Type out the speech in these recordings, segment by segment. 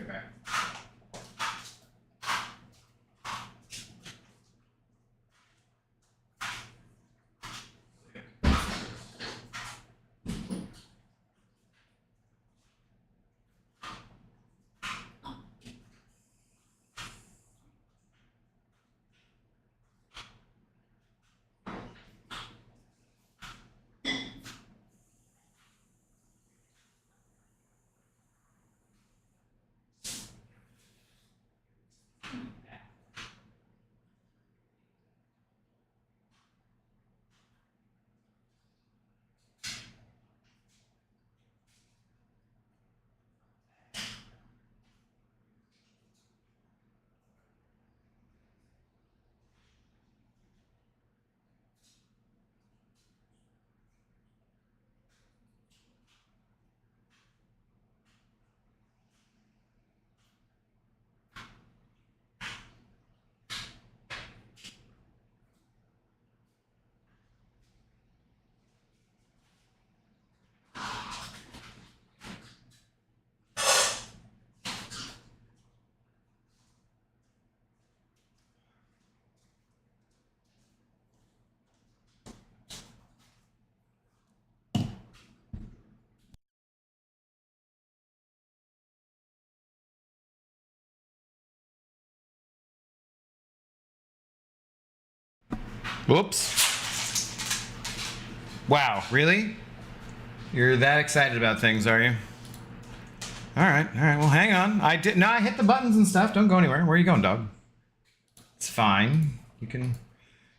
Okay. Whoops. Wow, really? You're that excited about things, are you? All right, well, hang on. I hit the buttons and stuff. Don't go anywhere. Where are you going, dog? It's fine. You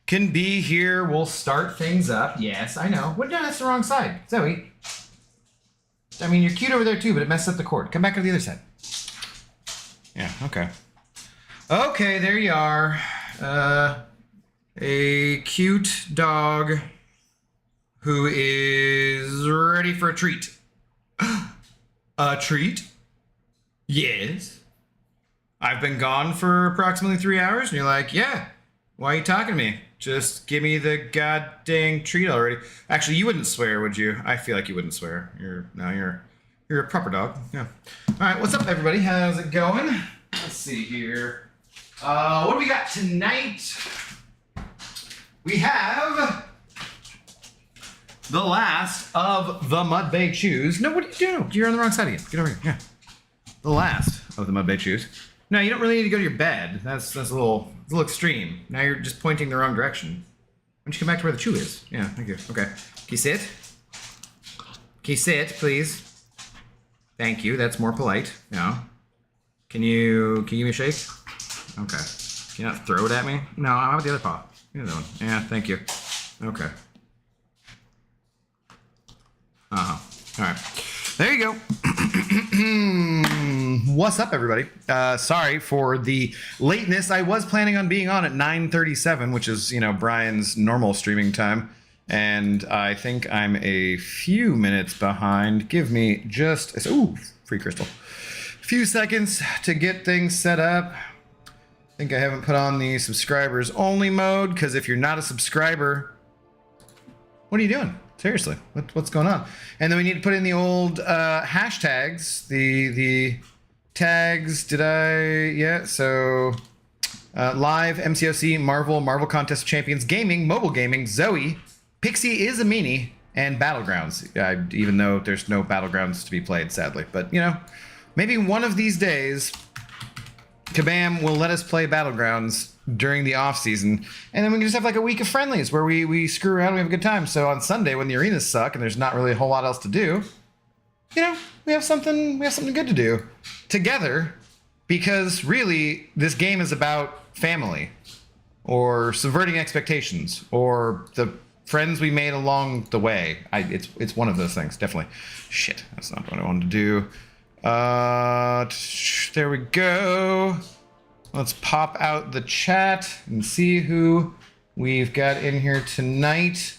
can be here. We'll start things up. Yes, I know. Well, no, that's the wrong side. Zoe. I mean, you're cute over there, too, but it messes up the cord. Come back to the other side. Yeah, okay. Okay, there you are. A cute dog who is ready for a treat. A treat? Yes. I've been gone for approximately 3 hours, and you're like, yeah, why are you talking to me? Just give me the goddamn treat already. Actually, you wouldn't swear, would you? I feel like you wouldn't swear. You're a proper dog. Yeah. All right, what's up, everybody? How's it going? Let's see here. What do we got tonight? We have the last of the Mud Baked Shoes. No, what are you doing? You're on the wrong side again. Get over here. Yeah. The last of the Mud Baked Shoes. No, you don't really need to go to your bed. That's a little extreme. Now you're just pointing the wrong direction. Why don't you come back to where the chew is? Yeah, thank you. Okay. Can you sit? Can you sit, please? Thank you. That's more polite. No. Can you give me a shake? Okay. Can you not throw it at me? No, how about the other paw? The other one. Yeah, thank you. Okay. Uh-huh. All right. There you go. What's up, everybody? Sorry for the lateness. I was planning on being on at 9:37, which is, Brian's normal streaming time. And I think I'm a few minutes behind. Give me just... Ooh, free crystal. A few seconds to get things set up. I think I haven't put on the subscribers only mode, because if you're not a subscriber, what are you doing? Seriously, what's going on? And then we need to put in the old hashtags, the tags. So live, MCOC, Marvel Contest of Champions, Gaming, Mobile Gaming, Zoe, Pixie is a meanie, and Battlegrounds. Even though there's no Battlegrounds to be played, sadly. But, maybe one of these days, Kabam will let us play Battlegrounds during the off season, and then we can just have like a week of friendlies where we screw around and we have a good time. So on Sunday, when the arenas suck and there's not really a whole lot else to do, we have something good to do together, because really this game is about family or subverting expectations or the friends we made along the way. It's one of those things, definitely. Shit, that's not what I wanted to do. There we go. Let's pop out the chat and see who we've got in here tonight.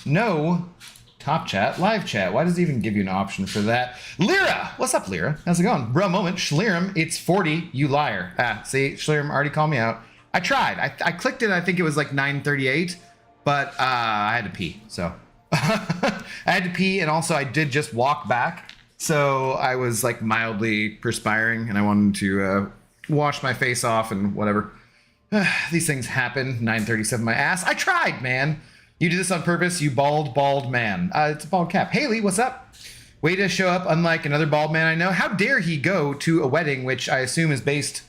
No top chat, live chat. Why does it even give you an option for that? Lyra! What's up, Lyra? How's it going? Bro, moment. Schlirim, it's 40, you liar. See, Schlirim already called me out. I tried. I clicked it. I think it was like 9:38, but I had to pee, so. I had to pee, and also I did just walk back So I was like mildly perspiring, and I wanted to wash my face off and whatever. These things happen. 9:37 my ass. I tried, man. You did this on purpose, you bald man. It's a bald cap. Haley, what's up? Way to show up unlike another bald man I know. How dare he go to a wedding, which I assume is based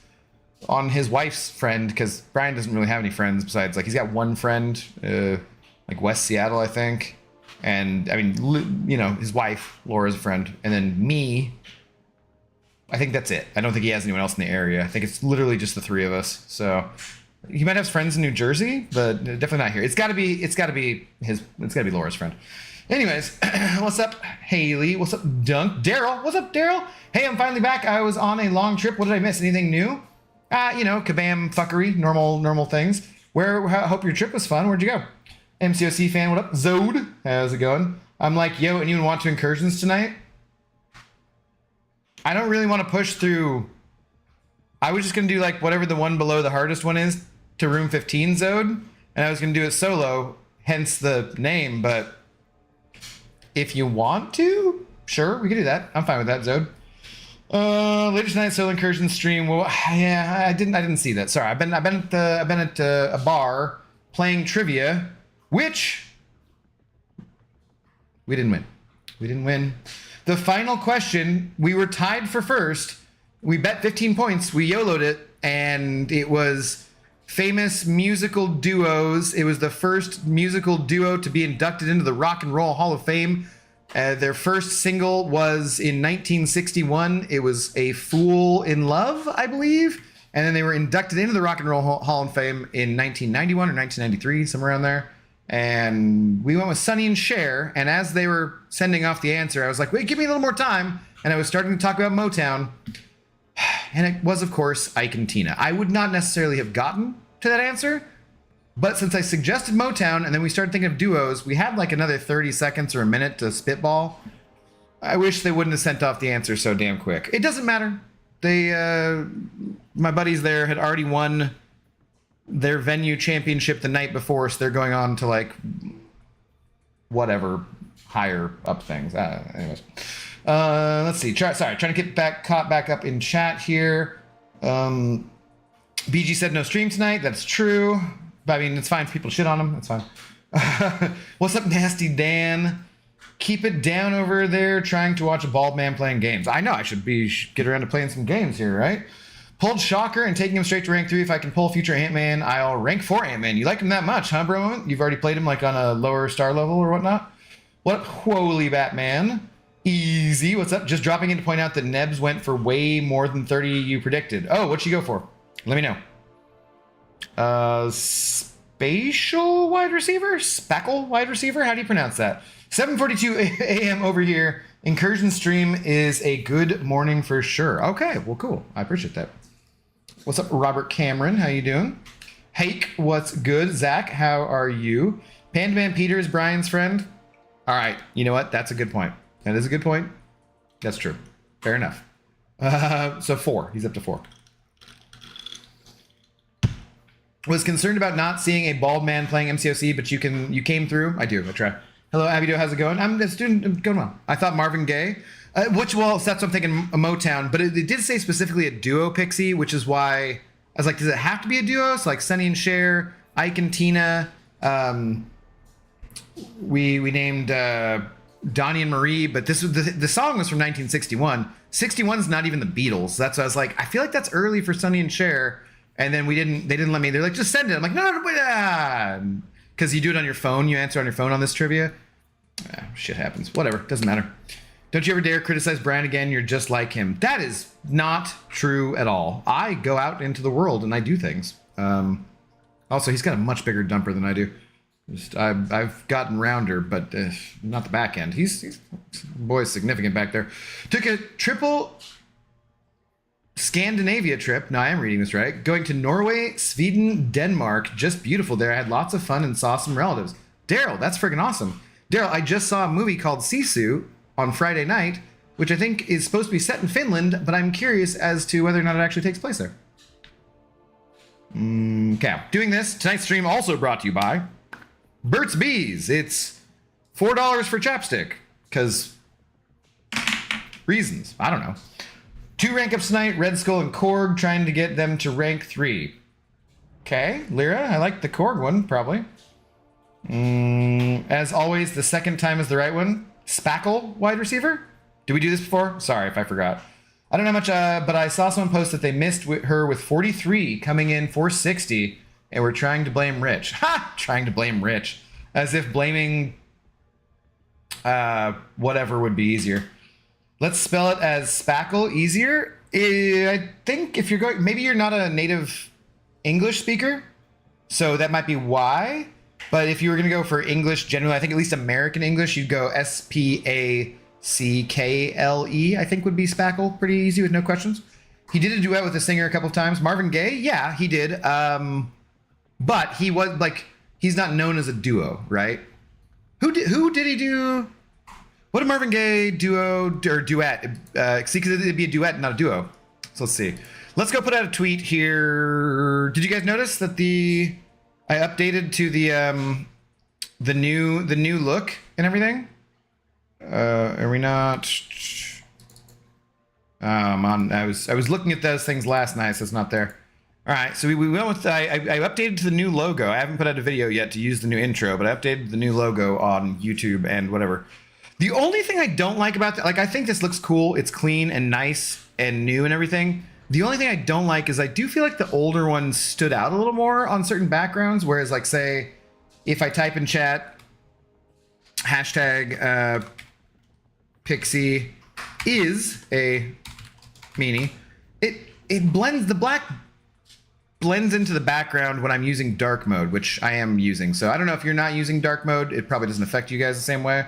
on his wife's friend, because Brian doesn't really have any friends besides, like, he's got one friend, like West Seattle, I think. And, I mean, you know, his wife, Laura's a friend. And then me. I think that's it. I don't think he has anyone else in the area. I think it's literally just the three of us. So he might have friends in New Jersey, but definitely not here. It's gotta be Laura's friend. Anyways, what's up, Haley? What's up, Dunk? Daryl, what's up, Daryl? Hey, I'm finally back. I was on a long trip. What did I miss? Anything new? You know, kabam fuckery, normal things. Hope your trip was fun. Where'd you go? MCOC fan, what up? Zode, how's it going? I'm like, yo, anyone want to Incursions tonight? I don't really want to push through. I was just going to do like whatever the one below the hardest one is to room 15 Zode. And I was going to do it solo, hence the name. But if you want to, sure, we can do that. I'm fine with that, Zode. Later tonight, solo Incursion stream. Well, yeah, I didn't see that. Sorry, I've been at a bar playing trivia, which we didn't win. The final question, we were tied for first. We bet 15 points. We YOLO'd it, and it was famous musical duos. It was the first musical duo to be inducted into the Rock and Roll Hall of Fame. Their first single was in 1961. It was A Fool in Love, I believe. And then they were inducted into the Rock and Roll Hall of Fame in 1991 or 1993, somewhere around there. And we went with Sonny and Cher. And as they were sending off the answer, I was like, wait, give me a little more time. And I was starting to talk about Motown. And it was, of course, Ike and Tina. I would not necessarily have gotten to that answer. But since I suggested Motown and then we started thinking of duos, we had like another 30 seconds or a minute to spitball. I wish they wouldn't have sent off the answer so damn quick. It doesn't matter. My buddies there had already won their venue championship the night before, so they're going on to like whatever higher up things. Anyways, let's see. Trying to get caught back up in chat here. BG said no stream tonight. That's true. But I mean, it's fine for people to shit on him. That's fine. What's up, Nasty Dan? Keep it down over there trying to watch a bald man playing games. I know I should get around to playing some games here, right? Pulled Shocker and taking him straight to rank 3. If I can pull future Ant-Man, I'll rank 4 Ant-Man. You like him that much, huh, bro? You've already played him like on a lower star level or whatnot? What up, Holy Batman? Easy. What's up? Just dropping in to point out that Nebs went for way more than 30 you predicted. Oh, what'd you go for? Let me know. Spatial wide receiver? Spackle wide receiver? How do you pronounce that? 7:42 a.m. over here. Incursion stream is a good morning for sure. Okay, well, cool. I appreciate that. What's up, Robert Cameron? How you doing? Hake, what's good? Zach, how are you? Pandaman Peter is Brian's friend. All right, you know what? That's a good point. That is a good point. That's true. Fair enough. So 4. He's up to 4. Was concerned about not seeing a bald man playing MCOC, but you came through. I try. Hello, Abido, how's it going? I'm going well. I thought Marvin Gaye, that's what I'm thinking, a Motown, but it did say specifically a duo Pixie, which is why I was like, does it have to be a duo? So like Sonny and Cher, Ike and Tina, we named Donnie and Marie, but this was the song was from 1961. 61's not even the Beatles. That's why I was like, I feel like that's early for Sonny and Cher. And then they didn't let me. They're like, just send it. I'm like, no. Because you do it on your phone. You answer on your phone on this trivia. Shit happens. Whatever. Doesn't matter. Don't you ever dare criticize Brian again. You're just like him. That is not true at all. I go out into the world and I do things. Also, he's got a much bigger dumper than I do. I've gotten rounder, but not the back end. He's boy's significant back there. Took a triple Scandinavia trip. No, I am reading this right. Going to Norway, Sweden, Denmark. Just beautiful there. I had lots of fun and saw some relatives. Daryl, that's friggin' awesome. Daryl, I just saw a movie called Sisu on Friday night, which I think is supposed to be set in Finland, but I'm curious as to whether or not it actually takes place there. Okay, doing this. Tonight's stream also brought to you by Burt's Bees. It's $4 for chapstick, because reasons. I don't know. 2 rank ups tonight, Red Skull and Korg, trying to get them to rank 3. Okay, Lyra, I like the Korg one, probably. As always, the second time is the right one. Spackle, wide receiver? Did we do this before? Sorry if I forgot. I don't know much, but I saw someone post that they missed her with 43, coming in 460, and we're trying to blame Rich. Ha! Trying to blame Rich. As if blaming whatever would be easier. Let's spell it as Spackle, easier. I think if you're going, maybe you're not a native English speaker, so that might be why. But if you were going to go for English generally, I think at least American English, you'd go Spackle, I think would be Spackle. Pretty easy with no questions. He did a duet with a singer a couple of times. Marvin Gaye, yeah, he did. But he was like, he's not known as a duo, right? Who did he do? What did Marvin Gaye duo or duet? See, because it'd be a duet, not a duo. So let's see. Let's go put out a tweet here. Did you guys notice that I updated to the new look and everything? Are we not? I was looking at those things last night, so it's not there. All right, so we went with I updated to the new logo. I haven't put out a video yet to use the new intro, but I updated the new logo on YouTube and whatever. The only thing I don't like about that, like, I think this looks cool. It's clean and nice and new and everything. The only thing I don't like is I do feel like the older one stood out a little more on certain backgrounds. Whereas, like, say, if I type in chat, hashtag Pixie is a meanie, it blends, the black blends into the background when I'm using dark mode, which I am using. So I don't know if you're not using dark mode, it probably doesn't affect you guys the same way,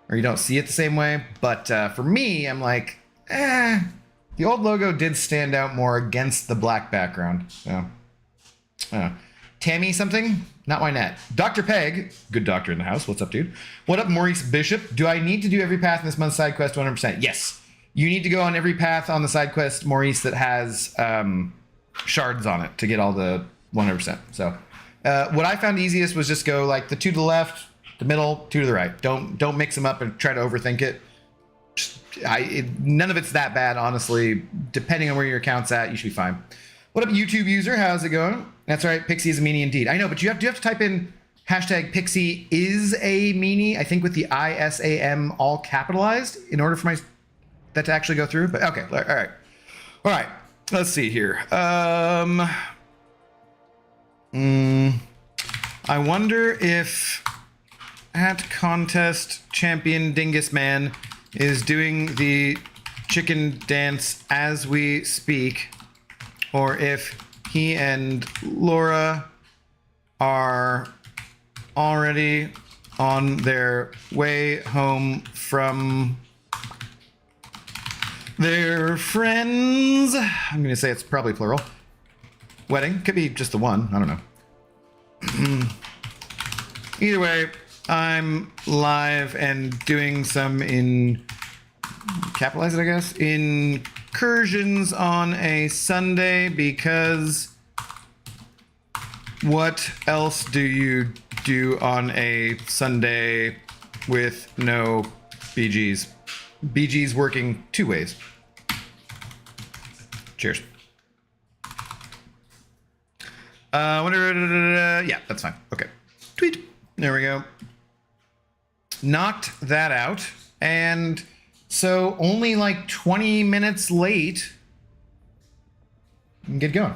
or you don't see it the same way. But for me, I'm like, the old logo did stand out more against the black background. So, Tammy something? Not Wynette. Dr. Peg, good doctor in the house. What's up, dude? What up, Maurice Bishop? Do I need to do every path in this month's side quest 100%? Yes. You need to go on every path on the side quest, Maurice, that has shards on it to get all the 100%. So what I found easiest was just go like the 2 to the left, the middle, 2 to the right. Don't mix them up and try to overthink it. None of it's that bad, honestly. Depending on where your account's at, you should be fine. What up, YouTube user? How's it going? That's right. Pixie is a meanie indeed. I know, but you have to type in hashtag Pixie is a meanie. I think with the ISAM all capitalized in order for that to actually go through. But okay, all right. Let's see here. I wonder if at contest champion Dingus Man is doing the chicken dance as we speak, or if he and Laura are already on their way home from their friends. I'm going to say it's probably plural. Wedding. Could be just the one. I don't know. Either way, I'm live and doing some capitalize it, I guess, incursions on a Sunday, because what else do you do on a Sunday with no BGs? BGs working 2 ways. Cheers. Yeah, that's fine. Okay. Tweet. There we go. Knocked that out. And so only like 20 minutes late. Get going.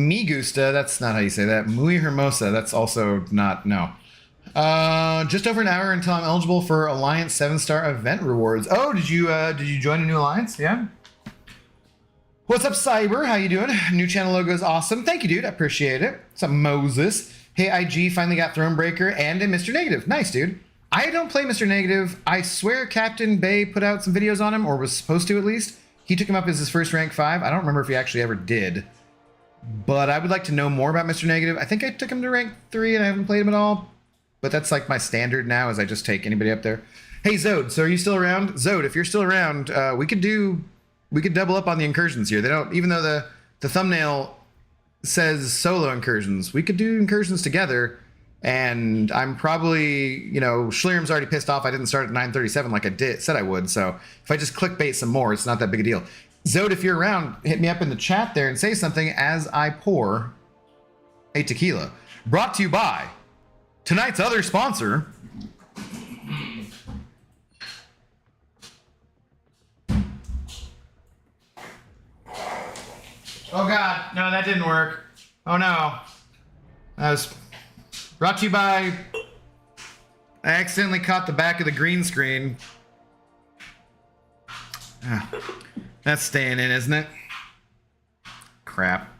Me gusta, that's not how you say that. Muy hermosa, that's also not, no. Just over an hour until I'm eligible for Alliance 7-star event rewards. Oh, did you join a new Alliance? Yeah. What's up, Cyber? How you doing? New channel logo is awesome. Thank you, dude. I appreciate it. What's up, Moses? Hey, IG finally got Thronebreaker and a Mr. Negative. Nice, dude. I don't play Mr. Negative. I swear Captain Bay put out some videos on him, or was supposed to at least. He took him up as his first rank 5. I don't remember if he actually ever did. But I would like to know more about Mr. Negative. I think I took him to rank 3 and I haven't played him at all. But that's like my standard now, is I just take anybody up there. Hey, Zode, so are you still around? Zode, if you're still around, we could double up on the incursions here. They don't, even though the thumbnail says solo incursions, we could do incursions together. And I'm probably, Schlierum's already pissed off I didn't start at 9:37 like I said I would. So if I just clickbait some more, it's not that big a deal. Zode, if you're around, hit me up in the chat there and say something as I pour a tequila. Brought to you by tonight's other sponsor. Oh God, no, that didn't work. Oh no. That was brought to you by... I accidentally caught the back of the green screen. Ah, that's staying in, isn't it? Crap.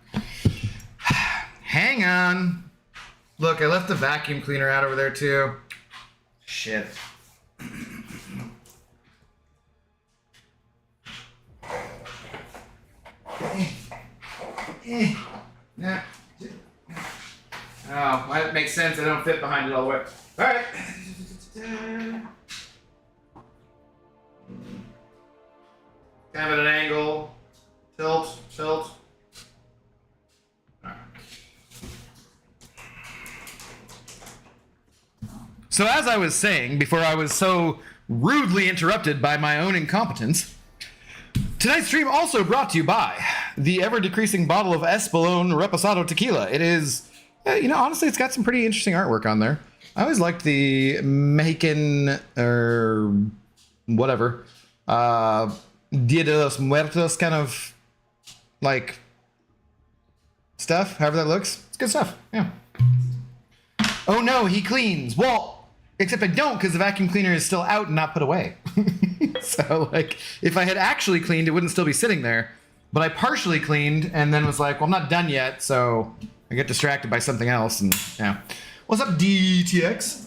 Hang on. Look, I left the vacuum cleaner out over there too. Shit. Yeah. Oh, well, that makes sense. I don't fit behind it all the way. All right. Kind of at an angle. Tilt. All right. So as I was saying, before I was so rudely interrupted by my own incompetence, tonight's stream also brought to you by the ever-decreasing bottle of Espolón Reposado Tequila. It is, honestly, it's got some pretty interesting artwork on there. I always liked the Mexican, or whatever, Dia de los Muertos kind of, like, stuff, however that looks. It's good stuff, yeah. Oh no, he cleans. Well, except I don't, because the vacuum cleaner is still out and not put away. So, like, if I had actually cleaned, it wouldn't still be sitting there. But I partially cleaned and then was like, well, I'm not done yet, so I get distracted by something else. And yeah. What's up, DTX?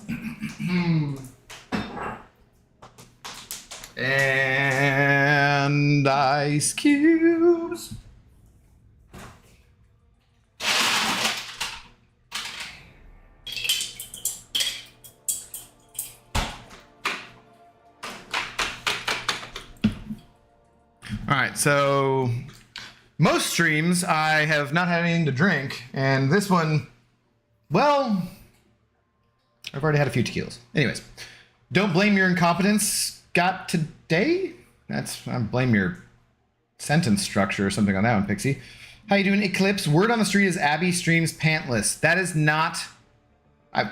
And ice cubes. All right, so most streams I have not had anything to drink, and this one, well, I've already had a few tequilas. Anyways, don't blame your incompetence. Got today? I blame your sentence structure or something on that one, Pixie. How you doing, Eclipse? Word on the street is Abby streams pantless. That is not...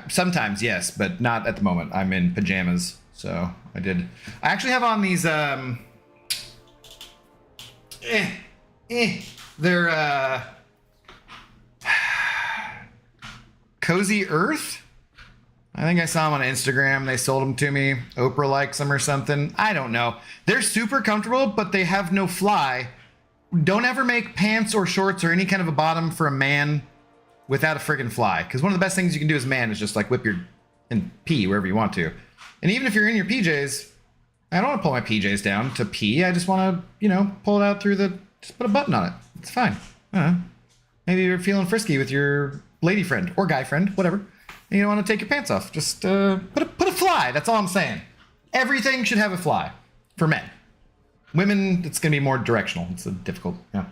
sometimes, yes, but not at the moment. I'm in pajamas, so I actually have on these... They're Cozy Earth. I think I saw them on Instagram. They sold them to me. Oprah likes them or something. I don't know. They're super comfortable, but they have no fly. Don't ever make pants or shorts or any kind of a bottom for a man without a friggin' fly. Because one of the best things you can do as a man is just like whip your and pee wherever you want to. And even if you're in your PJs, I don't want to pull my PJs down to pee. I just want to, pull it out through just put a button on it. It's fine. I don't know. Maybe you're feeling frisky with your lady friend or guy friend, whatever. And you don't want to take your pants off. Just put a fly. That's all I'm saying. Everything should have a fly for men. Women, it's going to be more directional. It's difficult. Yeah.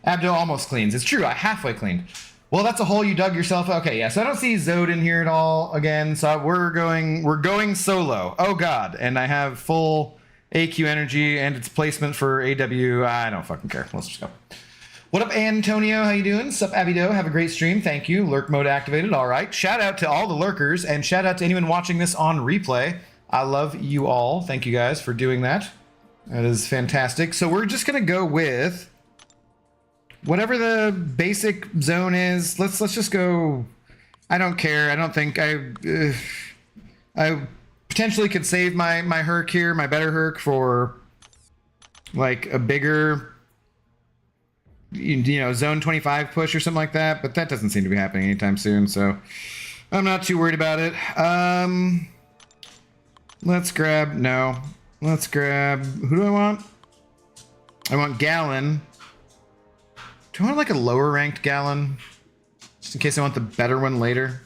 Abdo almost cleans. It's true. I halfway cleaned. Well, that's a hole you dug yourself. Okay, yeah. So I don't see Zode in here at all again. So we're going solo. Oh God. And I have full AQ energy and its placement for AW. I don't fucking care. Let's just go. What up, Antonio? How you doing? Sup, Abido? Have a great stream. Thank you. Lurk mode activated. All right. Shout out to all the lurkers and shout out to anyone watching this on replay. I love you all. Thank you guys for doing that. That is fantastic. So we're just gonna go with whatever the basic zone is. Let's just go. I don't care. I don't think I potentially could save my herc here, my better herc, for like a bigger, zone 25 push or something like that. But that doesn't seem to be happening anytime soon, so I'm not too worried about it. Let's grab who do I want? I want Gallon. Do I want like a lower ranked Gallon? Just in case I want the better one later.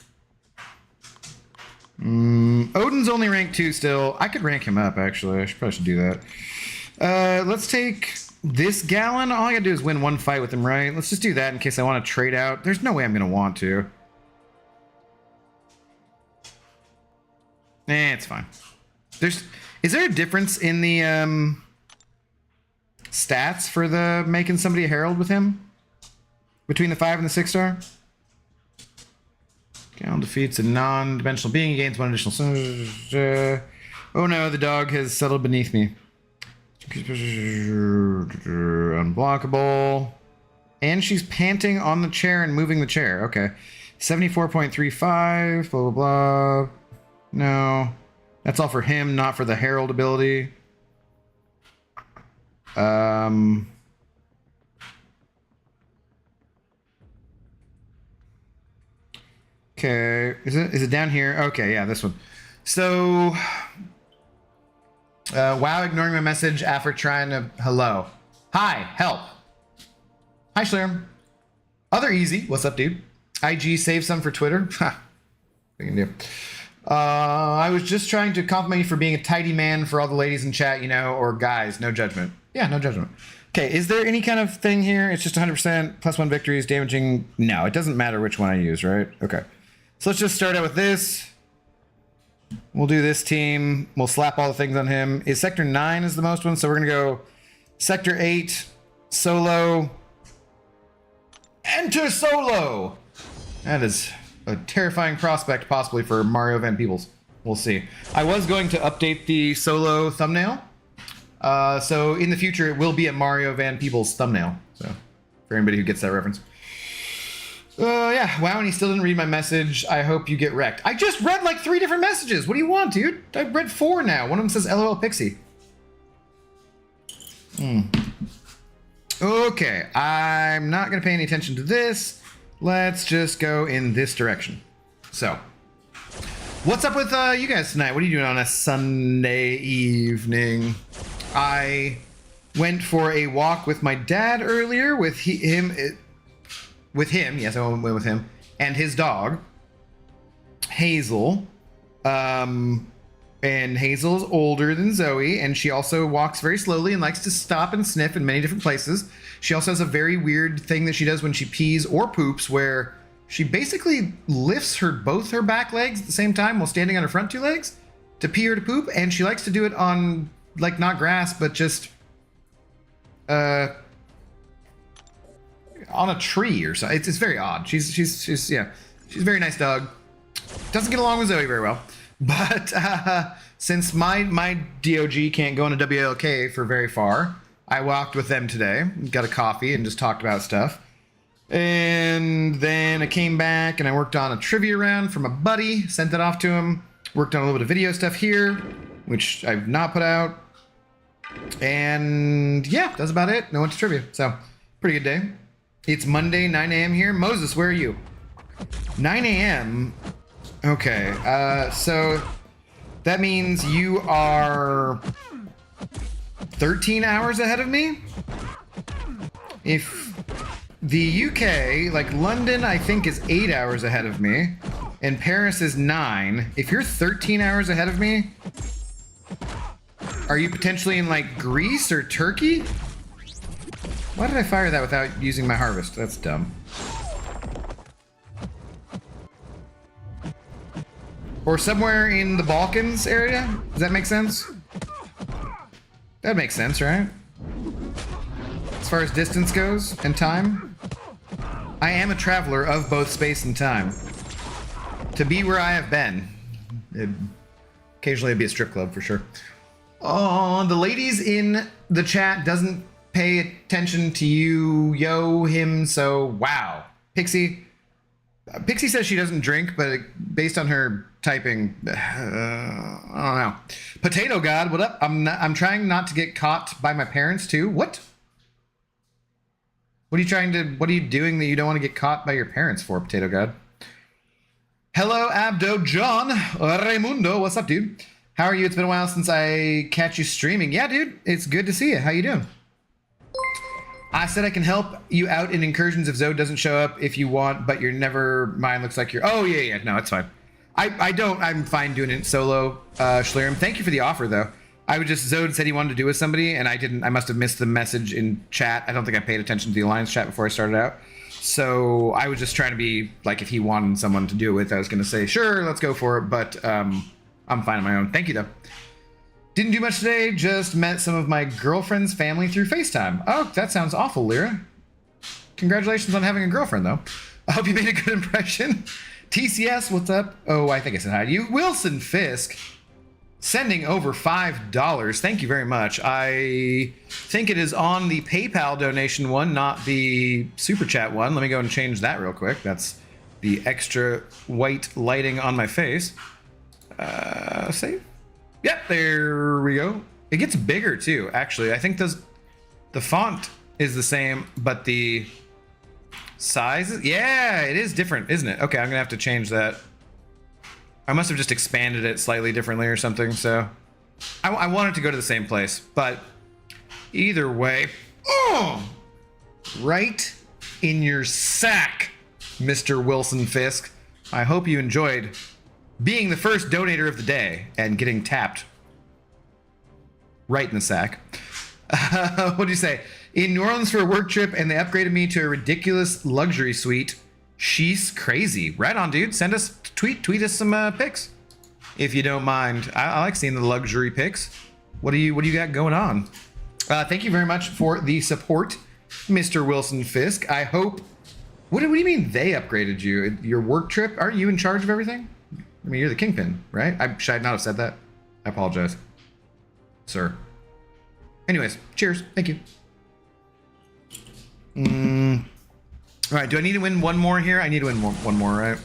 Odin's only rank 2 still. I could rank him up, actually. I probably should do that. Let's take this Gallon. All I gotta do is win one fight with him, right? Let's just do that in case I want to trade out. There's no way I'm gonna want to. It's fine. Is there a difference in the stats for the making somebody a herald with him between the 5 and the 6 star? Gal defeats a non-dimensional being. He gains 1 additional. Oh no, the dog has settled beneath me. Unblockable. And she's panting on the chair and moving the chair. Okay. 74.35. Blah, blah, blah. No. That's all for him, not for the herald ability. Okay. Is it down here? Okay, yeah, this one. So... wow, ignoring my message after trying to... Hello. Hi, help. Hi, Schlerm. Other easy. What's up, dude? IG, save some for Twitter. Ha. What can you do? I was just trying to compliment you for being a tidy man for all the ladies in chat, you know, or guys. No judgment. Yeah, no judgment. Okay, is there any kind of thing here? It's just 100% +1 victories, damaging... No, it doesn't matter which one I use, right? Okay. So let's just start out with this. We'll do this team. We'll slap all the things on him. Is Sector 9 is the most one, so we're going to go Sector 8, Solo. Enter Solo! That is a terrifying prospect, possibly, for Mario Van Peebles. We'll see. I was going to update the Solo thumbnail. So in the future, it will be a Mario Van Peebles thumbnail. So for anybody who gets that reference. Yeah, wow, and he still didn't read my message. I hope you get wrecked. I just read like 3 different messages. What do you want, dude? I've read 4 now. One of them says LOL Pixie. Okay, I'm not going to pay any attention to this. Let's just go in this direction. So, what's up with you guys tonight? What are you doing on a Sunday evening? I went for a walk with my dad earlier with him. Yes, I went with him and his dog, Hazel. And Hazel's older than Zoe, and she also walks very slowly and likes to stop and sniff in many different places. She also has a very weird thing that she does when she pees or poops, where she basically lifts both her back legs at the same time while standing on her front 2 legs to pee or to poop, and she likes to do it on, like, not grass, but just on a tree or something. It's very odd. She's a very nice dog. Doesn't get along with Zoe very well. But since my DOG can't go on a WLK for very far, I walked with them today, got a coffee, and just talked about stuff. And then I came back and I worked on a trivia round from a buddy, sent it off to him, worked on a little bit of video stuff here, which I've not put out. And yeah, that's about it. No one to trivia. So, pretty good day. It's Monday, 9 a.m. here. Moses, where are you? 9 a.m. Okay, so that means you are 13 hours ahead of me? If the UK, like London, I think is 8 hours ahead of me, and Paris is 9. If you're 13 hours ahead of me, are you potentially in like Greece or Turkey? Why did I fire that without using my harvest? That's dumb. Or somewhere in the Balkans area? Does that make sense? That makes sense, right? As far as distance goes and time. I am a traveler of both space and time. To be where I have been. Occasionally it'd be a strip club for sure. Oh, the ladies in the chat doesn't pay attention to you, yo, him, so wow. Pixie says she doesn't drink, but based on her typing, I don't know. Potato God, what up? I'm trying not to get caught by my parents too. What? What are you doing that you don't want to get caught by your parents for, Potato God? Hello, Abdo John Raimundo. What's up, dude? How are you? It's been a while since I catch you streaming. Yeah, dude, it's good to see you. How you doing? I said I can help you out in Incursions if Zoe doesn't show up if you want, but your never mind looks like you're... Oh, yeah. No, it's fine. I'm fine doing it solo, Schlerim. Thank you for the offer, though. Zode said he wanted to do it with somebody, and I must have missed the message in chat. I don't think I paid attention to the Alliance chat before I started out. So I was just trying to be, like, if he wanted someone to do it with, I was going to say, sure, let's go for it. But I'm fine on my own. Thank you, though. Didn't do much today. Just met some of my girlfriend's family through FaceTime. Oh, that sounds awful, Lyra. Congratulations on having a girlfriend, though. I hope you made a good impression. TCS, what's up? Oh, I think I said hi to you. Wilson Fisk, sending over $5. Thank you very much. I think it is on the PayPal donation one, not the Super Chat one. Let me go and change that real quick. That's the extra white lighting on my face. Save. Yep, there we go. It gets bigger too, actually. I think the font is the same, but the size, yeah, it is different, isn't it? Okay, I'm gonna have to change that. I must have just expanded it slightly differently or something, so I want it to go to the same place, but either way, oh, right in your sack, Mr. Wilson Fisk. I hope you enjoyed being the first donator of the day and getting tapped right in the sack. What'd you say? In New Orleans for a work trip, and they upgraded me to a ridiculous luxury suite. She's crazy. Right on, dude. Send us tweet us some pics if you don't mind. I like seeing the luxury pics. What do you got going on? Thank you very much for the support, Mr. Wilson Fisk. I hope. What do you mean they upgraded you? Your work trip? Aren't you in charge of everything? I mean, you're the kingpin, right? Should I not have said that? I apologize, sir. Anyways, cheers. Thank you. All right, do I need to win one more here? I need to win one more, right?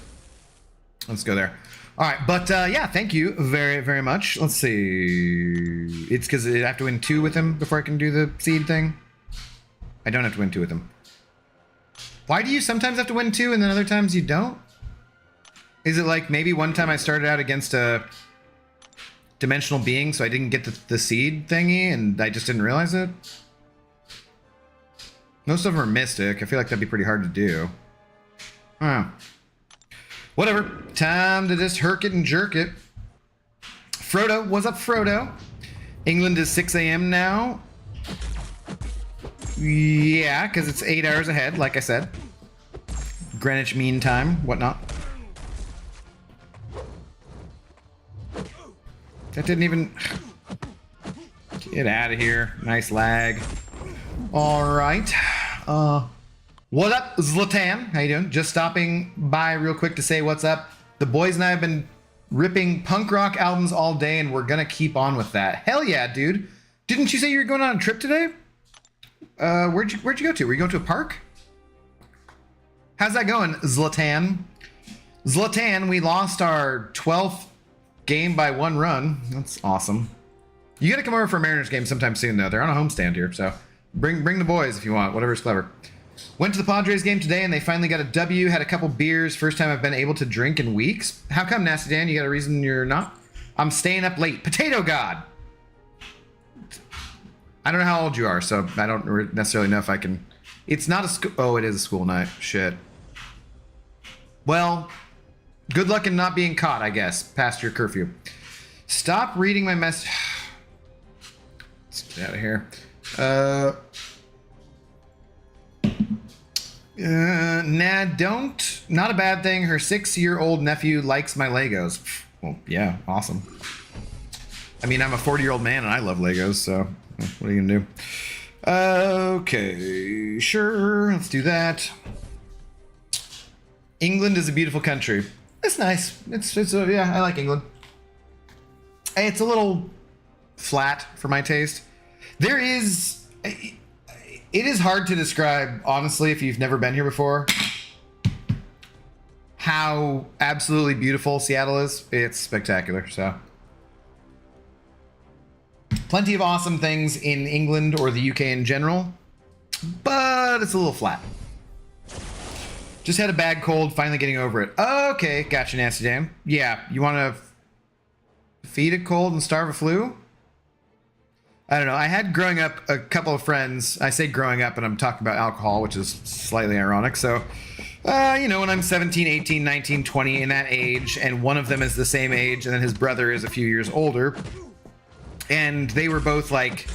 Let's go there. All right, but yeah, thank you very, very much. Let's see. It's because I have to win 2 with him before I can do the seed thing. I don't have to win 2 with him. Why do you sometimes have to win 2 and then other times you don't? Is it like maybe one time I started out against a dimensional being, so I didn't get the seed thingy and I just didn't realize it? Most of them are mystic. I feel like that'd be pretty hard to do. Whatever. Time to just herk it and jerk it. Frodo, what's up, Frodo? England is 6 a.m. now. Yeah, because it's 8 hours ahead, like I said. Greenwich Mean Time, whatnot. That didn't even... Get out of here. Nice lag. All right. What up, Zlatan? How you doing? Just stopping by real quick to say what's up. The boys and I have been ripping punk rock albums all day, and we're gonna keep on with that. Hell yeah, dude. Didn't you say you were going on a trip today? Where'd you go to? Were you going to a park? How's that going, Zlatan? Zlatan, we lost our 12th game by 1 run. That's awesome. You gotta come over for a Mariners game sometime soon, though. They're on a homestand here, so bring the boys if you want. Whatever's clever. Went to the Padres game today, and they finally got a W. Had a couple beers. First time I've been able to drink in weeks. How come, Nasty Dan? You got a reason you're not? I'm staying up late. Potato God! I don't know how old you are, so I don't necessarily know if I can... It's not a school... Oh, it is a school night. Shit. Well, good luck in not being caught, I guess, past your curfew. Stop reading my message. Let's get out of here. Nah, don't. Not a bad thing. Her 6-year-old nephew likes my Legos. Well, yeah, awesome. I mean, I'm a 40-year-old man and I love Legos, so what are you gonna do? Okay, sure, let's do that. England is a beautiful country. It's nice. Yeah, I like England. It's a little flat for my taste. It is hard to describe, honestly, if you've never been here before, how absolutely beautiful Seattle is. It's spectacular, so. Plenty of awesome things in England or the UK in general, but it's a little flat. Just had a bad cold, finally getting over it. Okay, gotcha, Nasty Dan. Yeah, you want to feed a cold and starve a flu? I don't know. I had growing up a couple of friends. I say growing up, and I'm talking about alcohol, which is slightly ironic. So, you know, when I'm 17, 18, 19, 20, in that age, and one of them is the same age, and then his brother is a few years older, and they were both like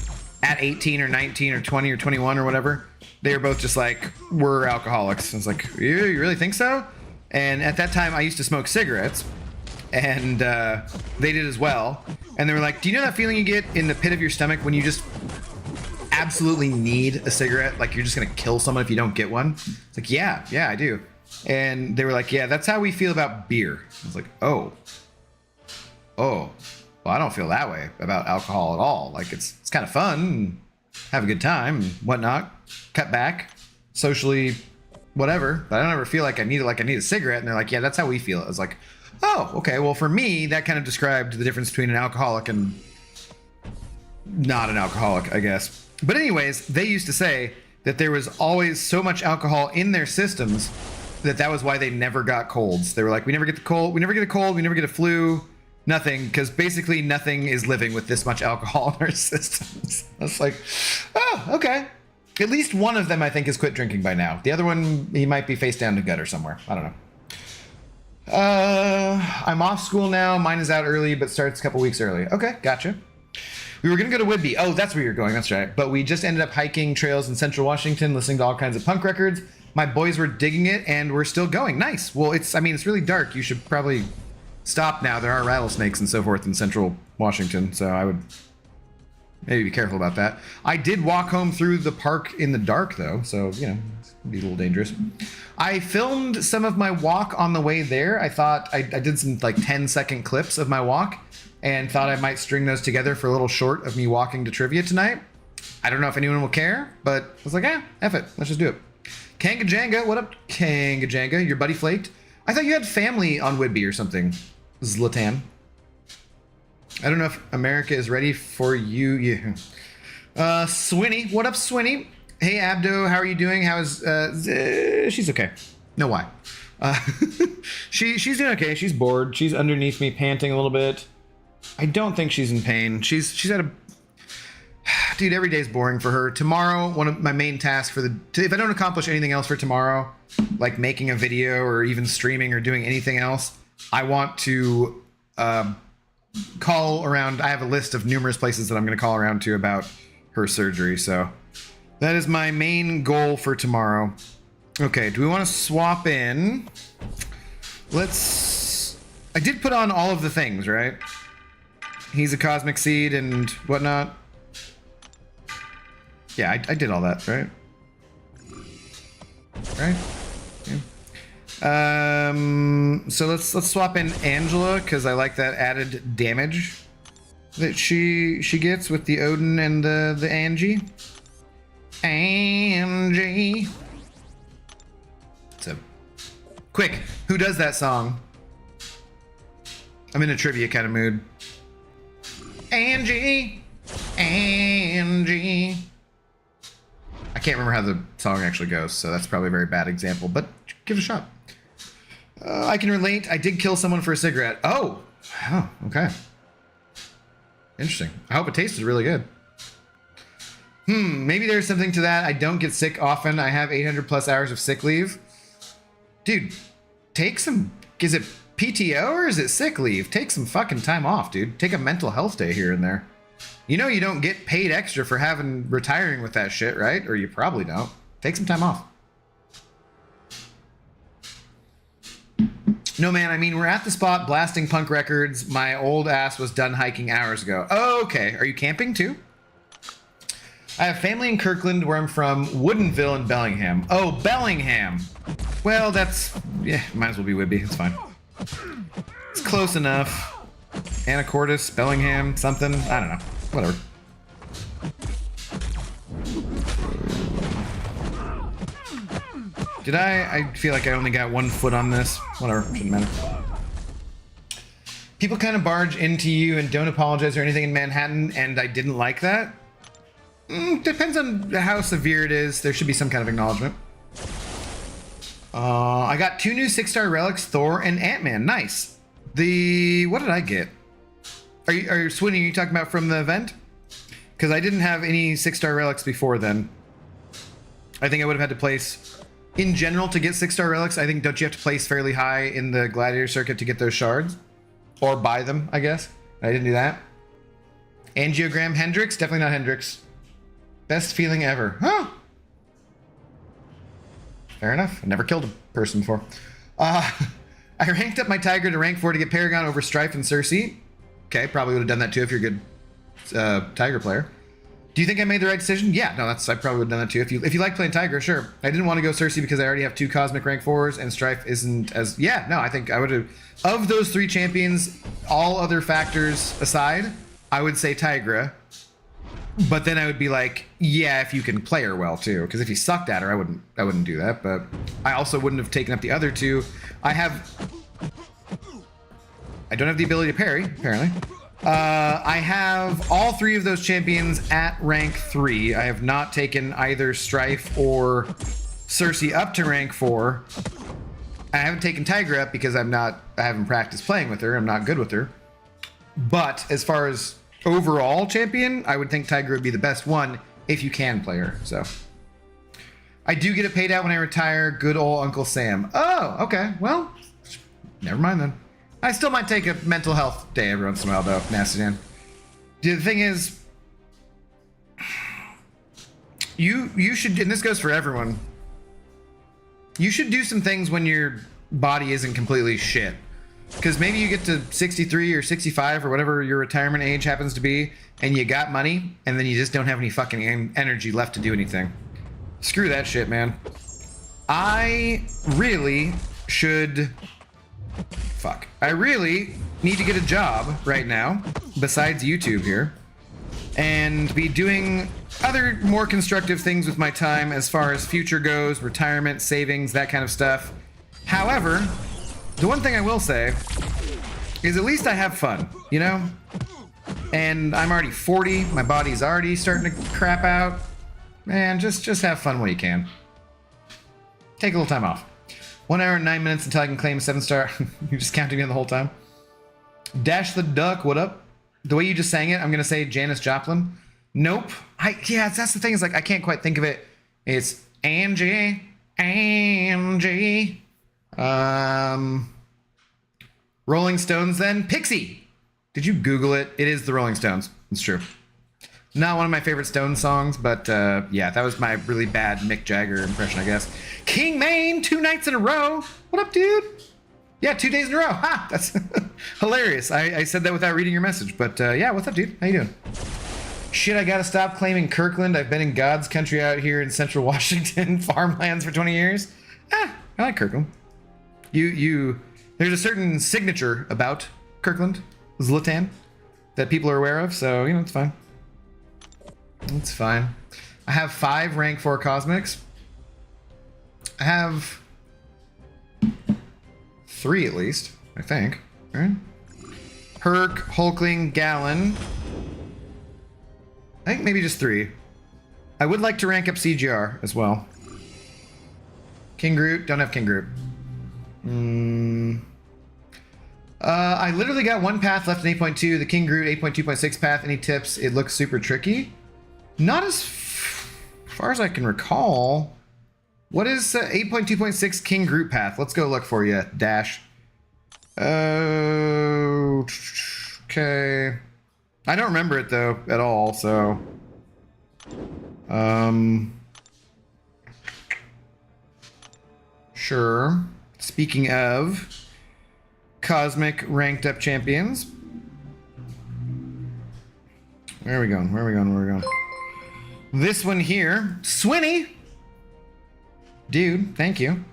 at 18 or 19 or 20 or 21 or whatever. They were both just like, we're alcoholics. I was like, you really think so? And at that time, I used to smoke cigarettes. and they did as well. And they were like, do you know that feeling you get in the pit of your stomach when you just absolutely need a cigarette? Like you're just gonna kill someone if you don't get one? It's like, yeah, I do. And they were like, yeah, that's how we feel about beer. I was like, oh, well, I don't feel that way about alcohol at all. Like it's kind of fun, and have a good time and whatnot, cut back socially, whatever. But I don't ever feel like I need a cigarette. And they're like, yeah, that's how we feel. I was like, oh, okay. Well, for me, that kind of described the difference between an alcoholic and not an alcoholic, I guess. But anyways, they used to say that there was always so much alcohol in their systems that was why they never got colds. They were like, we never get a cold, we never get a flu, nothing, because basically nothing is living with this much alcohol in our systems. I was like, oh, okay. At least one of them, I think, has quit drinking by now. The other one, he might be face down to gutter somewhere. I don't know. I'm off school now. Mine is out early, but starts a couple weeks early. Okay, gotcha. We were going to go to Whidbey. Oh, that's where you're going. That's right. But we just ended up hiking trails in Central Washington, listening to all kinds of punk records. My boys were digging it, and we're still going. Nice. Well, it's really dark. You should probably stop now. There are rattlesnakes and so forth in Central Washington, so I would maybe be careful about that. I did walk home through the park in the dark, though, so, you know, it's be a little dangerous. I filmed some of my walk on the way there. I thought I did some, like, 10-second clips of my walk and thought I might string those together for a little short of me walking to trivia tonight. I don't know if anyone will care, but I was like, F it. Let's just do it. Kanga Janga, what up, Kanga Janga? Your buddy flaked? I thought you had family on Whidbey or something, Zlatan. I don't know if America is ready for you. Yeah. Swinny, what up, Swinny? Hey, Abdo, how are you doing? How's she's okay. No, why? She's doing okay. She's bored. She's underneath me, panting a little bit. I don't think she's in pain. She's had a dude. Every day's boring for her. Tomorrow, one of my main tasks if I don't accomplish anything else for tomorrow, like making a video or even streaming or doing anything else, I want to call around. I have a list of numerous places that I'm going to call around to about her surgery. So that is my main goal for tomorrow. Okay, do we want to swap in? I did put on all of the things, right? He's a cosmic seed and whatnot. Yeah, I did all that, right? Right? Yeah. So let's swap in Angela, because I like that added damage that she gets with the Odin and the Angie. Angie. So quick, who does that song? I'm in a trivia kind of mood. Angie. I can't remember how the song actually goes, so that's probably a very bad example, but give it a shot. I can relate. I did kill someone for a cigarette. Oh, okay. Interesting. I hope it tasted really good. Maybe there's something to that. I don't get sick often. I have 800 plus hours of sick leave. Dude, take some... Is it PTO or is it sick leave? Take some fucking time off, dude. Take a mental health day here and there. You know you don't get paid extra for retiring with that shit, right? Or you probably don't. Take some time off. No, man, I mean, we're at the spot blasting punk records. My old ass was done hiking hours ago. Oh, okay. Are you camping too? I have family in Kirkland, where I'm from, Woodinville and Bellingham. Oh, Bellingham. Well, might as well be Whidbey. It's fine. It's close enough. Anacortes, Bellingham, something. I don't know. Whatever. Did I feel like I only got 1 foot on this. Whatever, shouldn't matter. People kind of barge into you and don't apologize or anything in Manhattan, and I didn't like that. Depends on how severe it is. There should be some kind of acknowledgement. I got 2 new 6-star relics, Thor and Ant-Man. Nice. What did I get? Are you Swinny, are you talking about from the event? Because I didn't have any 6-star relics before then. I think I would have had to place, in general, to get 6-star relics, I think, don't you have to place fairly high in the Gladiator circuit to get those shards? Or buy them, I guess. I didn't do that. Angiogram Hendrix? Definitely not Hendrix. Best feeling ever. Huh. Fair enough. I never killed a person before. I ranked up my Tiger to rank 4 to get Paragon over Strife and Cersei. Okay, probably would have done that too if you're a good Tiger player. Do you think I made the right decision? Yeah, no, I probably would have done that too. If you like playing Tiger, sure. I didn't want to go Cersei because I already have 2 Cosmic rank 4s and Strife isn't as... Yeah, no, I think I would have... Of those 3 champions, all other factors aside, I would say Tigra. But then I would be like, yeah, if you can play her well too. Because if you sucked at her, I wouldn't do that. But I also wouldn't have taken up the other 2. I don't have the ability to parry, apparently. I have all 3 of those champions at rank 3. I have not taken either Strife or Cersei up to rank 4. I haven't taken Tigra up because I haven't practiced playing with her. I'm not good with her. But as far as overall champion, I would think Tigra would be the best one if you can play her. So I do get it paid out when I retire. Good old Uncle Sam. Oh, okay. Well, never mind then. I still might take a mental health day every once in a while, though, Nasty Dan. The thing is, you should, and this goes for everyone, you should do some things when your body isn't completely shit. Because maybe you get to 63 or 65 or whatever your retirement age happens to be, and you got money, and then you just don't have any fucking energy left to do anything. Screw that shit, man. I really should... Fuck. I really need to get a job right now, besides YouTube here, and be doing other more constructive things with my time as far as future goes, retirement, savings, that kind of stuff. However, the one thing I will say is at least I have fun, you know? And I'm already 40, my body's already starting to crap out. Man, just have fun when you can. Take a little time off. 1 hour and 9 minutes until I can claim 7-star. You're just counting me in the whole time. Dash the Duck, what up? The way you just sang it, I'm gonna say Janis Joplin. Nope. Yeah, that's the thing, is like I can't quite think of it. It's Angie. Rolling Stones then. Pixie. Did you Google it? It is the Rolling Stones. It's true. Not one of my favorite Stones songs, but yeah, that was my really bad Mick Jagger impression, I guess. King Maine, 2 nights in a row. What up, dude? Yeah, 2 days in a row. Ha! That's hilarious. I said that without reading your message, but yeah, what's up, dude? How you doing? Shit, I gotta stop claiming Kirkland. I've been in God's country out here in central Washington, farmlands for 20 years. I like Kirkland. There's a certain signature about Kirkland, Zlatan, that people are aware of, so, you know, it's fine. It's fine. I have 5 rank 4 cosmics. I have 3 at least, I think. All right. Herc, Hulkling, Gallon. I think maybe just 3. I would like to rank up CGR as well. King Groot, don't have King Groot. I literally got 1 path left in 8.2. The King Groot 8.2.6 path. Any tips? It looks super tricky. Not as far as I can recall. What is 8.2.6 King Groot path? Let's go look for you, Dash. Okay. I don't remember it though at all, so sure. Speaking of cosmic ranked up champions. Where are we going? Where are we going? Where are we going? This one here, Swinny. Dude, thank you.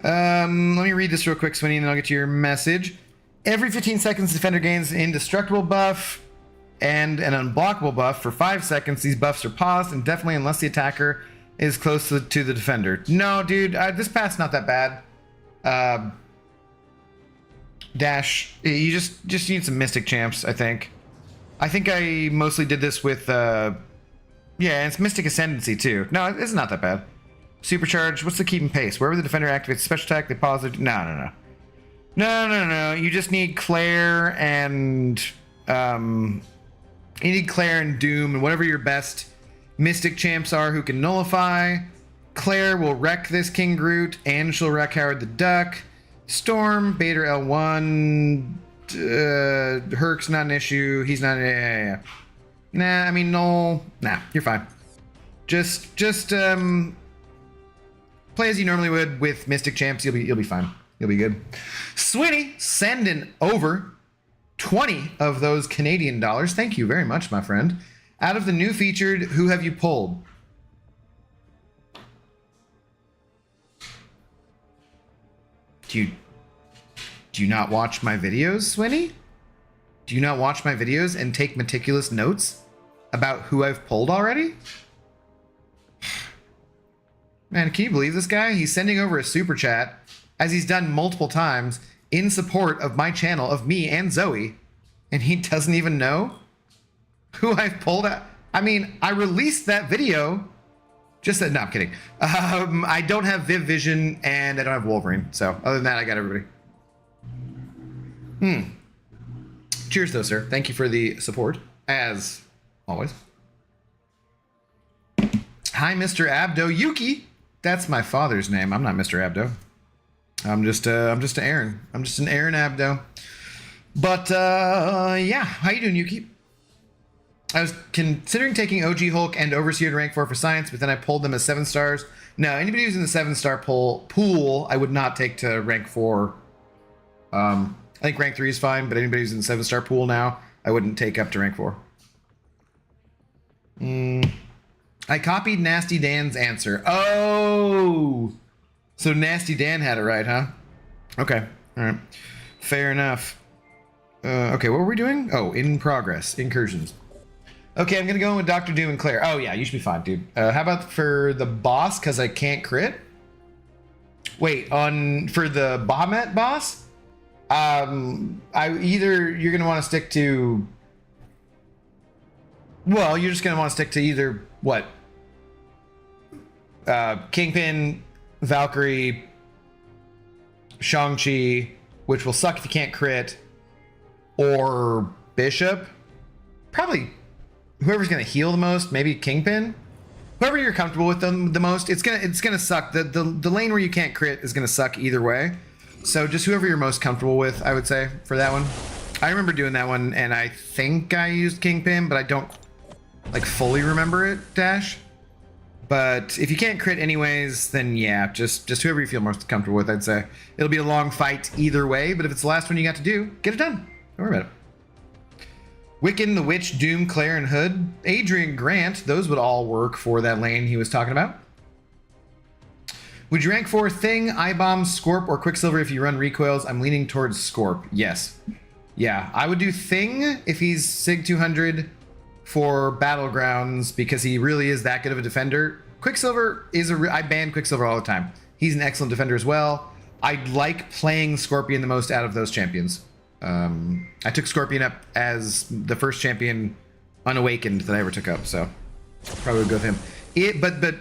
Let me read this real quick, Swinny, and then I'll get to your message. Every 15 seconds, defender gains an indestructible buff and an unblockable buff. For 5 seconds, these buffs are paused indefinitely unless the attacker is close to the defender. No, dude, this path's not that bad. Dash, you just need some Mystic Champs, I think. I think I mostly did this with, yeah, it's Mystic Ascendancy too. No, it's not that bad. Supercharge, what's the keep and pace? Wherever the defender activates special attack, they pause it. No. You just need Claire and, you need Claire and Doom and whatever your best Mystic Champs are who can nullify. Claire will wreck this King Groot and she'll wreck Howard the Duck. Storm, Bader L1, Herc's not an issue. He's not. Yeah. Nah, I mean, no. Nah, you're fine. Just play as you normally would with Mystic Champs. You'll be fine. You'll be good. Swinny, sending over 20 of those Canadian dollars. Thank you very much, my friend. Out of the new featured, who have you pulled? Do you not watch my videos, Swinny? Do you not watch my videos and take meticulous notes about who I've pulled already? Man, can you believe this guy? He's sending over a super chat, as he's done multiple times, in support of my channel, of me and Zoe, and he doesn't even know who I've pulled out. I mean, I released that video. Just that, no, I'm kidding. I don't have Viv Vision and I don't have Wolverine. So other than that, I got everybody. Cheers though, sir. Thank you for the support, as always. Hi, Mr. Abdo. Yuki. That's my father's name. I'm not Mr. Abdo. I'm just an Aaron. I'm just an Aaron Abdo. But yeah, how you doing, Yuki? I was considering taking OG Hulk and Overseer to rank 4 for science, but then I pulled them as 7 stars. No, anybody who's in the 7-star pool, I would not take to rank 4. I think rank 3 is fine, but anybody who's in the 7-star pool now, I wouldn't take up to rank 4. I copied Nasty Dan's answer. Oh! So Nasty Dan had it right, huh? Okay. All right. Fair enough. Okay, what were we doing? Oh, in progress. Incursions. Okay, I'm going to go in with Dr. Doom and Claire. Oh, yeah, you should be fine, dude. How about for the boss, because I can't crit? Wait, for the Bahamut boss? You're going to want to stick to... Well, you're just going to want to stick to either, what? Kingpin, Valkyrie, Shang-Chi, which will suck if you can't crit, or Bishop. Probably whoever's going to heal the most, maybe Kingpin. Whoever you're comfortable with them the most, it's gonna suck. The lane where you can't crit is gonna suck either way. So just whoever you're most comfortable with, I would say, for that one. I remember doing that one, and I think I used Kingpin, but I don't like fully remember it, Dash. But if you can't crit anyways, then yeah, just whoever you feel most comfortable with, I'd say. It'll be a long fight either way, but if it's the last one you got to do, get it done. Don't worry about it. Wiccan, the Witch, Doom, Claire, and Hood. Adrian Grant, those would all work for that lane he was talking about. Would you rank for Thing, I-Bomb, Scorp, or Quicksilver if you run recoils? I'm leaning towards Scorp. Yes. Yeah, I would do Thing if he's Sig 200 for Battlegrounds because he really is that good of a defender. Quicksilver is I ban Quicksilver all the time. He's an excellent defender as well. I like playing Scorpion the most out of those champions. I took Scorpion up as the first champion unawakened that I ever took up, so probably would go with him. But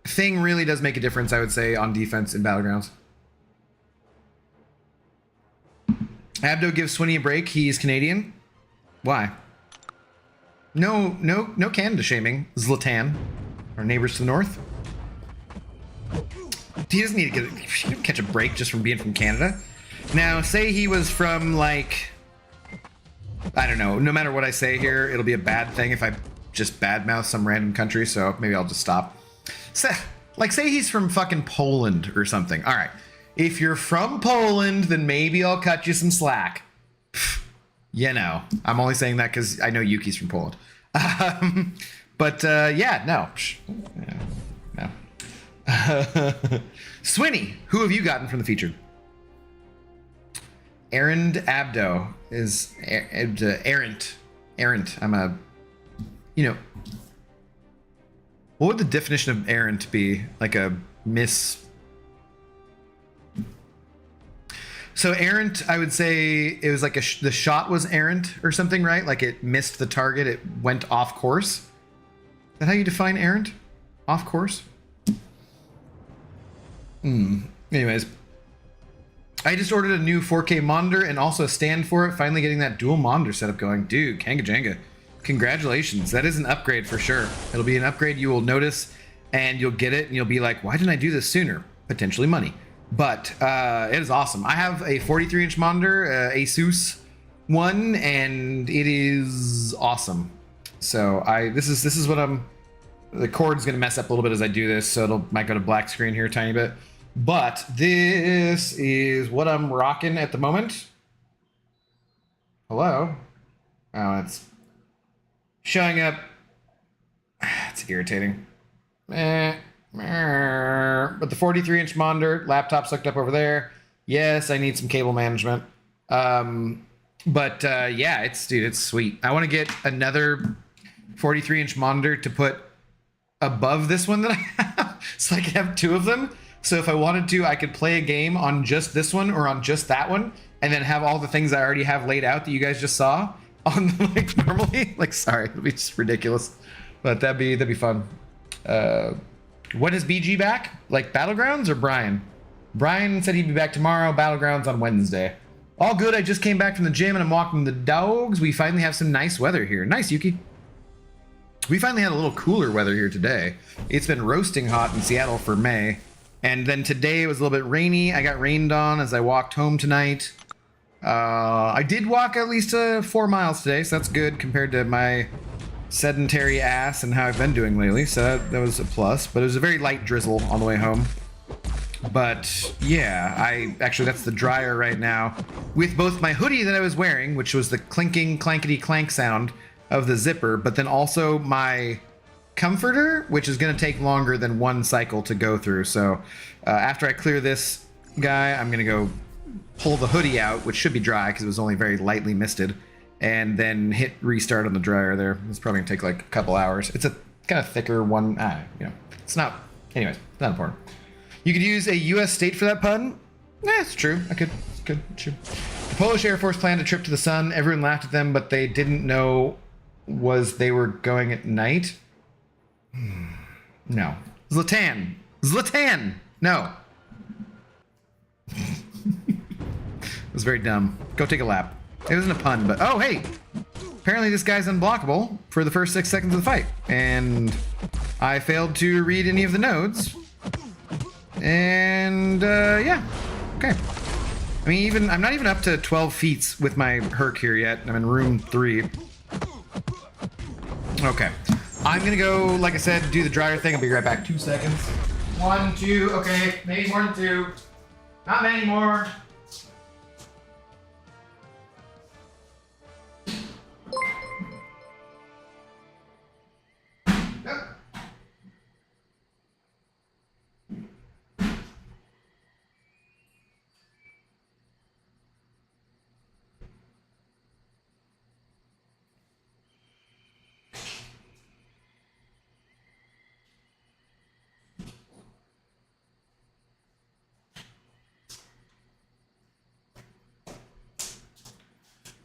Thing really does make a difference, I would say, on defense in Battlegrounds. Abdo gives Swinny a break. He's Canadian. Why? No Canada shaming. Zlatan, our neighbors to the north. He doesn't need to catch a break just from being from Canada. Now, say he was from, like, I don't know. No matter what I say here, it'll be a bad thing if I just badmouth some random country, so maybe I'll just stop. So, like, say he's from fucking Poland or something. All right. If you're from Poland, then maybe I'll cut you some slack. You know, I'm only saying that because I know Yuki's from Poland. Yeah, no. No. Swinny, who have you gotten from the featured? Errand Abdo is errant. I'm a, what would the definition of errant be? Like a miss. So errant, I would say it was like the shot was errant or something, right? Like it missed the target, it went off course. Is that how you define errant? Off course? Anyways. I just ordered a new 4K monitor and also a stand for it. Finally getting that dual monitor setup going. Dude, Kanga Janga. Congratulations. That is an upgrade for sure. It'll be an upgrade you will notice and you'll get it and you'll be like, why didn't I do this sooner? Potentially money. But it is awesome. I have a 43-inch monitor, Asus one, and it is awesome. So this is what the cord's gonna mess up a little bit as I do this, so might go to black screen here a tiny bit. But this is what I'm rocking at the moment. Hello? Oh, it's showing up. It's irritating. But the 43-inch monitor, laptop's hooked up over there. Yes, I need some cable management. Yeah, it's sweet. I want to get another 43-inch monitor to put above this one that I have, so I can have two of them. So if I wanted to, I could play a game on just this one or on just that one, and then have all the things I already have laid out that you guys just saw on like normally. Like, sorry, it'd be just ridiculous, but that'd be fun. When is BG back? Like Battlegrounds or Brian? Brian said he'd be back tomorrow. Battlegrounds on Wednesday. All good. I just came back from the gym and I'm walking the dogs. We finally have some nice weather here. Nice, Yuki. We finally had a little cooler weather here today. It's been roasting hot in Seattle for May. And then today it was a little bit rainy. I got rained on as I walked home tonight. I did walk at least 4 miles today, so that's good compared to my sedentary ass and how I've been doing lately. So that was a plus. But it was a very light drizzle on the way home. But yeah, actually that's the dryer right now with both my hoodie that I was wearing, which was the clinking clankety clank sound of the zipper, but then also my comforter, which is going to take longer than one cycle to go through. So after I clear this guy, I'm going to go pull the hoodie out, which should be dry because it was only very lightly misted, and then hit restart on the dryer there. It's probably going to take like a couple hours. It's a kind of thicker one. It's not, anyways, not important. You could use a U.S. state for that pun. It's true. I could. It's good. True. The Polish Air Force planned a trip to the sun. Everyone laughed at them, but they didn't know they were going at night. No. Zlatan. No. It was very dumb. Go take a lap. It wasn't a pun, but oh, hey. Apparently this guy's unblockable for the first 6 seconds of the fight. And I failed to read any of the nodes. And yeah, okay. I mean, I'm not even up to 12 feet with my Herc here yet. I'm in room 3. Okay, I'm gonna go, like I said, do the dryer thing. I'll be right back. 2 seconds. 1, 2, okay, maybe more than 2. Not many more.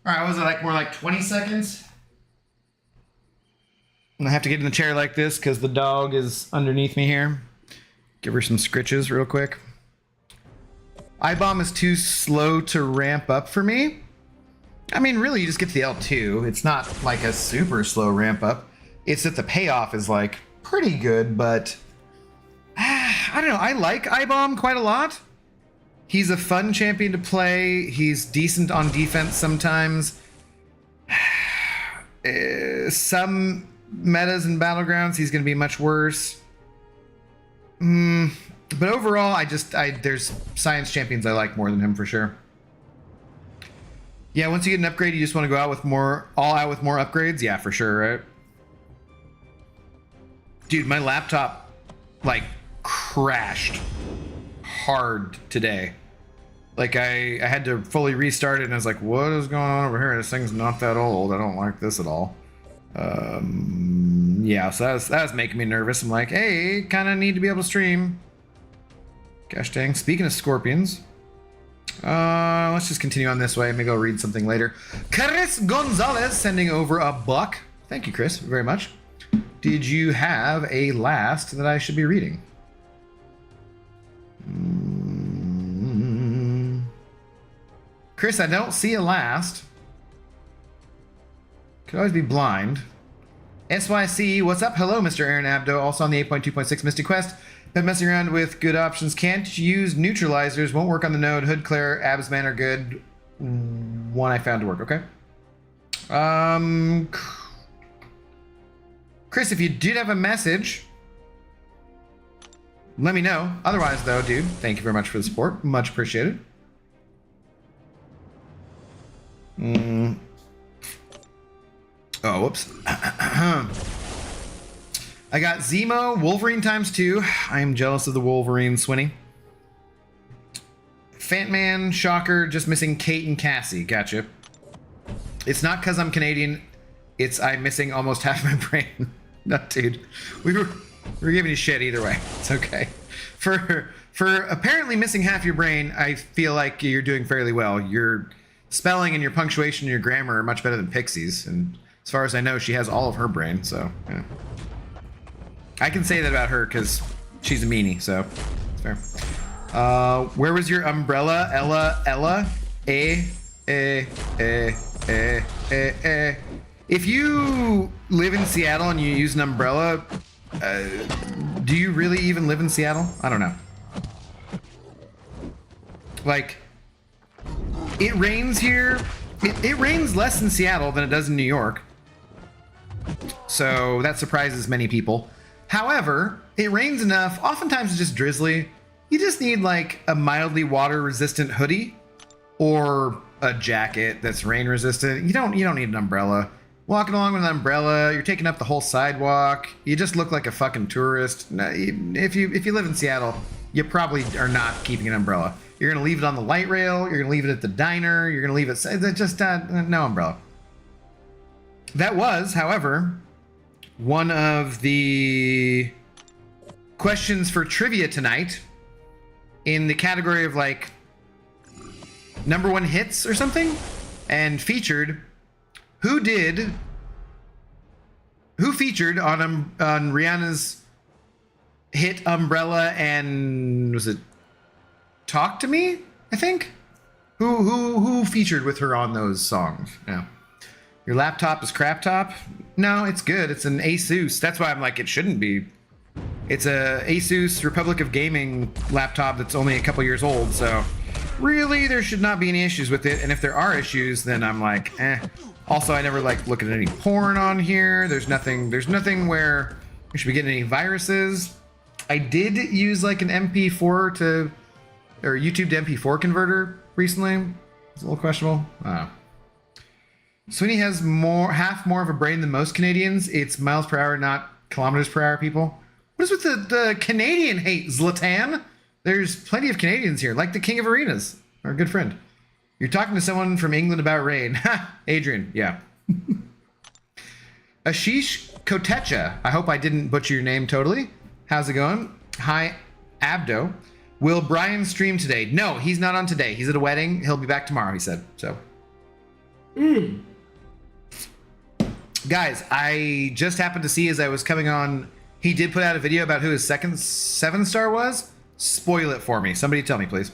All right, was it like more like 20 seconds? And I have to get in the chair like this because the dog is underneath me here. Give her some scritches real quick. I-bomb is too slow to ramp up for me. I mean, really, you just get to the L2. It's not like a super slow ramp up. It's that the payoff is like pretty good, but I don't know. I like I-bomb quite a lot. He's a fun champion to play. He's decent on defense sometimes. Some metas and battlegrounds, he's going to be much worse. But overall, there's science champions I like more than him for sure. Yeah, once you get an upgrade, you just want to go out with all out with more upgrades. Yeah, for sure, right? Dude, my laptop like crashed hard today. Like I had to fully restart it and I was like, what is going on over here? This thing's not that old. I don't like this at all. Yeah, so that was making me nervous. I'm like, hey, kind of need to be able to stream. Gosh dang. Speaking of scorpions, let's just continue on this way. Maybe I'll read something later. Chris Gonzalez sending over a buck. Thank you, Chris, very much. Did you have a last that I should be reading? Chris, I don't see a last. Could always be blind. SYC, what's up? Hello, Mr. Aaron Abdo. Also on the 8.2.6 Mystic Quest. Been messing around with good options. Can't use neutralizers. Won't work on the node. Hood, Claire, Absman are good. One I found to work. Okay. Chris, if you did have a message, let me know. Otherwise, though, dude, thank you very much for the support. Much appreciated. Oh, whoops. I got Zemo, Wolverine ×2. I am jealous of the Wolverine, Swinny. Fantman, Shocker, just missing Kate and Cassie. Gotcha. It's not because I'm Canadian. It's I'm missing almost half my brain. No, dude. We're giving you shit either way. It's okay. For apparently missing half your brain, I feel like you're doing fairly well. Your spelling and your punctuation and your grammar are much better than Pixie's. And as far as I know, she has all of her brain, so yeah. I can say that about her because she's a meanie, so it's fair. Where was your umbrella, Ella? If you live in Seattle and you use an umbrella, do you really even live in Seattle? I don't know. Like, it rains here. It rains less in Seattle than it does in New York. So that surprises many people. However, it rains enough. Oftentimes it's just drizzly. You just need like a mildly water resistant hoodie or a jacket that's rain resistant. You don't need an umbrella. Walking along with an umbrella, you're taking up the whole sidewalk. You just look like a fucking tourist. If you live in Seattle, you probably are not keeping an umbrella. You're gonna leave it on the light rail. You're gonna leave it at the diner. You're gonna leave it just no umbrella. That was, however, one of the questions for trivia tonight in the category of like #1 hits or something, and featured who featured on Rihanna's hit Umbrella and was it Talk to Me, I think? Who featured with her on those songs? Yeah. Your laptop is crap top? No, it's good. It's an Asus. That's why I'm like, it shouldn't be. It's a Asus Republic of Gaming laptop that's only a couple years old, so really there should not be any issues with it. And if there are issues, then I'm like, eh. Also, I never like looking at any porn on here. There's nothing where we should be getting any viruses. I did use like an MP4 or YouTube to MP4 converter recently. It's a little questionable. I don't know. Sweeney has half more of a brain than most Canadians. It's miles per hour, not kilometers per hour, people. What is with the Canadian hate, Zlatan? There's plenty of Canadians here, like the King of Arenas, our good friend. You're talking to someone from England about rain. Ha! Adrian, yeah. Ashish Kotecha. I hope I didn't butcher your name totally. How's it going? Hi, Abdo. Will Brian stream today? No, he's not on today. He's at a wedding. He'll be back tomorrow, he said. So. Guys, I just happened to see as I was coming on, he did put out a video about who his second 7-star was. Spoil it for me. Somebody tell me, please.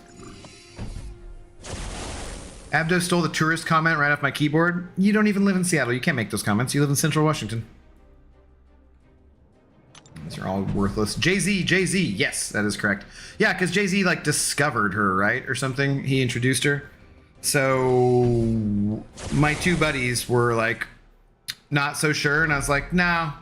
Abdo stole the tourist comment right off my keyboard. You don't even live in Seattle. You can't make those comments. You live in Central Washington. These are all worthless. Jay-Z. Yes, that is correct. Yeah, because Jay-Z like discovered her, right? Or something. He introduced her. So my two buddies were like not so sure. And I was like, no,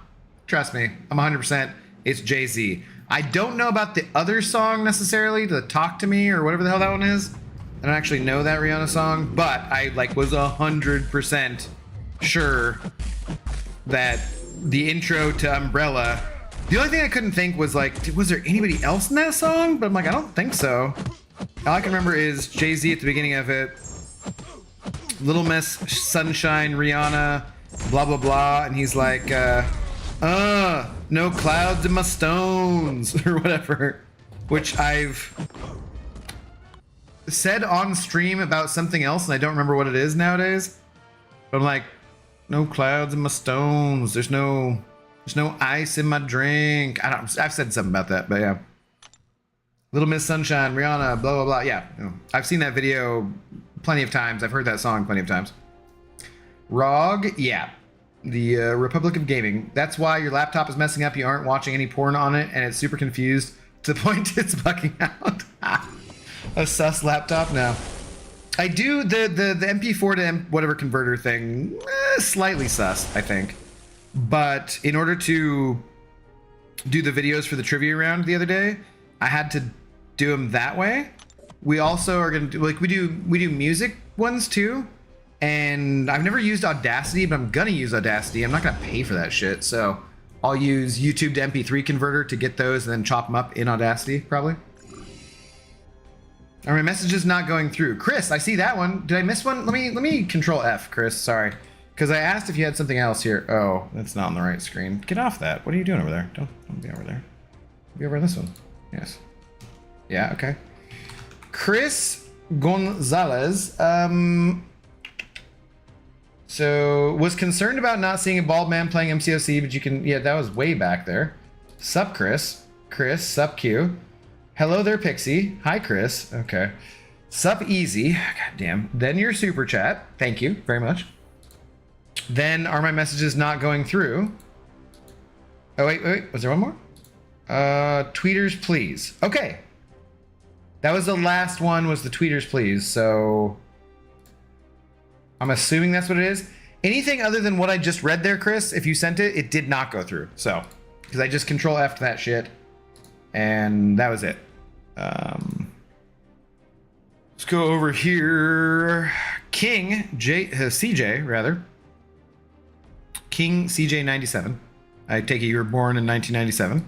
trust me. I'm 100%. It's Jay-Z. I don't know about the other song necessarily, the Talk to Me or whatever the hell that one is. I don't actually know that Rihanna song, but I like was 100% sure that the intro to Umbrella. The only thing I couldn't think was like, was there anybody else in that song? But I'm like, I don't think so. All I can remember is Jay-Z at the beginning of it. Little Miss Sunshine, Rihanna, blah, blah, blah. And he's like, no clouds in my stones or whatever, which I've said on stream about something else. And I don't remember what it is nowadays, but I'm like, no clouds in my stones. There's no ice in my drink. I've said something about that, but yeah. Little Miss Sunshine, Rihanna, blah, blah, blah. Yeah, I've seen that video plenty of times. I've heard that song plenty of times. ROG, yeah. The Republic of Gaming. That's why your laptop is messing up. You aren't watching any porn on it, and it's super confused to the point it's bugging out. A sus laptop? No. I do the MP4 to whatever converter thing, slightly sus, I think. But in order to do the videos for the trivia round the other day, I had to do them that way. We also are gonna do like we do music ones too. And I've never used Audacity, but I'm gonna use Audacity. I'm not gonna pay for that shit, so I'll use YouTube to MP3 converter to get those and then chop them up in Audacity, probably. Are my messages not going through? Chris, I see that one. Did I miss one? Let me control F, Chris. Sorry, because I asked if you had something else here. Oh, that's not on the right screen. Get off that. What are you doing over there? Don't be over there. Be over on this one. Yes. Yeah. Okay. Chris Gonzalez. So was concerned about not seeing a bald man playing MCOC, but you can. Yeah, that was way back there. Sup, Chris. Chris. Sup, Q. Hello there, Pixie. Hi, Chris. Okay. Sup, Easy. God damn. Then your super chat. Thank you very much. Then are my messages not going through? Oh, wait. Was there one more? Tweeters, please. Okay. That was the last one, was the tweeters, please. So I'm assuming that's what it is. Anything other than what I just read there, Chris, if you sent it, it did not go through. So, because I just control F'd that shit. And that was it. Let's go over here. King CJ rather. King CJ 97. I take it you were born in 1997.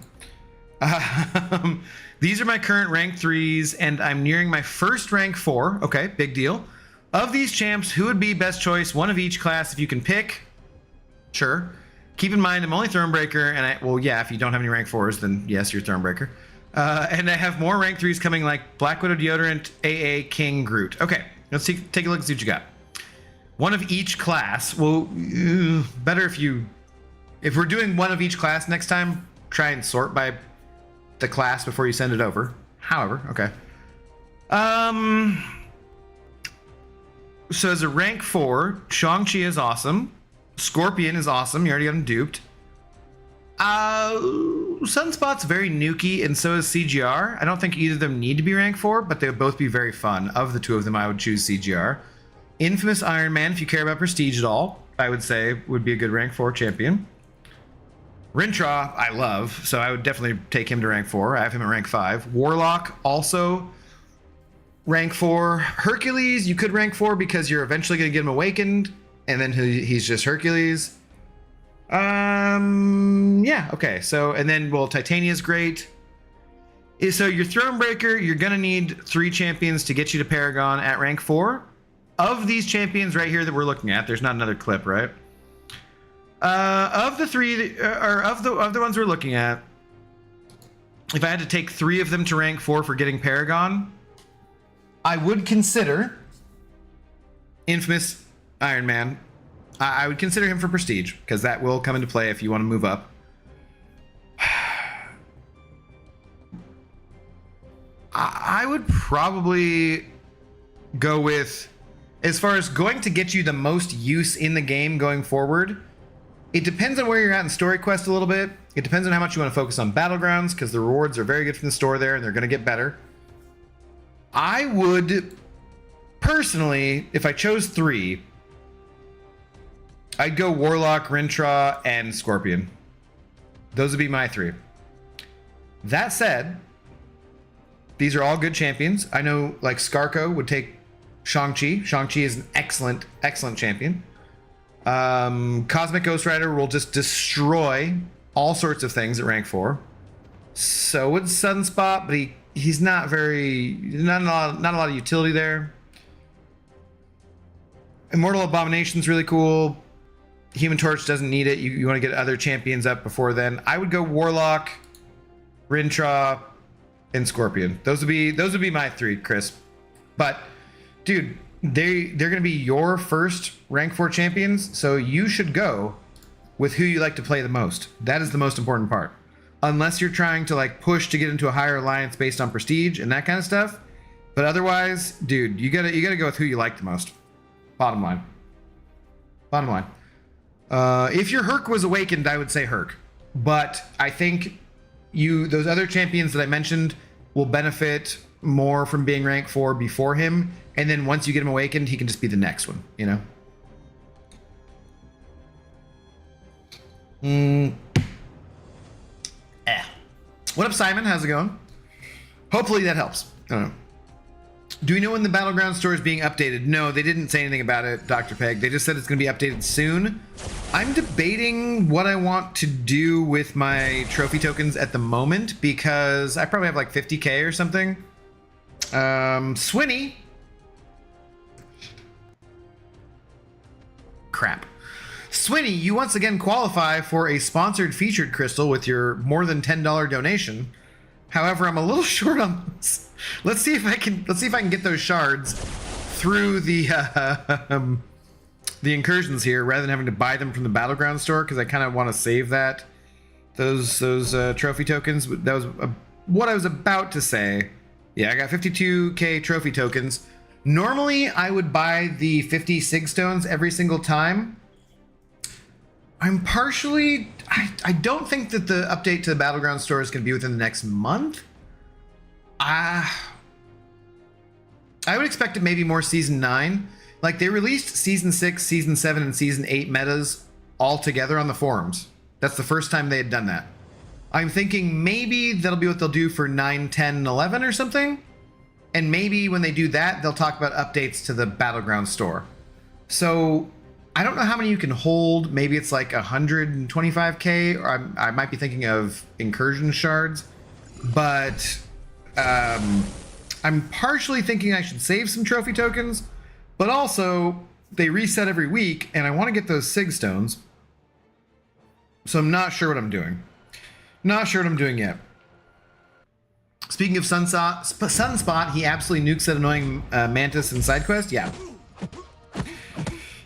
These are my current rank 3s, and I'm nearing my first rank 4. Okay, big deal. Of these champs, who would be best choice? One of each class if you can pick. Sure. Keep in mind, I'm only Thronebreaker, and well, yeah, if you don't have any rank 4s, then yes, you're Thronebreaker. And I have more rank 3s coming, like Black Widow, Deodorant, AA, King, Groot. Okay, let's take a look and see what you got. One of each class. Well, better if we're doing one of each class next time, try and sort by the class before you send it over. However, okay. So as a rank 4, Shang-Chi is awesome. Scorpion is awesome. You already got him duped. Sunspot's very nukey, and so is CGR. I don't think either of them need to be rank 4, but they would both be very fun. Of the two of them, I would choose CGR. Infamous Iron Man, if you care about prestige at all, I would say would be a good rank 4 champion. Rintra, I love, so I would definitely take him to rank 4. I have him at rank 5. Warlock, also rank 4. Hercules, you could rank 4 because you're eventually going to get him awakened, and then he's just Hercules. Yeah, okay. So, and then, well, Titania's great. So your Thronebreaker, you're going to need 3 champions to get you to Paragon at rank 4. Of these champions right here that we're looking at, there's not another clip, right? Of the 3, or of the ones we're looking at, if I had to take 3 of them to rank 4 for getting Paragon, I would consider Infamous Iron Man. I would consider him for prestige, because that will come into play if you want to move up. I would probably go with, as far as going to get you the most use in the game going forward, it depends on where you're at in Story Quest a little bit. It depends on how much you want to focus on Battlegrounds, because the rewards are very good from the store there, and they're going to get better. I would, personally, if I chose 3, I'd go Warlock, Rintra, and Scorpion. Those would be my 3. That said, these are all good champions. I know, like, Skarko would take Shang-Chi. Shang-Chi is an excellent, excellent champion. Cosmic Ghost Rider will just destroy all sorts of things at rank 4. So would Sunspot, but he's not a lot of utility there. Immortal Abomination's really cool. Human Torch doesn't need it. You want to get other champions up before then. I would go Warlock, Rintra, and Scorpion. Those would be my 3, Chris. But dude, they're going to be your first rank 4 champions, so you should go with who you like to play the most. That is the most important part. Unless you're trying to like push to get into a higher alliance based on prestige and that kind of stuff. But otherwise, dude, you gotta go with who you like the most. Bottom line. If your Herc was awakened, I would say Herc. But I think those other champions that I mentioned will benefit more from being rank 4 before him. And then once you get him awakened, he can just be the next one, you know? What up, Simon? How's it going? Hopefully that helps. I don't know. Do we know when the Battleground store is being updated? No, they didn't say anything about it, Dr. Peg. They just said it's going to be updated soon. I'm debating what I want to do with my trophy tokens at the moment because I probably have like 50k or something. Swinny. Crap. Swinny, you once again qualify for a sponsored featured crystal with your more than $10 donation. However, I'm a little short on this. Let's see if I can get those shards through the incursions here rather than having to buy them from the Battleground store because I kind of want to save those trophy tokens. That was what I was about to say. Yeah, I got 52k trophy tokens. Normally, I would buy the 50 sig stones every single time. I'm partially... I don't think that the update to the Battleground store is going to be within the next month. I would expect it maybe more Season 9. Like, they released Season 6, Season 7, and Season 8 metas all together on the forums. That's the first time they had done that. I'm thinking maybe that'll be what they'll do for 9, 10, and 11 or something. And maybe when they do that, they'll talk about updates to the Battleground store. So... I don't know how many you can hold. Maybe it's like 125k, or I might be thinking of incursion shards. But I'm partially thinking I should save some trophy tokens. But also, they reset every week, and I want to get those sig stones. So I'm not sure what I'm doing. Not sure what I'm doing yet. Speaking of Sunspot, he absolutely nukes that annoying Mantis in SideQuest. Yeah.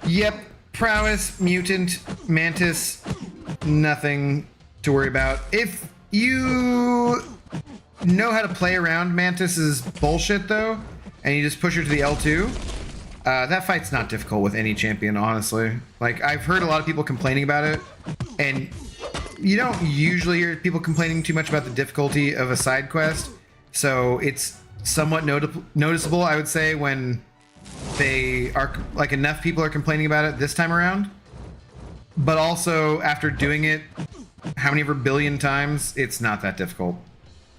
Yep. Prowess, Mutant, Mantis, nothing to worry about. If you know how to play around Mantis's bullshit, though, and you just push her to the L2, that fight's not difficult with any champion, honestly. Like, I've heard a lot of people complaining about it, and you don't usually hear people complaining too much about the difficulty of a side quest, so it's somewhat noticeable, I would say, when they are like enough people are complaining about it this time around. But also after doing it how many ever billion times, it's not that difficult.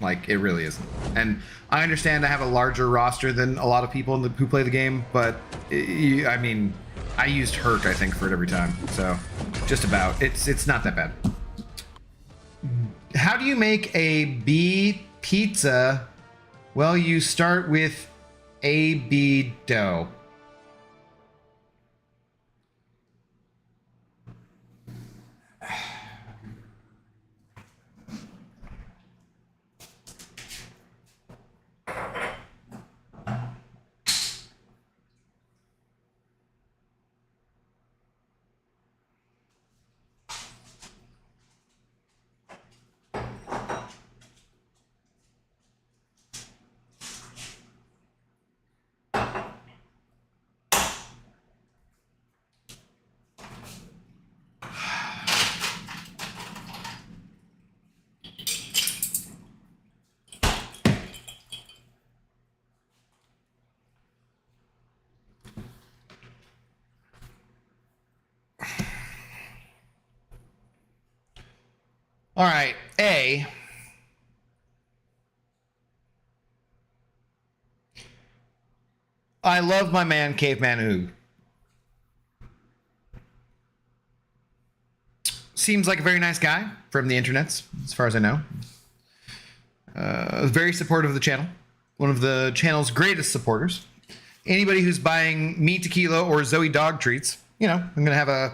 Like, it really isn't. And I understand I have a larger roster than a lot of people who play the game, but I mean, I used Herc, I think, for it every time. So just about. It's not that bad. How do you make a bee pizza? Well, you start with AB dough. All right, A. I love my man, Caveman Oog. Seems like a very nice guy from the internets, as far as I know. Very supportive of the channel. One of the channel's greatest supporters. Anybody who's buying me tequila or Zoe dog treats, you know, I'm going to have a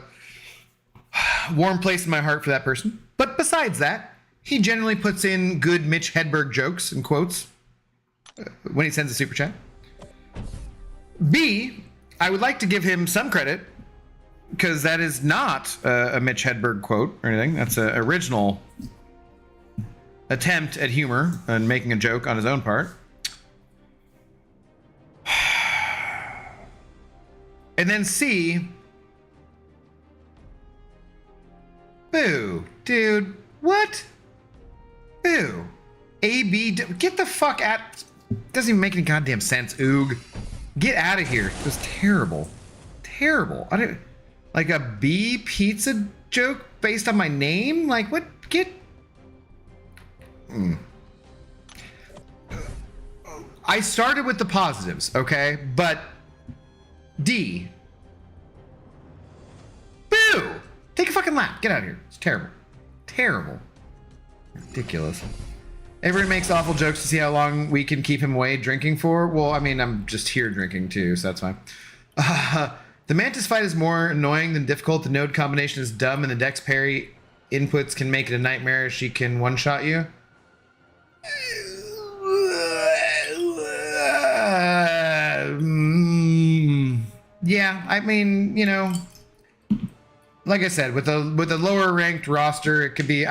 warm place in my heart for that person. But besides that, he generally puts in good Mitch Hedberg jokes and quotes when he sends a super chat. B, I would like to give him some credit because that is not a Mitch Hedberg quote or anything. That's an original attempt at humor and making a joke on his own part. And then C, boo, dude, what? Boo. AB, get the fuck out. Doesn't even make any goddamn sense, Oog. Get out of here. It was terrible. Terrible. I didn't, like a B pizza joke based on my name? Like, what? Get... I started with the positives, okay? But D. Boo! Take a fucking lap. Get out of here. It's terrible. Terrible. Ridiculous. Everyone makes awful jokes to see how long we can keep him away drinking for. Well, I mean, I'm just here drinking too, so that's fine. The Mantis fight is more annoying than difficult. The node combination is dumb, and the Dex parry inputs can make it a nightmare. She can one-shot you. Yeah, I mean, you know, like I said, with a lower ranked roster, it could be.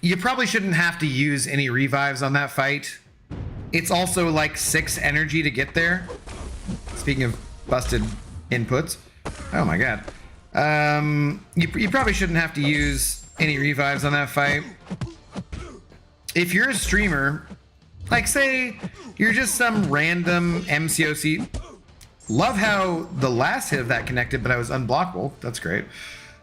You probably shouldn't have to use any revives on that fight. It's also like 6 energy to get there. Speaking of busted inputs, oh my god, you probably shouldn't have to use any revives on that fight. If you're a streamer, like say you're just some random MCOC. Love how the last hit of that connected, but I was unblockable. That's great.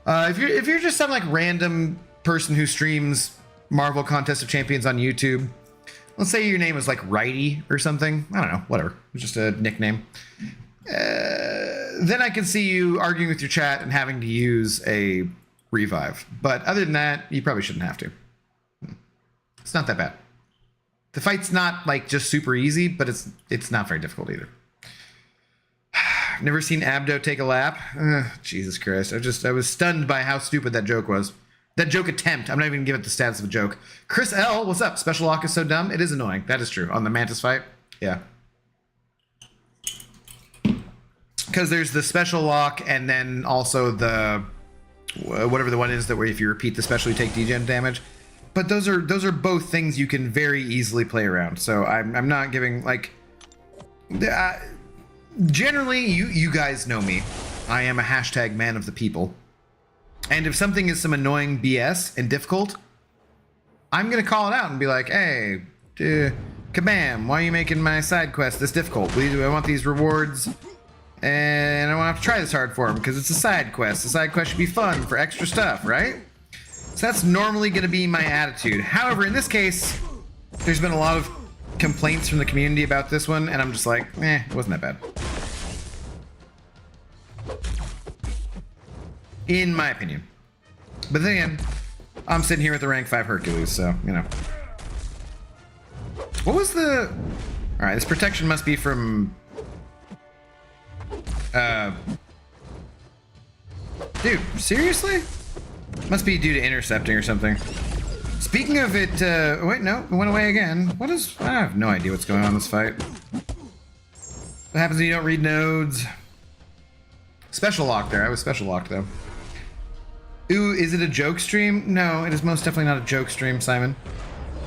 If you're just some like random person who streams Marvel Contest of Champions on YouTube, let's say your name is like Righty or something. I don't know, whatever. It's just a nickname. Then I can see you arguing with your chat and having to use a revive. But other than that, you probably shouldn't have to. It's not that bad. The fight's not like just super easy, but it's not very difficult either. Never seen Abdo take a lap. Jesus Christ. I was stunned by how stupid that joke was. That joke attempt. I'm not even gonna give it the status of a joke. Chris L, what's up? Special lock is so dumb. It is annoying. That is true. On the Mantis fight. Yeah. Because there's the special lock and then also the whatever the one is that where if you repeat the special you take degen damage. But those are both things you can very easily play around. So I'm not giving like generally you guys know me. I am a hashtag man of the people. And if something is some annoying BS and difficult, I'm gonna call it out and be like, hey, kabam, why are you making my side quest this difficult? I want these rewards and I want to have to try this hard for them because it's a side quest. The side quest should be fun for extra stuff, right? So that's normally going to be my attitude. However, in this case, there's been a lot of complaints from the community about this one, and I'm just like, it wasn't that bad. In my opinion. But then again, I'm sitting here with the rank 5 Hercules, so, you know. What was the... Alright, this protection must be from... Dude, seriously? Must be due to intercepting or something. Speaking of it, wait, no, it went away again. What is... I have no idea what's going on in this fight. What happens when you don't read nodes? Special lock there. I was special locked, though. Ooh, is it a joke stream? No, it is most definitely not a joke stream, Simon.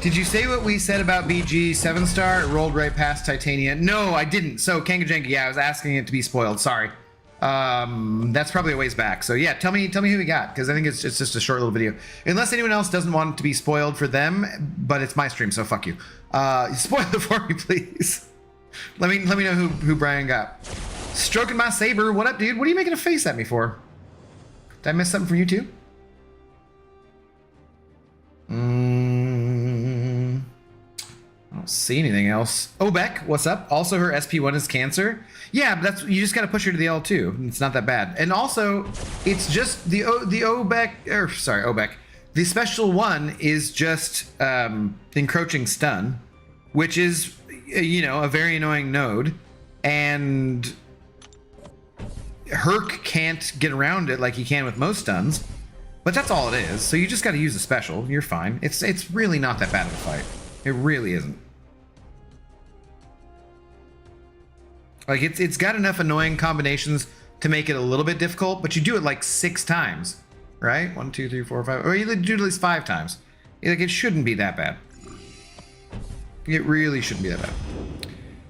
Did you say what we said about BG 7-star? It rolled right past Titania. No, I didn't. So, Kangajenka, yeah, I was asking it to be spoiled. Sorry. That's probably a ways back. So, yeah, tell me who we got, because I think it's just a short little video. Unless anyone else doesn't want it to be spoiled for them, but it's my stream, so fuck you. Spoil it for me, please. Let me know who Brian got. Stroking my saber. What up, dude? What are you making a face at me for? Did I miss something from you, too? I don't see anything else. Obek, what's up? Also, her SP1 is cancer. Yeah, but that's, you just got to push her to the L2. It's not that bad. And also, it's just the Obek, Obek. The special one is just encroaching stun, which is, you know, a very annoying node, and Herc can't get around it like he can with most stuns. But that's all it is. So you just got to use the special. You're fine. It's really not that bad of a fight. It really isn't. Like it's got enough annoying combinations to make it a little bit difficult, but you do it like 6 times, right? 1, 2, 3, 4, 5, or you do it at least 5 times. Like it shouldn't be that bad. It really shouldn't be that bad.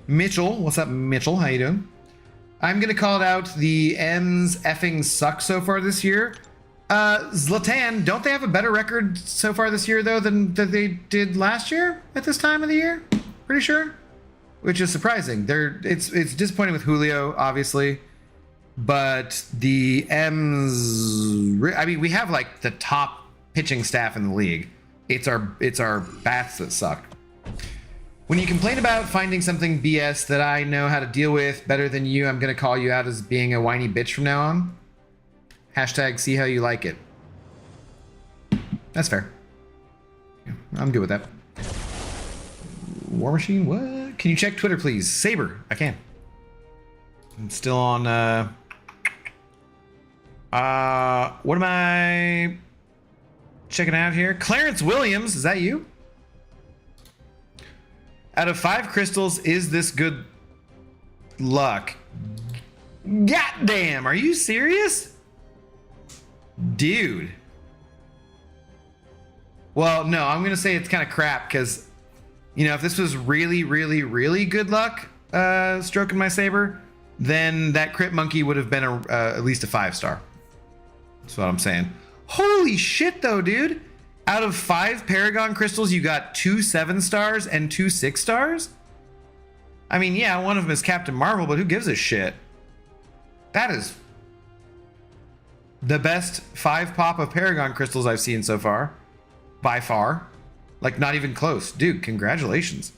Mitchell, what's up, Mitchell? How you doing? I'm gonna call it out. The M's effing suck so far this year. Zlatan, don't they have a better record so far this year, though, than they did last year at this time of the year? Pretty sure. Which is surprising. It's disappointing with Julio, obviously. But the M's... I mean, we have, like, the top pitching staff in the league. It's our bats that suck. When you complain about finding something BS that I know how to deal with better than you, I'm going to call you out as being a whiny bitch from now on. Hashtag see how you like it. That's fair. Yeah, I'm good with that. War Machine, what? Can you check Twitter, please? Saber, I can. I'm still on, what am I checking out here? Clarence Williams, is that you? Out of 5 crystals, is this good luck? Goddamn, are you serious? Dude. Well, no, I'm going to say it's kind of crap because, you know, if this was really, really, really good luck stroking my saber, then that crit monkey would have been at least a 5-star. That's what I'm saying. Holy shit, though, dude. Out of 5 Paragon crystals, you got 2 7-stars and 2 6-stars? I mean, yeah, one of them is Captain Marvel, but who gives a shit? That is the best 5 pop of Paragon crystals I've seen so far. By far. Like, not even close. Dude, congratulations.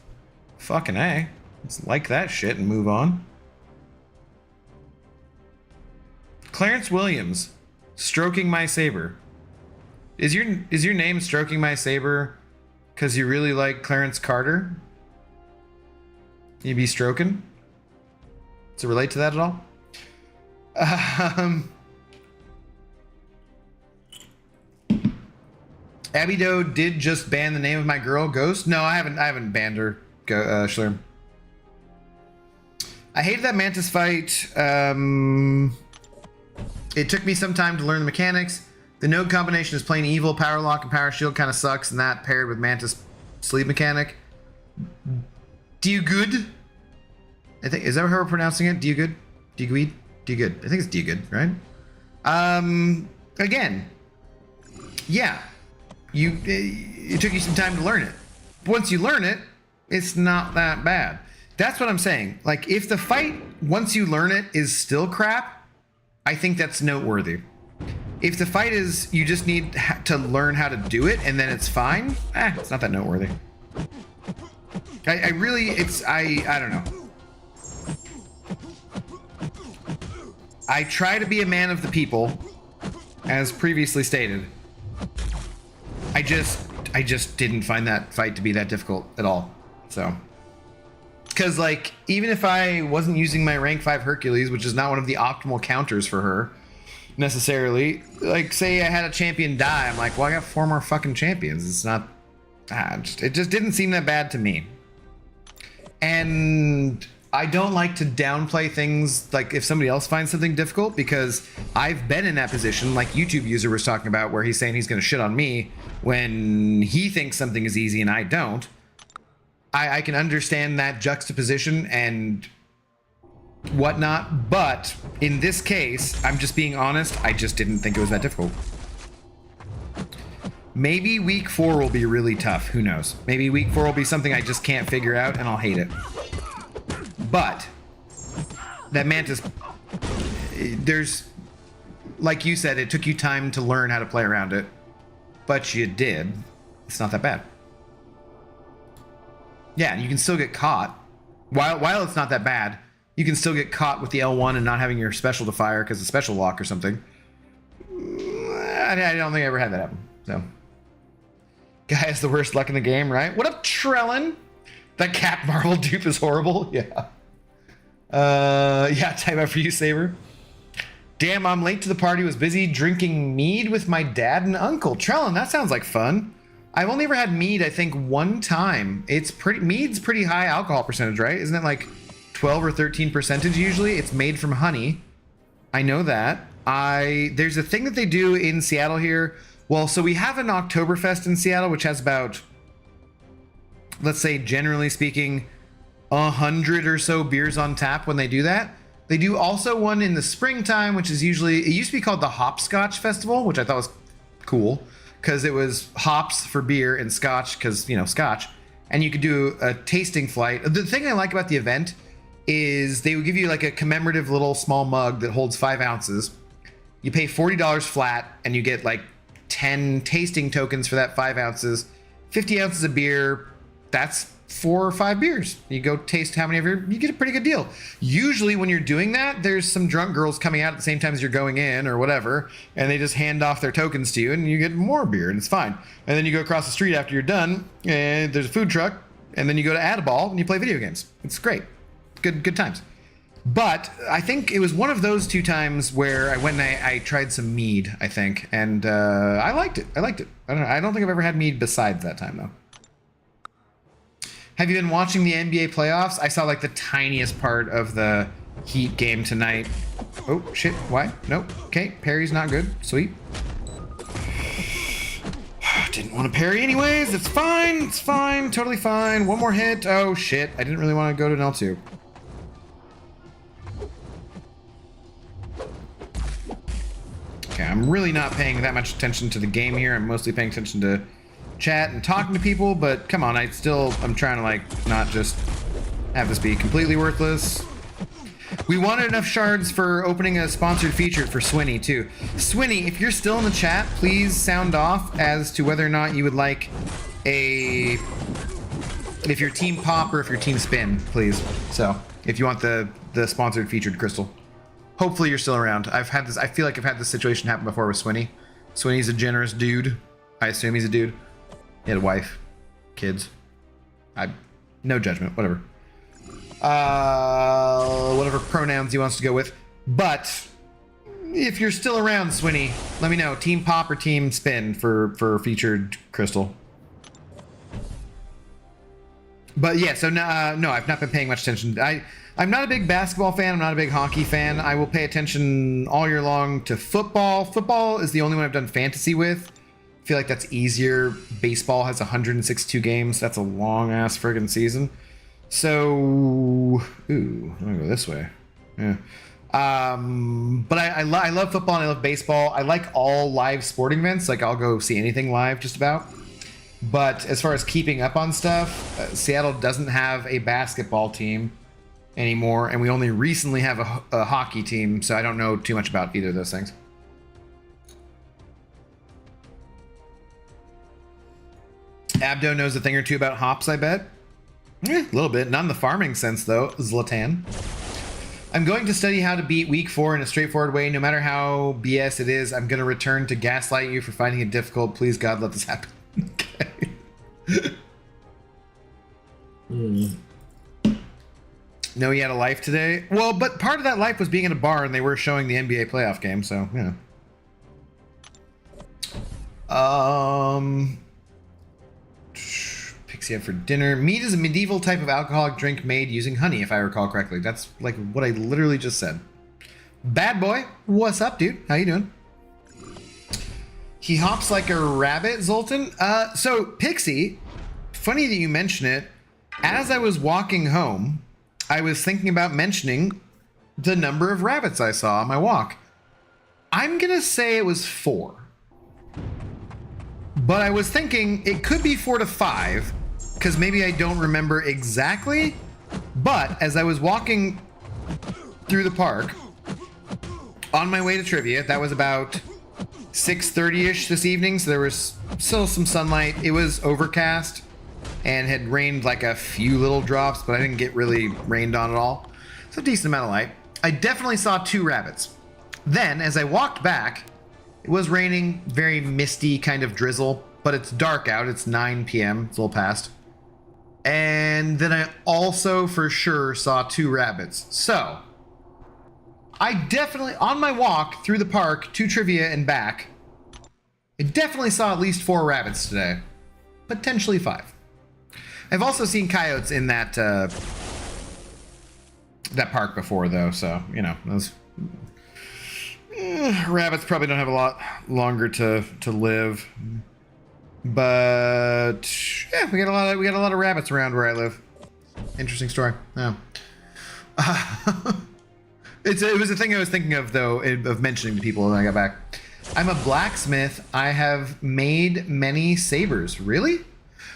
Fucking A. Let's like that shit and move on. Clarence Williams. Stroking my saber. Is your name Stroking My Saber because you really like Clarence Carter? You be stroking? Does it relate to that at all? Abby Doe did just ban the name of my girl, Ghost. No, I haven't banned her, Schlurm. I hated that Mantis fight. It took me some time to learn the mechanics. The node combination is plain evil. Power lock and power shield kind of sucks, and that paired with Mantis sleep mechanic. Do you good? I think, is that how we're pronouncing it? Do you good? Do you good? I think it's do you good, right? Again, yeah. It took you some time to learn it. Once you learn it, it's not that bad. That's what I'm saying. Like, if the fight, once you learn it, is still crap, I think that's noteworthy. If the fight is, you just need to learn how to do it, and then it's fine, it's not that noteworthy. I don't know. I try to be a man of the people, as previously stated. I just didn't find that fight to be that difficult at all. So, because like, even if I wasn't using my rank 5 Hercules, which is not one of the optimal counters for her necessarily, like say I had a champion die, I'm like, well, I got 4 more fucking champions. It's not, it just didn't seem that bad to me. And I don't like to downplay things like if somebody else finds something difficult, because I've been in that position, like YouTube user was talking about, where he's saying he's going to shit on me when he thinks something is easy and I don't. I can understand that juxtaposition and whatnot, but in this case, I'm just being honest, I just didn't think it was that difficult. Maybe week 4 will be really tough, who knows? Maybe week 4 will be something I just can't figure out and I'll hate it. But that Mantis, there's, like you said, it took you time to learn how to play around it, but you did. It's not that bad. Yeah, you can still get caught. While it's not that bad, you can still get caught with the L1 and not having your special to fire because of special lock or something. I don't think I ever had that happen. So, guy has the worst luck in the game, right? What up, Trellin? That Cap Marvel dupe is horrible. Yeah. Yeah, time out for you, Saber. Damn, I'm late to the party. Was busy drinking mead with my dad and uncle. Trellin, that sounds like fun. I've only ever had mead, I think, one time. Mead's pretty high alcohol percentage, right? Isn't it like 12 or 13% usually? It's made from honey. I know that. There's a thing that they do in Seattle here. Well, so we have an Oktoberfest in Seattle, which has about, let's say, generally speaking, 100 or so beers on tap when they do that. They do also one in the springtime, which is usually, it used to be called the Hopscotch Festival, which I thought was cool because it was hops for beer and scotch because, you know, scotch. And you could do a tasting flight. The thing I like about the event is they would give you like a commemorative little small mug that holds 5 ounces. You pay $40 flat and you get like 10 tasting tokens for that 5 ounces, 50 ounces of beer, that's 4 or 5 beers. You go taste how many of you get a pretty good deal. Usually when you're doing that, there's some drunk girls coming out at the same time as you're going in or whatever, and they just hand off their tokens to you and you get more beer and it's fine. And then you go across the street after you're done and there's a food truck, and then you go to add a ball and you play video games. It's great. Good times. But I think it was one of those 2 times where I went and I tried some mead, I think, and I liked it. I don't think I've ever had mead besides that time though. Have you been watching the NBA playoffs? I saw like the tiniest part of the Heat game tonight. Oh, shit. Why? Nope. Okay. Parry's not good. Sweet. Didn't want to parry anyways. It's fine. It's fine. Totally fine. One more hit. Oh, shit. I didn't really want to go to an L2. Okay. I'm really not paying that much attention to the game here. I'm mostly paying attention to chat and talking to people, but come on, I'm trying to like not just have this be completely worthless. We wanted enough shards for opening a sponsored feature for Swinny too. Swinny, if you're still in the chat, please sound off as to whether or not you would like if you're team pop or if you're team spin, please. So if you want the sponsored featured crystal. Hopefully you're still around. I feel like I've had this situation happen before with Swinny. Swinny's a generous dude. I assume he's a dude. He had a wife, kids. No judgment, whatever. Whatever pronouns he wants to go with. But if you're still around, Swinny, let me know. Team Pop or Team Spin for featured crystal. But yeah, so no, I've not been paying much attention. I'm not a big basketball fan. I'm not a big hockey fan. I will pay attention all year long to football. Football is the only one I've done fantasy with. I feel like that's easier. Baseball has 162 games. That's a long ass friggin' season. So, ooh, I'm gonna go this way. Yeah. But I love football and I love baseball. I like all live sporting events. Like I'll go see anything live just about. But as far as keeping up on stuff, Seattle doesn't have a basketball team anymore, and we only recently have a hockey team. So I don't know too much about either of those things. Abdo knows a thing or two about hops, I bet. A little bit. Not in the farming sense, though. Zlatan. I'm going to study how to beat week 4 in a straightforward way. No matter how BS it is, I'm going to return to gaslight you for finding it difficult. Please, God, let this happen. Okay. No, he had a life today? Well, but part of that life was being in a bar and they were showing the NBA playoff game, so, yeah. Pixie had for dinner. Mead is a medieval type of alcoholic drink made using honey, if I recall correctly. That's like what I literally just said. Bad boy, what's up, dude? How you doing? He hops like a rabbit, Zoltan. So Pixie, funny that you mention it. As I was walking home, I was thinking about mentioning the number of rabbits I saw on my walk. I'm gonna say it was 4. But I was thinking it could be 4 to 5, because maybe I don't remember exactly. But as I was walking through the park on my way to trivia, that was about 6:30-ish this evening, so there was still some sunlight. It was overcast and had rained like a few little drops, but I didn't get really rained on at all. So a decent amount of light. I definitely saw 2 rabbits. Then, as I walked back, it was raining, very misty kind of drizzle, but it's dark out. It's 9 p.m. It's a little past. And then I also for sure saw 2 rabbits. So I definitely, on my walk through the park to trivia and back, I definitely saw at least 4 rabbits today. Potentially 5. I've also seen coyotes in that that park before though, so, you know, those rabbits probably don't have a lot longer to live. But yeah, we got a lot of rabbits around where I live. Interesting story. Yeah. It was a thing I was thinking of though, of mentioning to people when I got back. I'm a blacksmith. I have made many sabers. Really?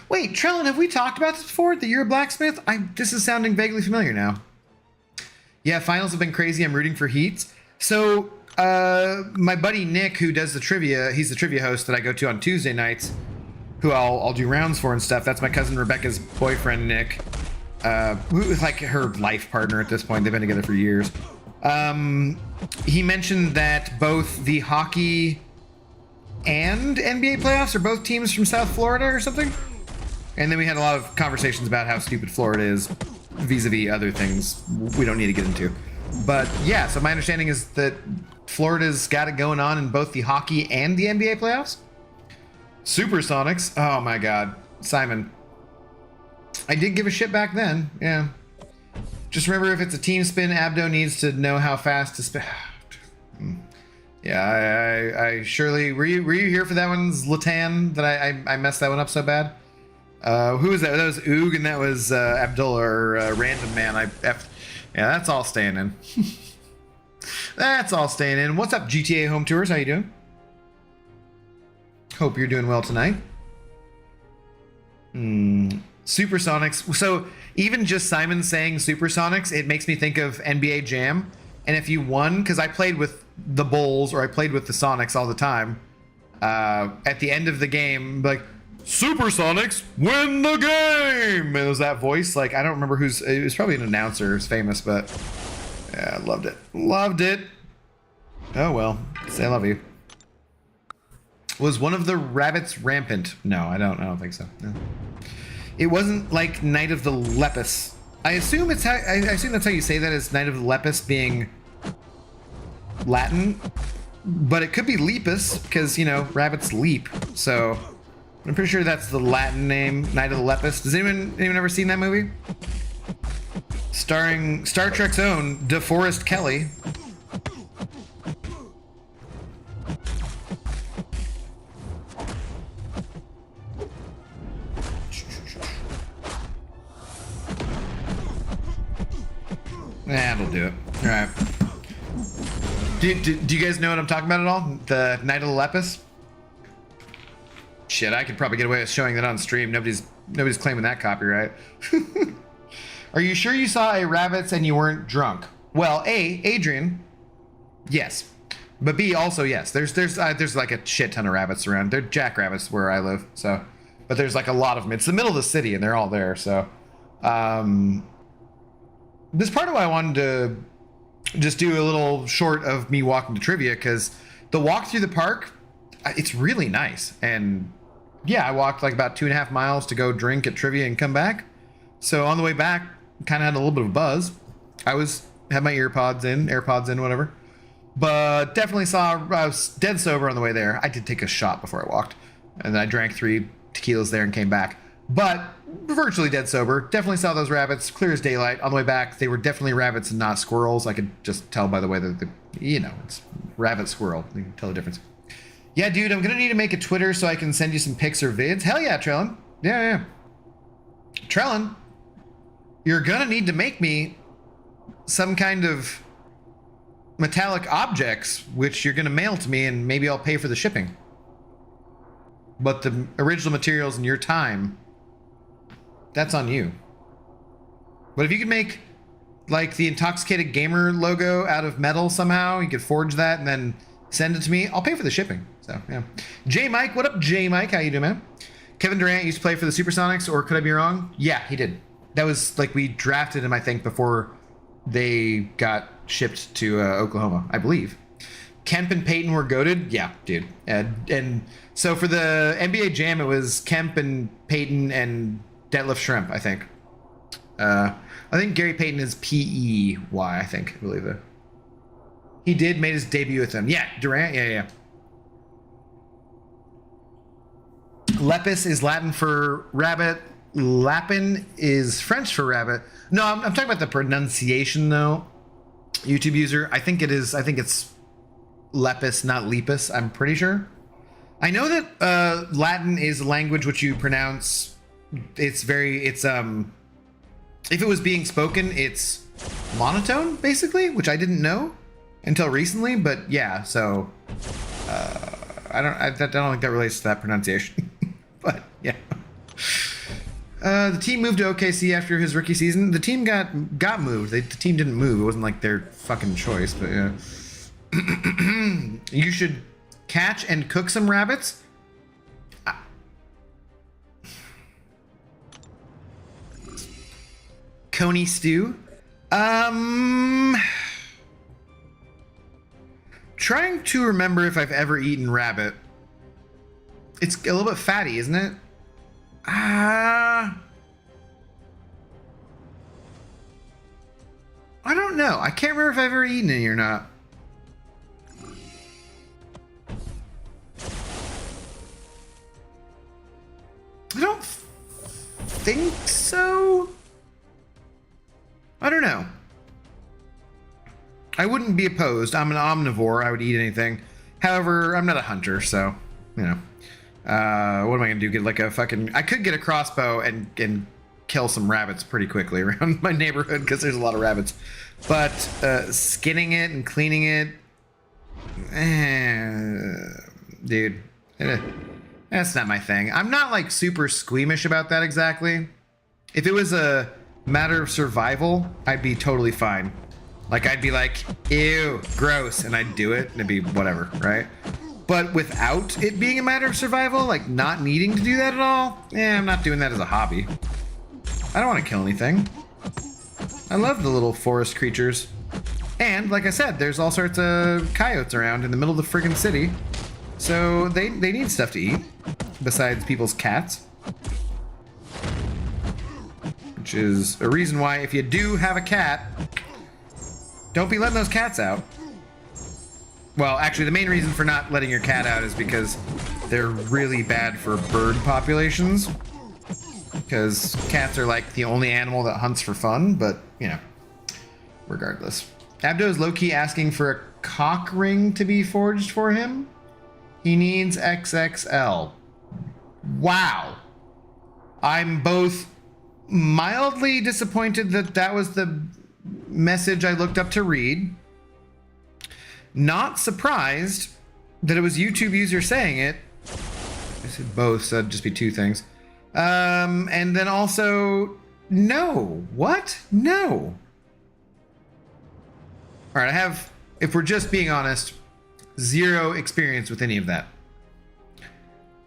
Wait, Trellin, have we talked about this before? That you're a blacksmith? This is sounding vaguely familiar now. Yeah, finals have been crazy. I'm rooting for Heats. So my buddy Nick, who does the trivia, he's the trivia host that I go to on Tuesday nights. who I'll do rounds for and stuff. That's my cousin Rebecca's boyfriend, Nick. Who is like her life partner at this point. They've been together for years. He mentioned that both the hockey and NBA playoffs are both teams from South Florida or something. And then we had a lot of conversations about how stupid Florida is vis-a-vis other things we don't need to get into. But yeah, so my understanding is that Florida's got it going on in both the hockey and the NBA playoffs. Supersonics. Oh my God, Simon. I did give a shit back then. Yeah. Just remember, if it's a team spin, Abdo needs to know how fast to spin. Yeah, I surely... Were you here for that one, Zlatan? That I messed that one up so bad? Who was that? That was Oog, and that was Abdullah, or Random Man. Yeah, that's all staying in. That's all staying in. What's up, GTA Home Tours? How you doing? Hope you're doing well tonight. Supersonics. So even just Simon saying Supersonics, it makes me think of NBA Jam. And if you won, because I played with the Bulls or I played with the Sonics all the time, at the end of the game, like, Supersonics win the game! And it was that voice. Like, I don't remember who's... It was probably an announcer who's famous, but... Yeah, I loved it. Loved it! Oh, well. Say I love you. Was one of the rabbits rampant? No, I don't think so. No. It wasn't like Night of the Lepus. I assume that's how you say that, is Night of the Lepus being Latin, but it could be Lepus because, you know, rabbits leap. So I'm pretty sure that's the Latin name, Night of the Lepus. Does anyone ever seen that movie? Starring Star Trek's own DeForest Kelly. That'll do it. All right. Do you guys know what I'm talking about at all? The Night of the Lepus? Shit, I could probably get away with showing that on stream. Nobody's claiming that copyright. Are you sure you saw a rabbits and you weren't drunk? Well, A, Adrian, yes. But B, also yes. There's like a shit ton of rabbits around. They're jackrabbits where I live. So, but there's like a lot of them. It's the middle of the city and they're all there. So, this part of why I wanted to just do a little short of me walking to trivia, because the walk through the park, it's really nice. And yeah, I walked like about 2.5 miles to go drink at trivia and come back. So on the way back, kind of had a little bit of a buzz. Had my AirPods in, whatever. But definitely I was dead sober on the way there. I did take a shot before I walked, and then I drank 3 tequilas there and came back. But virtually dead sober. Definitely saw those rabbits, clear as daylight. On the way back, they were definitely rabbits and not squirrels. I could just tell by the way that it's rabbit squirrel. You can tell the difference. Yeah, dude, I'm gonna need to make a Twitter so I can send you some pics or vids. Hell yeah, Trellin. Yeah. Trellin, you're gonna need to make me some kind of metallic objects, which you're gonna mail to me, and maybe I'll pay for the shipping. But the original materials and your time, that's on you. But if you could make like the Intoxicated Gamer logo out of metal somehow, you could forge that and then send it to me, I'll pay for the shipping. So yeah. J Mike, what up, J Mike? How you doing, man? Kevin Durant used to play for the Supersonics, or could I be wrong? Yeah, he did. That was like, we drafted him, I think, before they got shipped to Oklahoma, I believe. Kemp and Peyton were goated. Yeah, dude. And so for the NBA Jam, it was Kemp and Peyton and Detlef Schrempf, I think. I think Gary Payton is P-E-Y, I believe that. He made his debut with them. Yeah, Durant, yeah. Lepus is Latin for rabbit. Lapin is French for rabbit. No, I'm talking about the pronunciation, though. YouTube user, I think it's Lepus, not Lepus, I'm pretty sure. I know that Latin is a language which you pronounce, if it was being spoken, it's monotone, basically, which I didn't know until recently, but yeah, so I don't think that relates to that pronunciation. But yeah. The team moved to OKC after his rookie season. The team got moved. The team didn't move. It wasn't like their fucking choice, but yeah. You should catch and cook some rabbits. Coney stew. Trying to remember if I've ever eaten rabbit. It's a little bit fatty, isn't it? I don't know. I can't remember if I've ever eaten any or not. I don't think so. I don't know. I wouldn't be opposed. I'm an omnivore. I would eat anything. However, I'm not a hunter, so, you know. What am I going to do? Get like a fucking... I could get a crossbow and kill some rabbits pretty quickly around my neighborhood because there's a lot of rabbits. But skinning it and cleaning it... dude. That's not my thing. I'm not like super squeamish about that exactly. If it was a matter of survival, I'd be totally fine. Like I'd be like, ew, gross, and I'd do it and it'd be whatever, right? But without it being a matter of survival, like not needing to do that at all, I'm not doing that as a hobby. I don't want to kill anything. I love the little forest creatures. And like I said, there's all sorts of coyotes around in the middle of the friggin' city. So they need stuff to eat, besides people's cats. Which is a reason why if you do have a cat, don't be letting those cats out. Well, actually, the main reason for not letting your cat out is because they're really bad for bird populations. Because cats are like the only animal that hunts for fun, but, you know, regardless. Abdo is low-key asking for a cock ring to be forged for him. He needs XXL. Wow. I'm both mildly disappointed that that was the message I looked up to read. Not surprised that it was YouTube user saying it. I said both, so that'd just be two things. And then also, no. What? No. All right, I have, if we're just being honest, zero experience with any of that.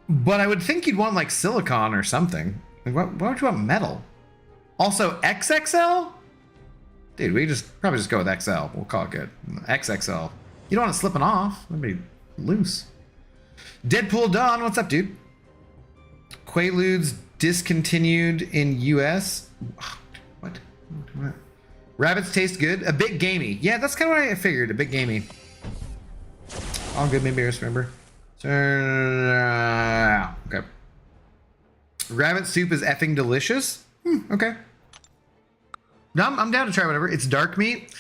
But I would think you'd want like silicone or something. Like, why would you want metal? Also, XXL? Dude, we probably just go with XL. We'll call it good. XXL. You don't want it slipping off. That'd be loose. Deadpool Dawn, what's up, dude? Quaaludes discontinued in US. What? Rabbits taste good. A bit gamey. Yeah, that's kind of what I figured. A bit gamey. All good, maybe I just remember. Okay. Rabbit soup is effing delicious. Okay. No, I'm down to try whatever. It's dark meat.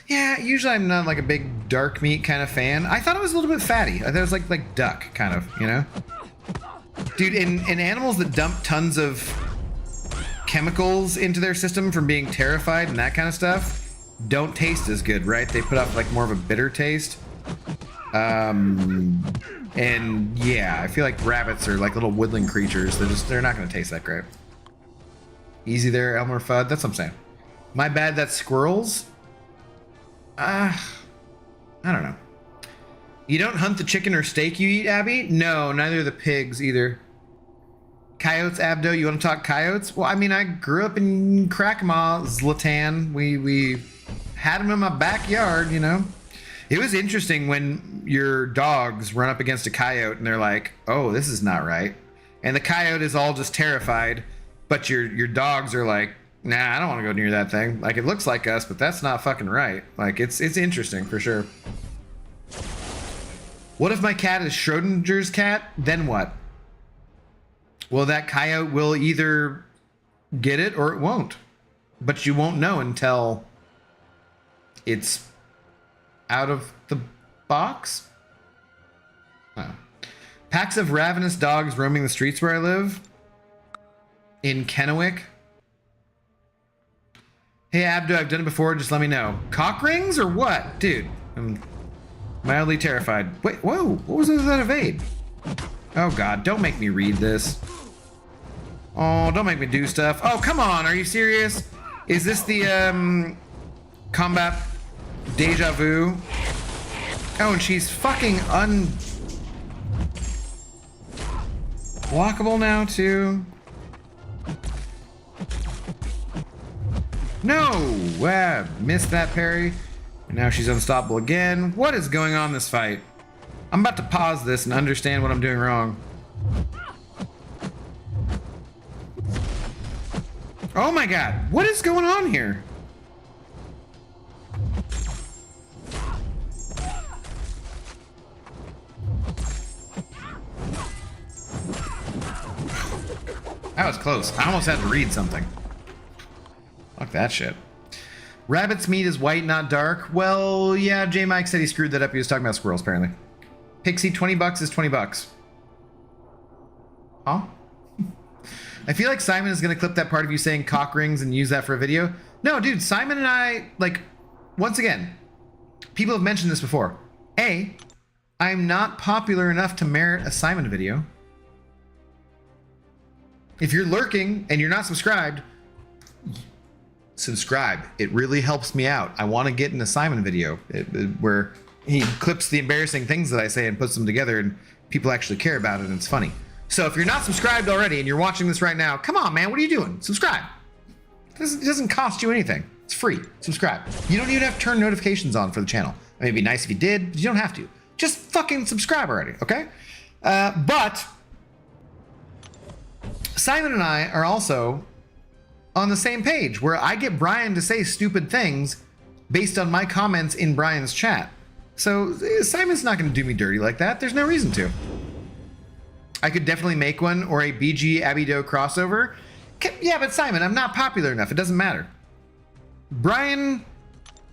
Yeah, usually I'm not like a big dark meat kind of fan. I thought it was a little bit fatty. I thought it was like duck, kind of, you know? Dude, in animals that dump tons of chemicals into their system from being terrified and that kind of stuff, don't taste as good, right? They put off like more of a bitter taste. And yeah, I feel like rabbits are like little woodland creatures. They're not going to taste that great. Easy there, Elmer Fudd. That's what I'm saying. My bad, that's squirrels. I don't know. You don't hunt the chicken or steak you eat, Abby? No, neither the pigs either. Coyotes, Abdo, you want to talk coyotes? Well, I mean, I grew up in Crackmaw, Zlatan. We had them in my backyard, you know. It was interesting when your dogs run up against a coyote and they're like, oh, this is not right. And the coyote is all just terrified, but your dogs are like, nah, I don't want to go near that thing. Like, it looks like us, but that's not fucking right. Like, it's interesting for sure. What if my cat is Schrodinger's cat? Then what? Well, that coyote will either get it or it won't. But you won't know until it's out of the box. Oh. Packs of ravenous dogs roaming the streets where I live. In Kennewick. Hey, Abdo, I've done it before. Just let me know. Cock rings or what? Dude, I'm mildly terrified. Wait, whoa. What was that evade? Oh, God. Don't make me read this. Oh, don't make me do stuff. Oh, come on. Are you serious? Is this the, combat deja vu? Oh, and she's fucking blockable now, too. No! Missed that parry. And now she's unstoppable again. What is going on in this fight? I'm about to pause this and understand what I'm doing wrong. Oh my god, what is going on here? That was close. I almost had to read something. Fuck that shit. Rabbit's meat is white, not dark. Well, yeah, J Mike said he screwed that up. He was talking about squirrels, apparently. Pixie, $20 is $20. Huh? I feel like Simon is going to clip that part of you saying cock rings and use that for a video. No, dude, Simon and I, like, once again, people have mentioned this before. A, I'm not popular enough to merit a Simon video. If you're lurking and you're not subscribed, subscribe. It really helps me out. I want to get an Simon video where he clips the embarrassing things that I say and puts them together and people actually care about it and it's funny. So if you're not subscribed already and you're watching this right now, come on, man, what are you doing? Subscribe. It doesn't cost you anything. It's free. Subscribe. You don't even have to turn notifications on for the channel. I mean, it'd be nice if you did, but you don't have to. Just fucking subscribe already, okay? But Simon and I are also on the same page where I get Brian to say stupid things based on my comments in Brian's chat. So Simon's not going to do me dirty like that. There's no reason to. I could definitely make one or a BG Abido crossover. Yeah, but Simon, I'm not popular enough. It doesn't matter. Brian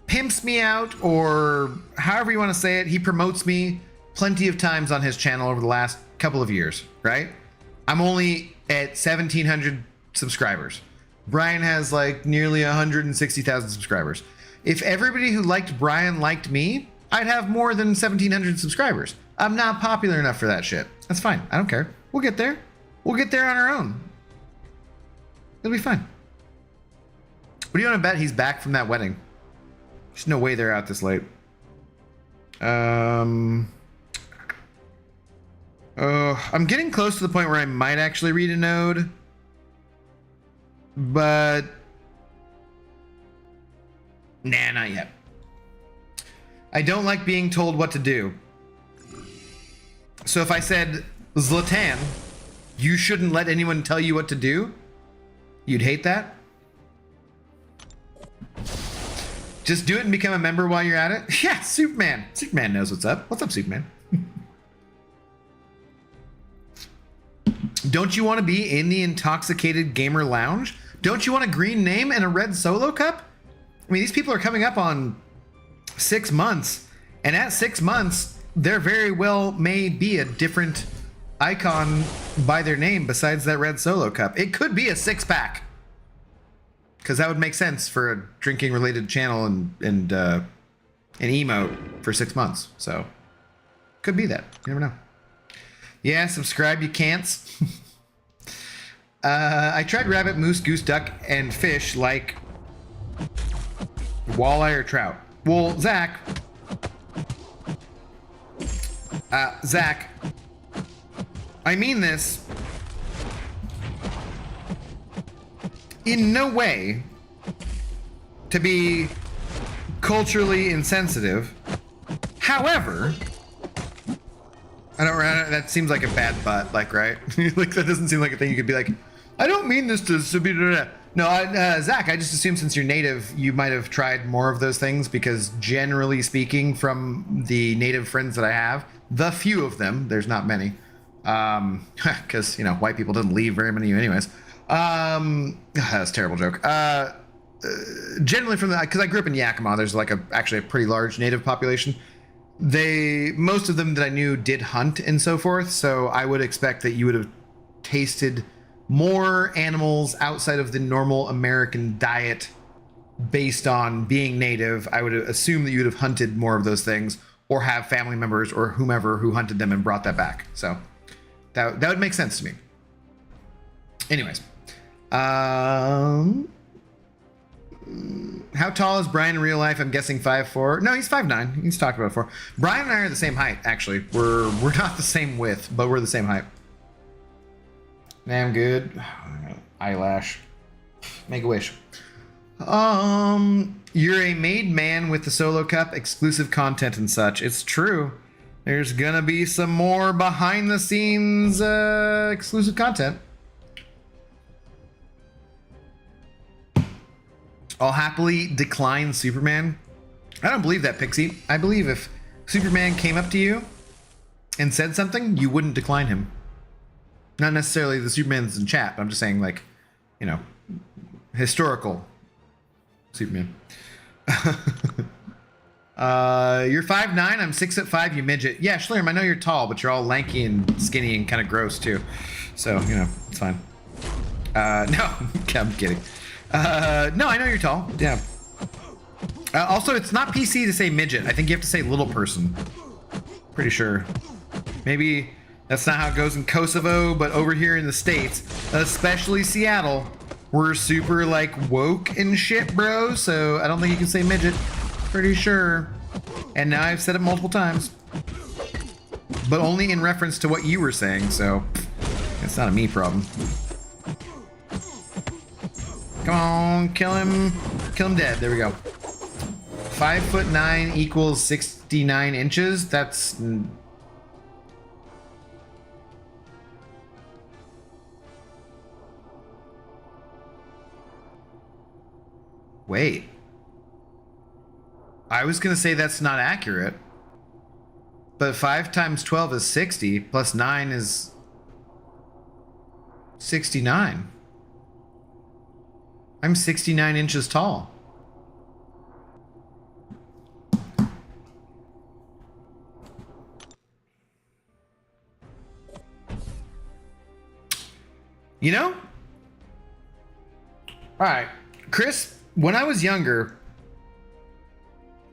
pimps me out, or however you want to say it. He promotes me plenty of times on his channel over the last couple of years, right? I'm only at 1,700 subscribers. Brian has like nearly 160,000 subscribers. If everybody who liked Brian liked me, I'd have more than 1,700 subscribers. I'm not popular enough for that shit. That's fine. I don't care. We'll get there. We'll get there on our own. It'll be fine. What do you want to bet he's back from that wedding? There's no way they're out this late. I'm getting close to the point where I might actually read a node. But nah, not yet. I don't like being told what to do. So if I said, Zlatan, you shouldn't let anyone tell you what to do, you'd hate that? Just do it and become a member while you're at it? Yeah, Superman. Superman knows what's up. What's up, Superman? Don't you want to be in the Intoxicated Gamer Lounge? Don't you want a green name and a red solo cup? I mean, these people are coming up on 6 months, and at 6 months, there very well may be a different icon by their name besides that red solo cup. It could be a 6-pack, because that would make sense for a drinking related channel and an emote for 6 months. So could be that. You never know. Yeah, subscribe, you can't. I tried rabbit, moose, goose, duck, and fish like walleye or trout. Well, Zach, I mean this in no way to be culturally insensitive. However, that seems like a bad butt, like, right? Like, that doesn't seem like a thing you could be like, I don't mean this to be. No, Zach, I just assume since you're native, you might have tried more of those things, because generally speaking, from the native friends that I have, the few of them, there's not many, because, you know, white people didn't leave very many anyways. That's a terrible joke. Generally from because I grew up in Yakima, there's like actually a pretty large native population. Most of them that I knew did hunt and so forth, so I would expect that you would have tasted more animals outside of the normal American diet based on being native. I would assume that you would have hunted more of those things, or have family members or whomever who hunted them and brought that back. So that would make sense to me. Anyways, how tall is Brian in real life? I'm guessing 5'4". No, he's 5'9". He's talked about it before. Brian and I are the same height, actually. We're not the same width, but we're the same height. Damn good. Eyelash. Make a wish. You're a made man with the solo cup, exclusive content and such. It's true. There's gonna be some more behind the scenes exclusive content. I'll happily decline Superman. I don't believe that, Pixie. I believe if Superman came up to you and said something, you wouldn't decline him. Not necessarily the Superman's in chat, but I'm just saying, like, you know, historical Superman. You're 5'9", I'm 6'5", you midget. Yeah, Schlerm, I know you're tall, but you're all lanky and skinny and kind of gross too. So, you know, it's fine. No, I'm kidding. No, I know you're tall. Yeah. Also, it's not PC to say midget. I think you have to say little person. Pretty sure. Maybe that's not how it goes in Kosovo, but over here in the States, especially Seattle, we're super like woke and shit, bro. So I don't think you can say midget. Pretty sure. And now I've said it multiple times. But only in reference to what you were saying, so it's not a me problem. Come on, kill him. Kill him dead. There we go. 5'9" equals 69 inches. That's... Wait. I was going to say that's not accurate. But 5 times 12 is 60, plus 9 is 69. I'm 69 inches tall. You know? All right, Chris, when I was younger,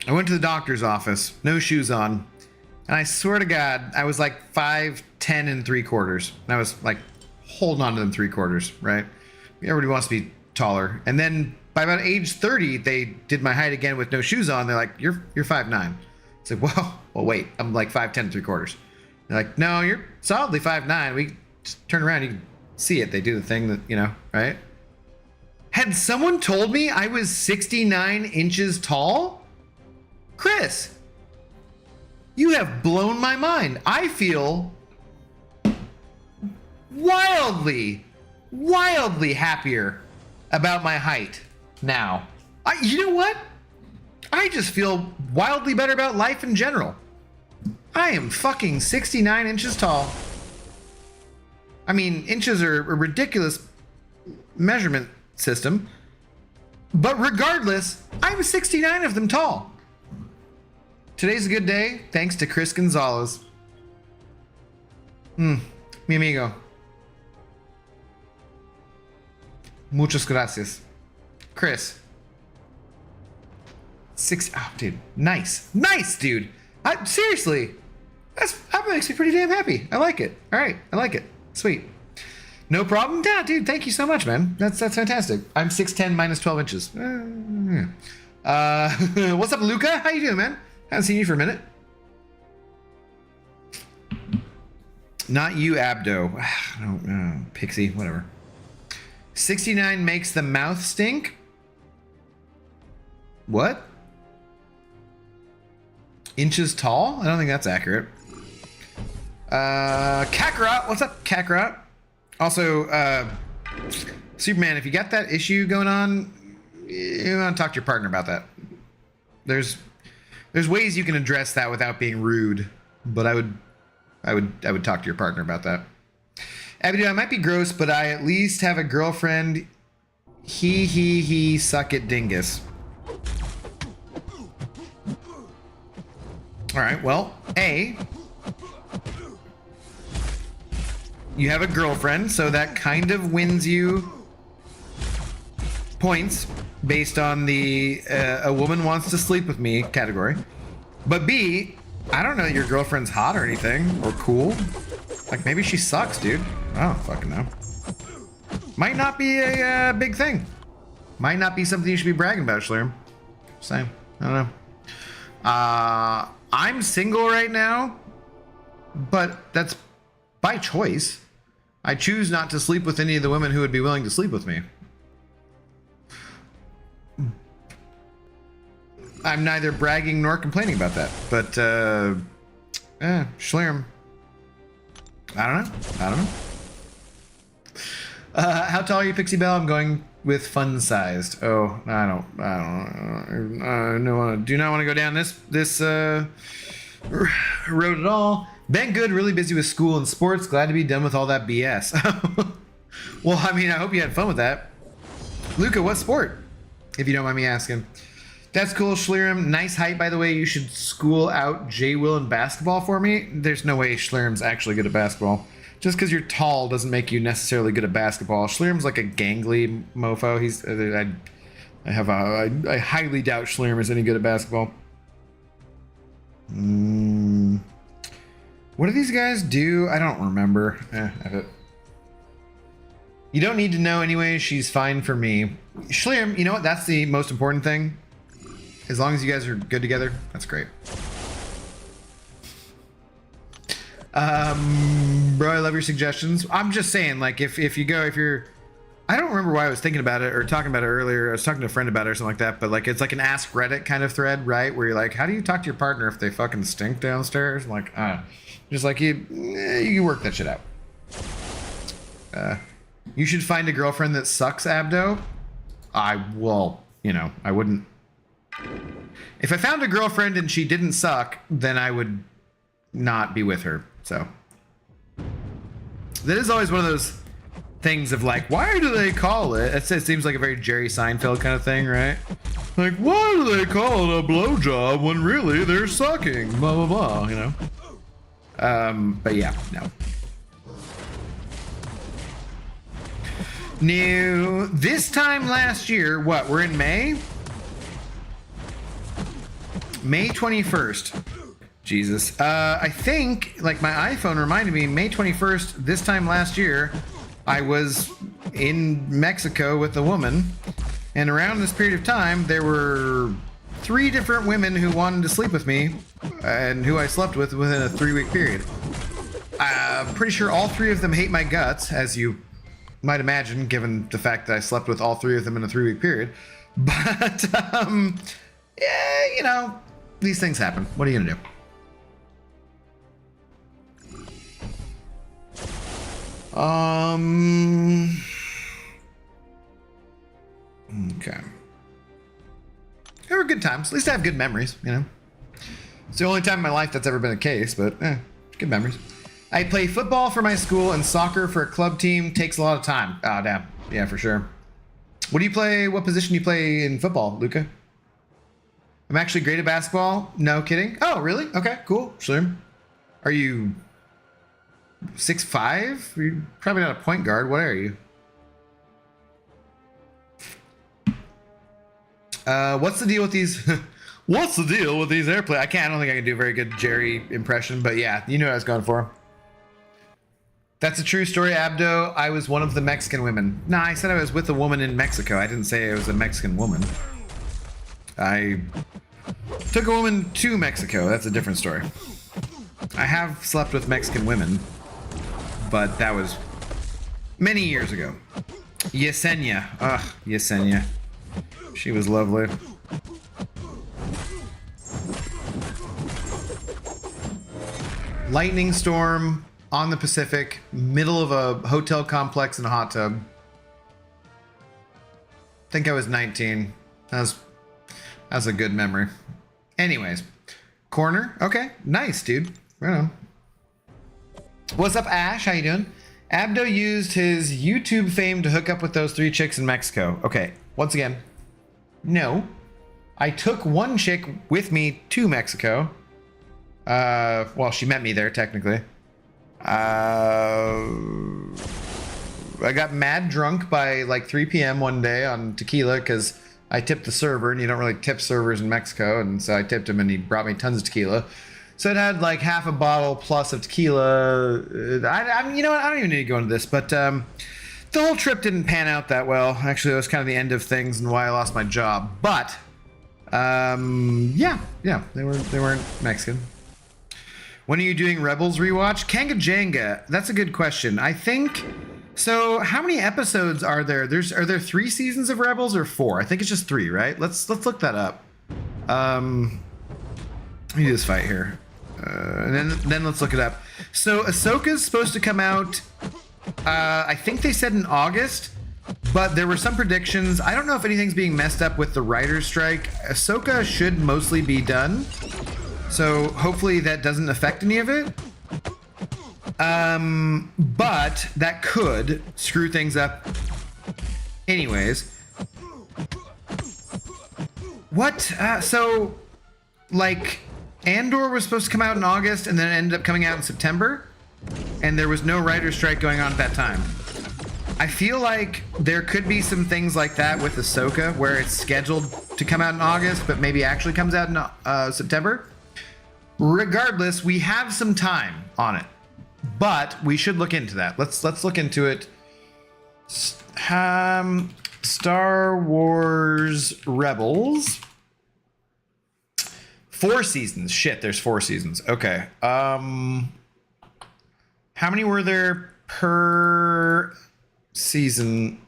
I went to the doctor's office, no shoes on, and I swear to God, I was like 5'10" and 3/4. And I was like holding on to them 3/4, right? Everybody wants to be taller. And then by about age 30, they did my height again with no shoes on. They're like, you're 5'9". It's like, well, wait, I'm like 5'10" and 3/4. They're like, no, you're solidly 5'9". We just turn around, you can see it. They do the thing that, you know, right? Had someone told me I was 69 inches tall? Chris, you have blown my mind. I feel wildly happier about my height now. You know what? I just feel wildly better about life in general. I am fucking 69 inches tall. I mean, inches are a ridiculous measurement system. But regardless, I'm 69 of them tall. Today's a good day, thanks to Chris Gonzalez. Mi amigo. Muchas gracias. Chris. Oh, dude. Nice, dude. Seriously. That makes me pretty damn happy. I like it. All right, I like it. Sweet. No problem. Yeah, dude, thank you so much, man. That's fantastic. I'm 6'10", minus 12 inches. What's up, Luca? How you doing, man? Haven't seen you for a minute. Not you, Abdo. I don't know. Pixie, whatever. 69 makes the mouth stink? What? Inches tall? I don't think that's accurate. Kakarot, what's up, Kakarot? Also, Superman, if you got that issue going on, you want to talk to your partner about that. There's ways you can address that without being rude, but I would talk to your partner about that. Abby, I might be gross, but I at least have a girlfriend. He, suck it, dingus. All right, well, you have a girlfriend, so that kind of wins you points based on the a woman wants to sleep with me category. But B, I don't know that your girlfriend's hot or anything, or cool. Like, maybe she sucks, dude. I don't fucking know. Might not be a big thing. Might not be something you should be bragging about, Schlerm. Same. I don't know. I'm single right now, but that's by choice. I choose not to sleep with any of the women who would be willing to sleep with me. I'm neither bragging nor complaining about that. But, Schlerm. I don't know. How tall are you, Pixie Belle? I'm going with fun-sized. Oh, I do not want to go down this road at all. Been good, really busy with school and sports. Glad to be done with all that BS. Well, I mean, I hope you had fun with that. Luca, what sport? If you don't mind me asking. That's cool, Schlerm. Nice height, by the way. You should school out J. Will in basketball for me. There's no way Schlerm's actually good at basketball. Just because you're tall doesn't make you necessarily good at basketball. Schlerm's like a gangly mofo. I highly doubt Schlerm is any good at basketball. What do these guys do? I don't remember. You don't need to know anyway. She's fine for me. Schlerm, you know what? That's the most important thing. As long as you guys are good together, that's great. Bro, I love your suggestions. I'm just saying, like, if you're, I don't remember why I was thinking about it or talking about it earlier. I was talking to a friend about it or something like that, but like, it's like an Ask Reddit kind of thread, right? Where you're like, how do you talk to your partner if they fucking stink downstairs? I'm like, just like you work that shit out. You should find a girlfriend that sucks, Abdo. I wouldn't. If I found a girlfriend and she didn't suck, then I would not be with her. So that is always one of those things of like, why do they call it? It seems like a very Jerry Seinfeld kind of thing, right? Like, why do they call it a blowjob when really they're sucking? Blah blah blah, you know. But yeah, no. New this time last year, what? We're in May? May 21st. Jesus. I think, like, my iPhone reminded me, May 21st, this time last year, I was in Mexico with a woman. And around this period of time, there were 3 different women who wanted to sleep with me and who I slept with within a 3-week period. I'm pretty sure all 3 of them hate my guts, as you might imagine, given the fact that I slept with all 3 of them in a 3-week period. But, yeah, you know, these things happen. What are you gonna do? Okay. They were good times. At least I have good memories, you know. It's the only time in my life that's ever been the case, but good memories. I play football for my school and soccer for a club team. Takes a lot of time. Oh, damn. Yeah, for sure. What do you play? What position do you play in football, Luca? I'm actually great at basketball. No kidding. Oh, really? Okay, cool. Slim. Are you 6'5"? You're probably not a point guard. What are you? What's the deal with these? What's the deal with these airplanes? I don't think I can do a very good Jerry impression, but yeah, you knew what I was going for. That's a true story, Abdo. I was one of the Mexican women. Nah, I said I was with a woman in Mexico. I didn't say I was a Mexican woman. I took a woman to Mexico. That's a different story. I have slept with Mexican women, but that was many years ago. Yesenia. Ugh, Yesenia. She was lovely. Lightning storm on the Pacific, middle of a hotel complex in a hot tub. I think I was 19. That was a good memory. Anyways, corner. Okay, nice, dude. Right on. What's up, Ash? How you doing? Abdo used his YouTube fame to hook up with those 3 chicks in Mexico. Okay, once again, no. I took one chick with me to Mexico. Well, she met me there, technically. I got mad drunk by like 3 p.m. one day on tequila because I tipped the server, and you don't really tip servers in Mexico, and so I tipped him, and he brought me tons of tequila. So it had like half a bottle plus of tequila. You know what? I don't even need to go into this, but the whole trip didn't pan out that well. Actually, it was kind of the end of things and why I lost my job. But yeah, they weren't Mexican. When are you doing Rebels rewatch? Kanga Jenga. That's a good question. I think so. How many episodes are there? Are there 3 seasons of Rebels or 4? I think it's just 3, right? Let's look that up. Let me do this fight here. And then let's look it up. So Ahsoka's supposed to come out, I think they said in August, but there were some predictions. I don't know if anything's being messed up with the writer's strike. Ahsoka should mostly be done, so hopefully that doesn't affect any of it. But that could screw things up. Anyways. What? So, like, Andor was supposed to come out in August and then it ended up coming out in September, and there was no writer's strike going on at that time. I feel like there could be some things like that with Ahsoka, where it's scheduled to come out in August, but maybe actually comes out in September. Regardless, we have some time on it, but we should look into that. Let's look into it. Star Wars Rebels. 4 seasons. Shit, there's 4 seasons. Okay. How many were there per season?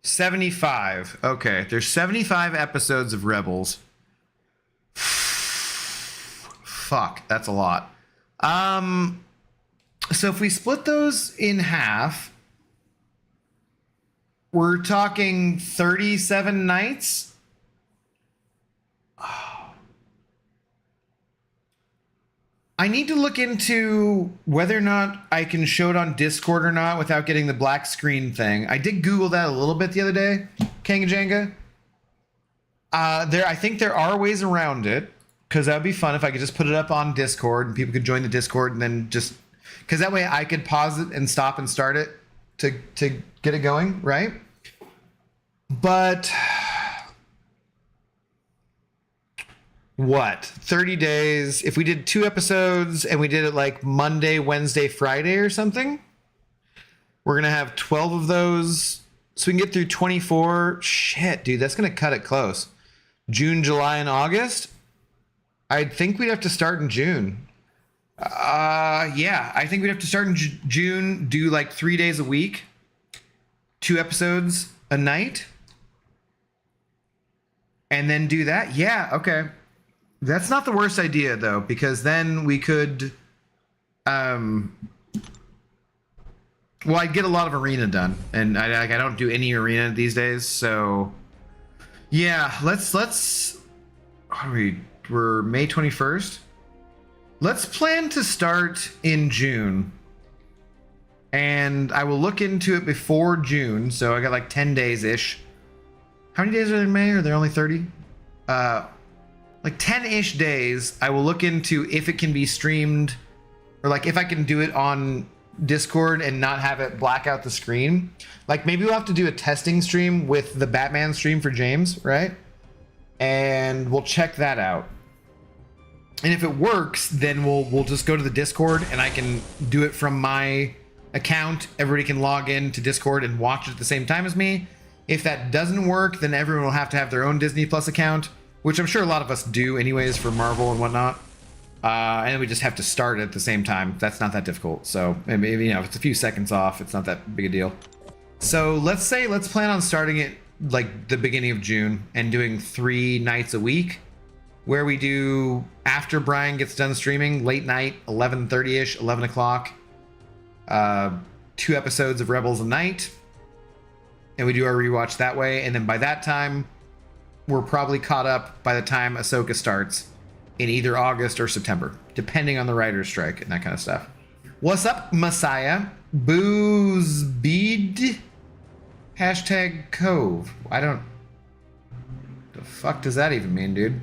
75. Okay, there's 75 episodes of Rebels. Fuck, that's a lot. So if we split those in half, we're talking 37 nights. I need to look into whether or not I can show it on Discord or not without getting the black screen thing. I did Google that a little bit the other day, Kangajanga. I think there are ways around it, because that would be fun if I could just put it up on Discord and people could join the Discord and then just... Because that way I could pause it and stop and start it to get it going, right? But... What? 30 days. If we did 2 episodes and we did it like Monday, Wednesday, Friday or something, we're going to have 12 of those. So we can get through 24. Shit, dude, that's going to cut it close. June, July, and August. I think we'd have to start in June. Yeah, I think we'd have to start in June, do like 3 days a week, 2 episodes a night, and then do that. Yeah, okay. That's not the worst idea, though, because then we could... well, I'd get a lot of arena done, and I don't do any arena these days, so... Yeah, let's... We're May 21st? Let's plan to start in June. And I will look into it before June, so I got like 10 days-ish. How many days are there in May? Are there only 30? Like 10-ish days. I will look into if it can be streamed, or like if I can do it on Discord and not have it black out the screen. Like maybe we'll have to do a testing stream with the Batman stream for James, right? And we'll check that out. And if it works, then we'll just go to the Discord and I can do it from my account. Everybody can log in to Discord and watch it at the same time as me. If that doesn't work, then everyone will have to have their own Disney Plus account, which I'm sure a lot of us do anyways for Marvel and whatnot. And we just have to start at the same time. That's not that difficult. So maybe, you know, if it's a few seconds off, it's not that big a deal. So let's plan on starting it like the beginning of June and doing 3 nights a week, where we do, after Brian gets done streaming, late night, 11:30ish, 11 o'clock, 2 episodes of Rebels a night, and we do our rewatch that way. And then by that time, we're probably caught up by the time Ahsoka starts in either August or September, depending on the writer's strike and that kind of stuff. What's up, Messiah? Boozbeed? Hashtag Cove. I don't... The fuck does that even mean, dude?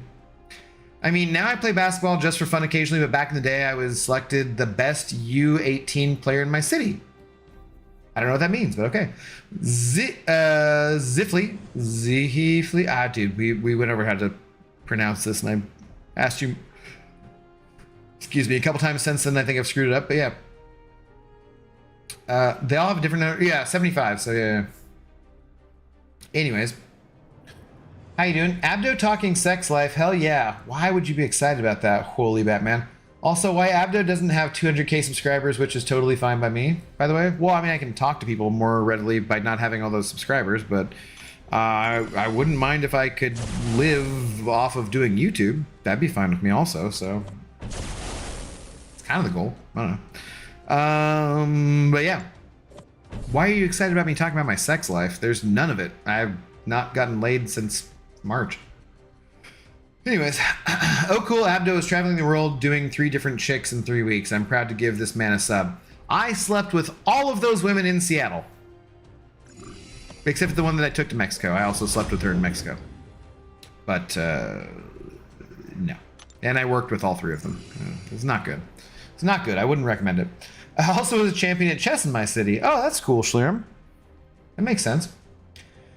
I mean, now I play basketball just for fun occasionally, but back in the day, I was selected the best U18 player in my city. I don't know what that means, but okay. Zifly. Dude, we went over how to pronounce this, and I asked you, excuse me, a couple times since then. I think I've screwed it up, but yeah. They all have a different number. Yeah, 75, so yeah. Anyways. How you doing? Abdo talking sex life. Hell yeah. Why would you be excited about that, holy Batman? Also, why Abdo doesn't have 200k subscribers, which is totally fine by me, by the way. Well, I mean, I can talk to people more readily by not having all those subscribers, but I wouldn't mind if I could live off of doing YouTube. That'd be fine with me also, so it's kind of the goal. I don't know. But yeah. Why are you excited about me talking about my sex life? There's none of it. I've not gotten laid since March. Anyways. Oh cool, Abdo is traveling the world doing 3 different chicks in 3 weeks. I'm proud to give this man a sub. I slept with all of those women in Seattle. Except for the one that I took to Mexico. I also slept with her in Mexico. But, no. And I worked with all 3 of them. It's not good. It's not good. I wouldn't recommend it. I also was a champion at chess in my city. Oh, that's cool, Schlirim. That makes sense.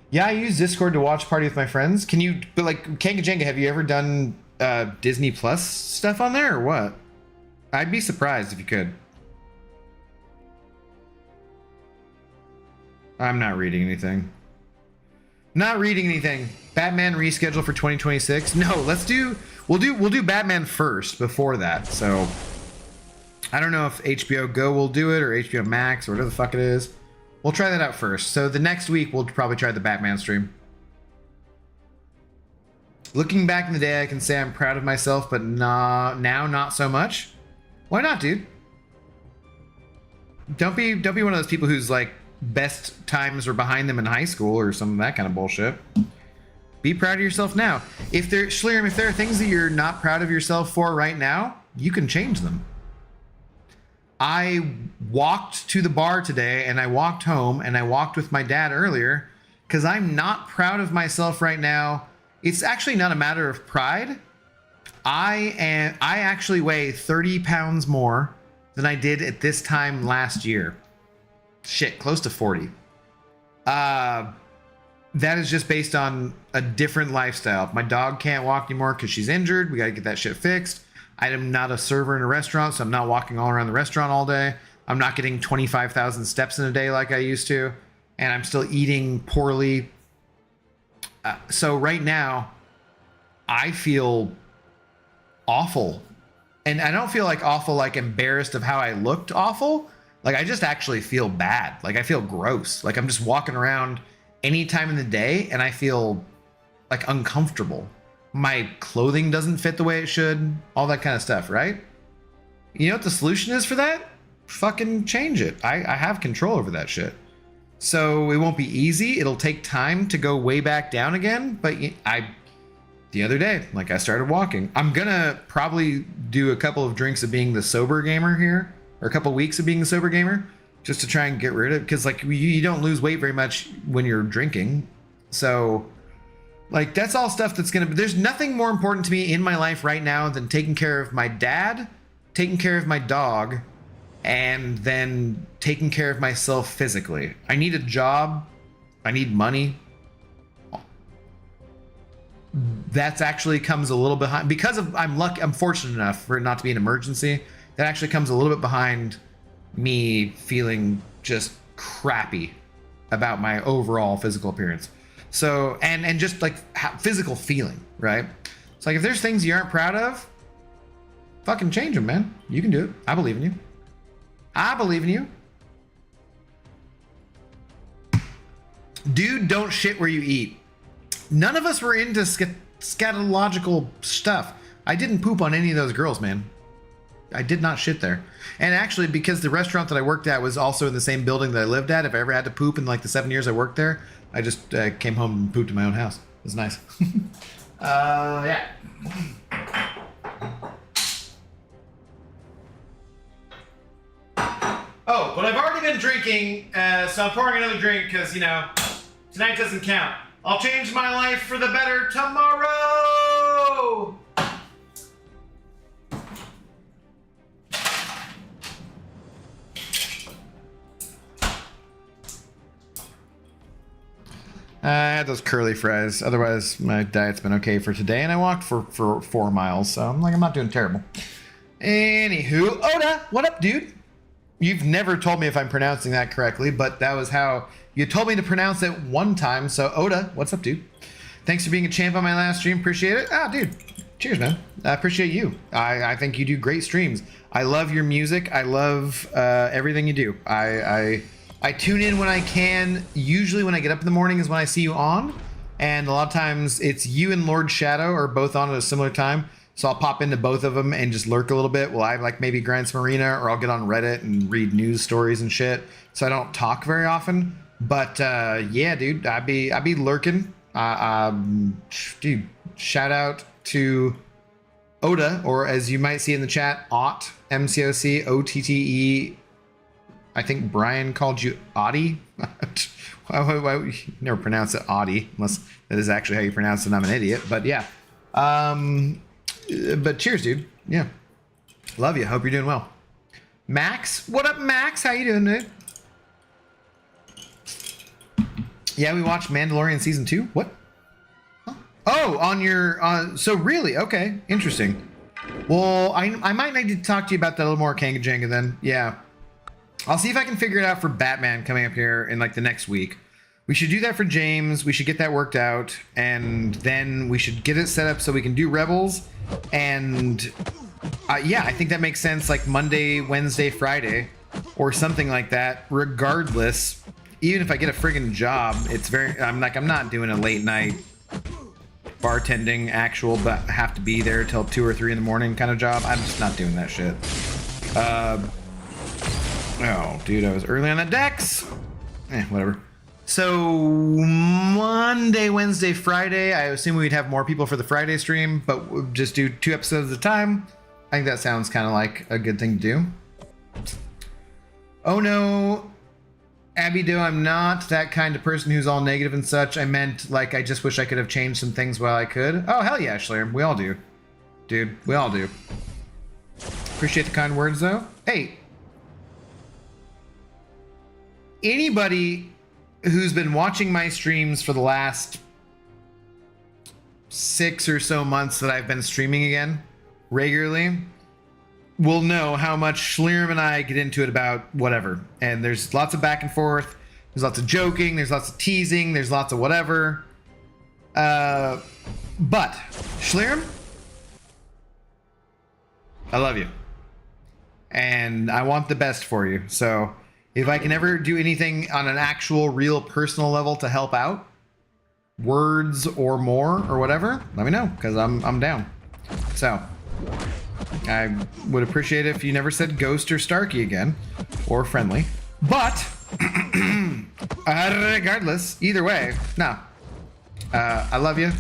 Yeah, I use Discord to watch party with my friends. Can you, but like, Kanga Jenga, have you ever done Disney Plus stuff on there or what? I'd be surprised if you could. I'm not reading anything. Not reading anything. Batman reschedule for 2026. No, we'll do Batman first before that. So I don't know if HBO Go will do it or HBO Max or whatever the fuck it is. We'll try that out first. So the next week we'll probably try the Batman stream. Looking back in the day, I can say I'm proud of myself, but now not so much. Why not, dude? Don't be one of those people who's like best times were behind them in high school or some of that kind of bullshit. Be proud of yourself now. If there are things that you're not proud of yourself for right now, you can change them. I walked to the bar today and I walked home and I walked with my dad earlier because I'm not proud of myself right now. It's actually not a matter of pride. I actually weigh 30 pounds more than I did at this time last year. Shit, close to 40. That is just based on a different lifestyle. My dog can't walk anymore because she's injured. We got to get that shit fixed. I am not a server in a restaurant, so I'm not walking all around the restaurant all day. I'm not getting 25,000 steps in a day like I used to. And I'm still eating poorly. So right now, I feel awful. And I don't feel like awful, like embarrassed of how I looked awful. Like, I just actually feel bad. Like, I feel gross. Like, I'm just walking around any time in the day, and I feel, like, uncomfortable. My clothing doesn't fit the way it should. All that kind of stuff, right? You know what the solution is for that? Fucking change it. I have control over that shit. So, it won't be easy. It'll take time to go way back down again. But the other day, like, I started walking. I'm gonna probably do a couple of drinks of being the sober gamer here. Or a couple weeks of being a sober gamer, just to try and get rid of it, because like you don't lose weight very much when you're drinking. So like that's all stuff that's there's nothing more important to me in my life right now than taking care of my dad, taking care of my dog, and then taking care of myself physically. I need a job. I need money. That's actually comes a little behind because of I'm fortunate enough for it not to be an emergency. That actually comes a little bit behind me feeling just crappy about my overall physical appearance. So, and just like physical feeling, right? It's like if there's things you aren't proud of, fucking change them, man. You can do it. I believe in you. I believe in you. Dude, don't shit where you eat. None of us were into scatological stuff. I didn't poop on any of those girls, man. I did not shit there. And actually, because the restaurant that I worked at was also in the same building that I lived at, if I ever had to poop in like the 7 years I worked there, I just came home and pooped in my own house. It was nice. Yeah. Oh, but I've already been drinking, so I'm pouring another drink because, you know, tonight doesn't count. I'll change my life for the better tomorrow! I had those curly fries. Otherwise, my diet's been okay for today, and I walked for 4 miles, so I'm not doing terrible. Anywho, Oda, what up, dude? You've never told me if I'm pronouncing that correctly, but that was how you told me to pronounce it one time. So, Oda, what's up, dude? Thanks for being a champ on my last stream. Appreciate it. Ah, dude. Cheers, man. I appreciate you. I think you do great streams. I love your music. I love everything you do. I I tune in when I can. Usually when I get up in the morning is when I see you on. And a lot of times it's you and Lord Shadow are both on at a similar time. So I'll pop into both of them and just lurk a little bit while I like maybe grind some arena, or I'll get on Reddit and read news stories and shit. So I don't talk very often. But yeah, dude, I'd be lurking. Dude, shout out to Oda, or as you might see in the chat, Ott, MCOC, OTTE. I think Brian called you Audie. why you never pronounce it Audie, unless that is actually how you pronounce it. I'm an idiot, but yeah. But cheers, dude. Yeah. Love you. Hope you're doing well. Max, what up, Max? How you doing, dude? Yeah, we watched Mandalorian season 2. What? Huh? Oh, on your so really? Okay, interesting. Well, I might need to talk to you about that a little more, Kanga Jenga, then. Yeah. I'll see if I can figure it out for Batman coming up here in like the next week. We should do that for James. We should get that worked out, and then we should get it set up so we can do Rebels. And yeah, I think that makes sense. Like Monday, Wednesday, Friday, or something like that. Regardless, even if I get a friggin' job, it's very. I'm not doing a late night bartending actual, but have to be there till 2 or 3 in the morning kind of job. I'm just not doing that shit. Oh, dude, I was early on the decks. Whatever. So Monday, Wednesday, Friday, I assume we'd have more people for the Friday stream, but we'll just do 2 episodes at a time. I think that sounds kind of like a good thing to do. Oh no, Abby Doe, I'm not that kind of person who's all negative and such. I meant, like, I just wish I could have changed some things while I could. Oh, hell yeah, Schler. We all do. Dude, we all do. Appreciate the kind words, though. Hey. Anybody who's been watching my streams for the last 6 or so months that I've been streaming again regularly will know how much Schlerim and I get into it about whatever. And there's lots of back and forth. There's lots of joking. There's lots of teasing. There's lots of whatever. But Schlerim, I love you. And I want the best for you. So if I can ever do anything on an actual, real, personal level to help out, words or more or whatever, let me know, because I'm down. So I would appreciate it if you never said Ghost or Starkey again, or friendly. But regardless, either way, no. I love you.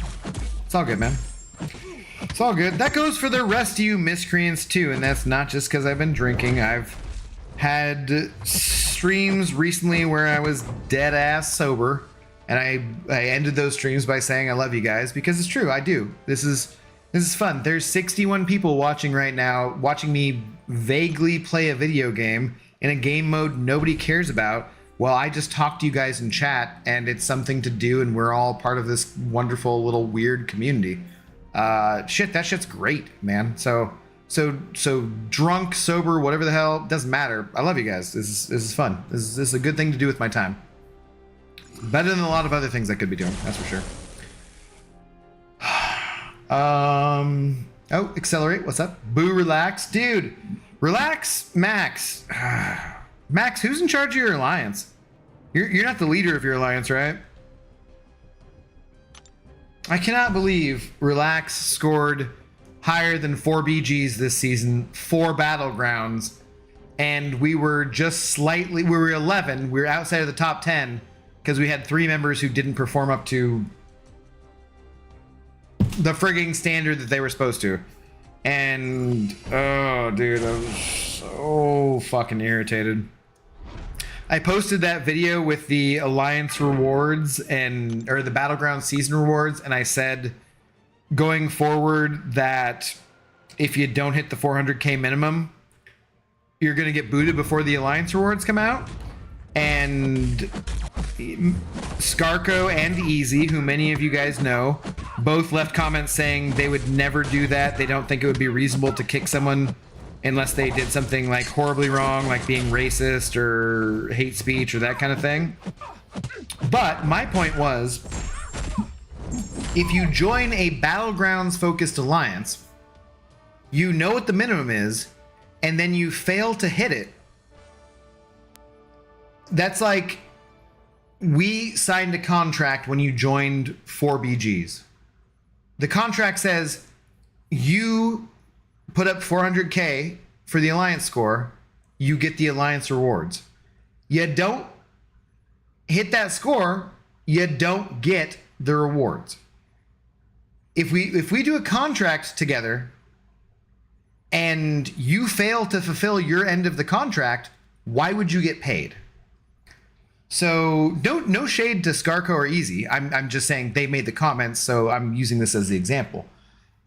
It's all good, man. It's all good. That goes for the rest of you miscreants too, and that's not just because I've been drinking. I've had streams recently where I was dead ass sober, and I ended those streams by saying I love you guys, because it's true. I do. This is fun. There's 61 people watching right now, watching me vaguely play a video game in a game mode nobody cares about. Well, I just talk to you guys in chat, and it's something to do, and we're all part of this wonderful little weird community. Shit, that shit's great, man. So drunk, sober, whatever the hell, doesn't matter. I love you guys. This is fun. This is a good thing to do with my time. Better than a lot of other things I could be doing, that's for sure. Oh, accelerate. What's up? Boo, relax, dude. Relax, Max. Max, who's in charge of your alliance? You're not the leader of your alliance, right? I cannot believe Relax scored higher than 4 BGs this season, 4 battlegrounds, and we were just slightly, we were 11, we were outside of the top 10 because we had 3 members who didn't perform up to the frigging standard that they were supposed to. And oh dude, I was so fucking irritated. I posted that video with the alliance rewards or the battleground season rewards, and I said going forward that if you don't hit the 400k minimum, you're gonna get booted before the alliance rewards come out. And Skarko and Easy, who many of you guys know, both left comments saying they would never do that. They don't think it would be reasonable to kick someone unless they did something like horribly wrong, like being racist or hate speech or that kind of thing. But my point was, if you join a battlegrounds focused alliance, you know what the minimum is, and then you fail to hit it, that's like we signed a contract when you joined 4BGs. The contract says you put up 400K for the alliance score, you get the alliance rewards. You don't hit that score, you don't get the rewards. If we do a contract together and you fail to fulfill your end of the contract, why would you get paid? So no shade to Scarco or Easy. I'm just saying they made the comments, so I'm using this as the example.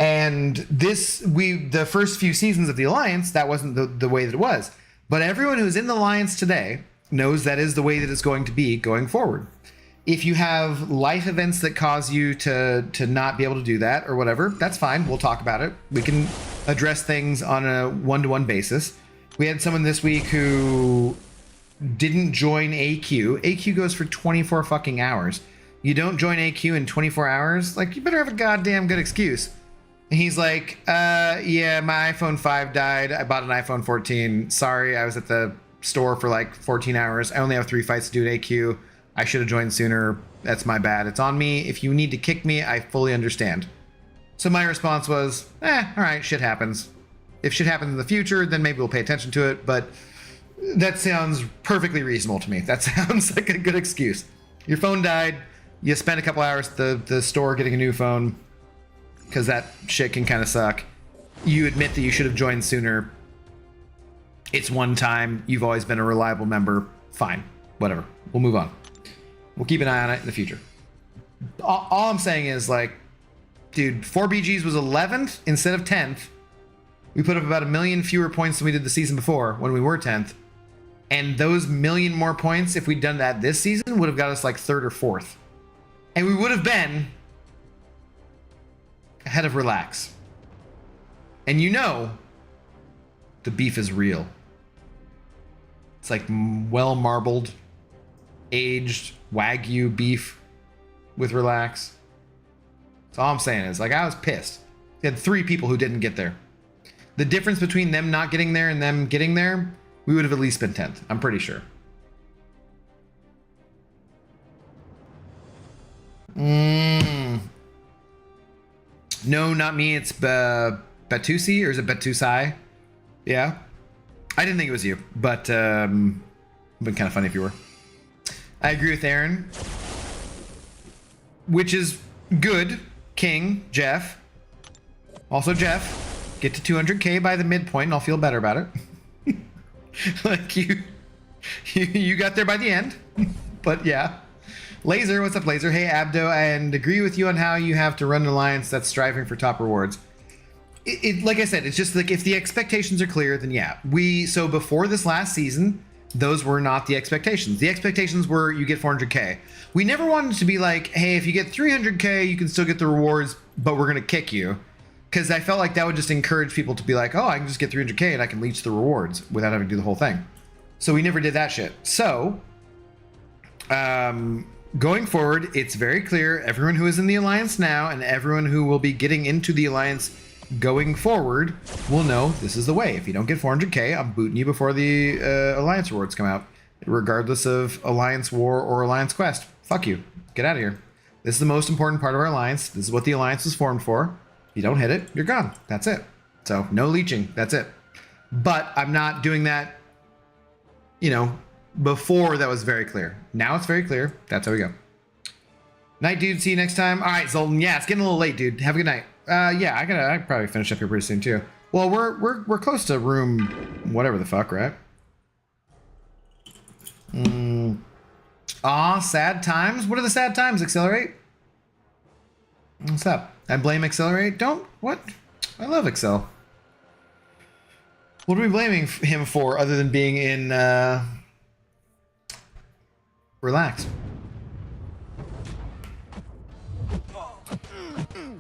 And the first few seasons of the Alliance, that wasn't the way that it was. But everyone who's in the Alliance today knows that is the way that it's going to be going forward. If you have life events that cause you to not be able to do that or whatever, that's fine. We'll talk about it. We can address things on a one-to-one basis. We had someone this week who didn't join AQ. AQ goes for 24 fucking hours. You don't join AQ in 24 hours? Like, you better have a goddamn good excuse. And he's like, yeah, my iPhone 5 died. I bought an iPhone 14. Sorry, I was at the store for like 14 hours. I only have 3 fights to do at AQ. I should have joined sooner. That's my bad. It's on me. If you need to kick me, I fully understand. So my response was, all right, shit happens. If shit happens in the future, then maybe we'll pay attention to it. But that sounds perfectly reasonable to me. That sounds like a good excuse. Your phone died. You spent a couple hours at the store getting a new phone because that shit can kind of suck. You admit that you should have joined sooner. It's one time. You've always been a reliable member. Fine. Whatever. We'll move on. We'll keep an eye on it in the future. All I'm saying is, like, dude, 4BGs was 11th instead of 10th. We put up about 1 million fewer points than we did the season before when we were 10th. And those 1 million more points, if we'd done that this season, would have got us like 3rd or 4th. And we would have been ahead of Relax. And you know, the beef is real. It's like well-marbled, aged Wagyu beef with Relax. So all I'm saying is, like, I was pissed. We had 3 people who didn't get there. The difference between them not getting there and them getting there, we would have at least been 10th. I'm pretty sure. No, not me. It's Batusi, or is it Batusai? Yeah. I didn't think it was you, but it would have been kind of funny if you were. I agree with Aaron. Which is good. King, Jeff. Also Jeff. Get to 200K by the midpoint and I'll feel better about it. Like you got there by the end. But yeah. Laser, what's up, Laser? Hey, Abdo, and agree with you on how you have to run an alliance that's striving for top rewards. Like I said, it's just like if the expectations are clear, then yeah. So before this last season, those were not the expectations. The expectations were you get 400K. We never wanted to be like, hey, if you get 300K, you can still get the rewards, but we're going to kick you. Because I felt like that would just encourage people to be like, oh, I can just get 300K and I can leech the rewards without having to do the whole thing. So we never did that shit. So, going forward, it's very clear. Everyone who is in the Alliance now and everyone who will be getting into the Alliance going forward will know this is the way. If you don't get 400K, I'm booting you before the Alliance rewards come out. Regardless of Alliance War or Alliance Quest. Fuck you. Get out of here. This is the most important part of our Alliance. This is what the Alliance was formed for. You don't hit it, you're gone. That's it. So no leeching. That's it. But I'm not doing that, you know, before that was very clear. Now it's very clear. That's how we go. Night, dude. See you next time. All right, Zoltan. Yeah, it's getting a little late, dude. Have a good night. Yeah, I probably finish up here pretty soon too. Well, we're close to room whatever the fuck, right? Sad times. What are the sad times? Accelerate. What's up? I blame Accelerate? What? I love Excel. What are we blaming him for other than being in, Relax?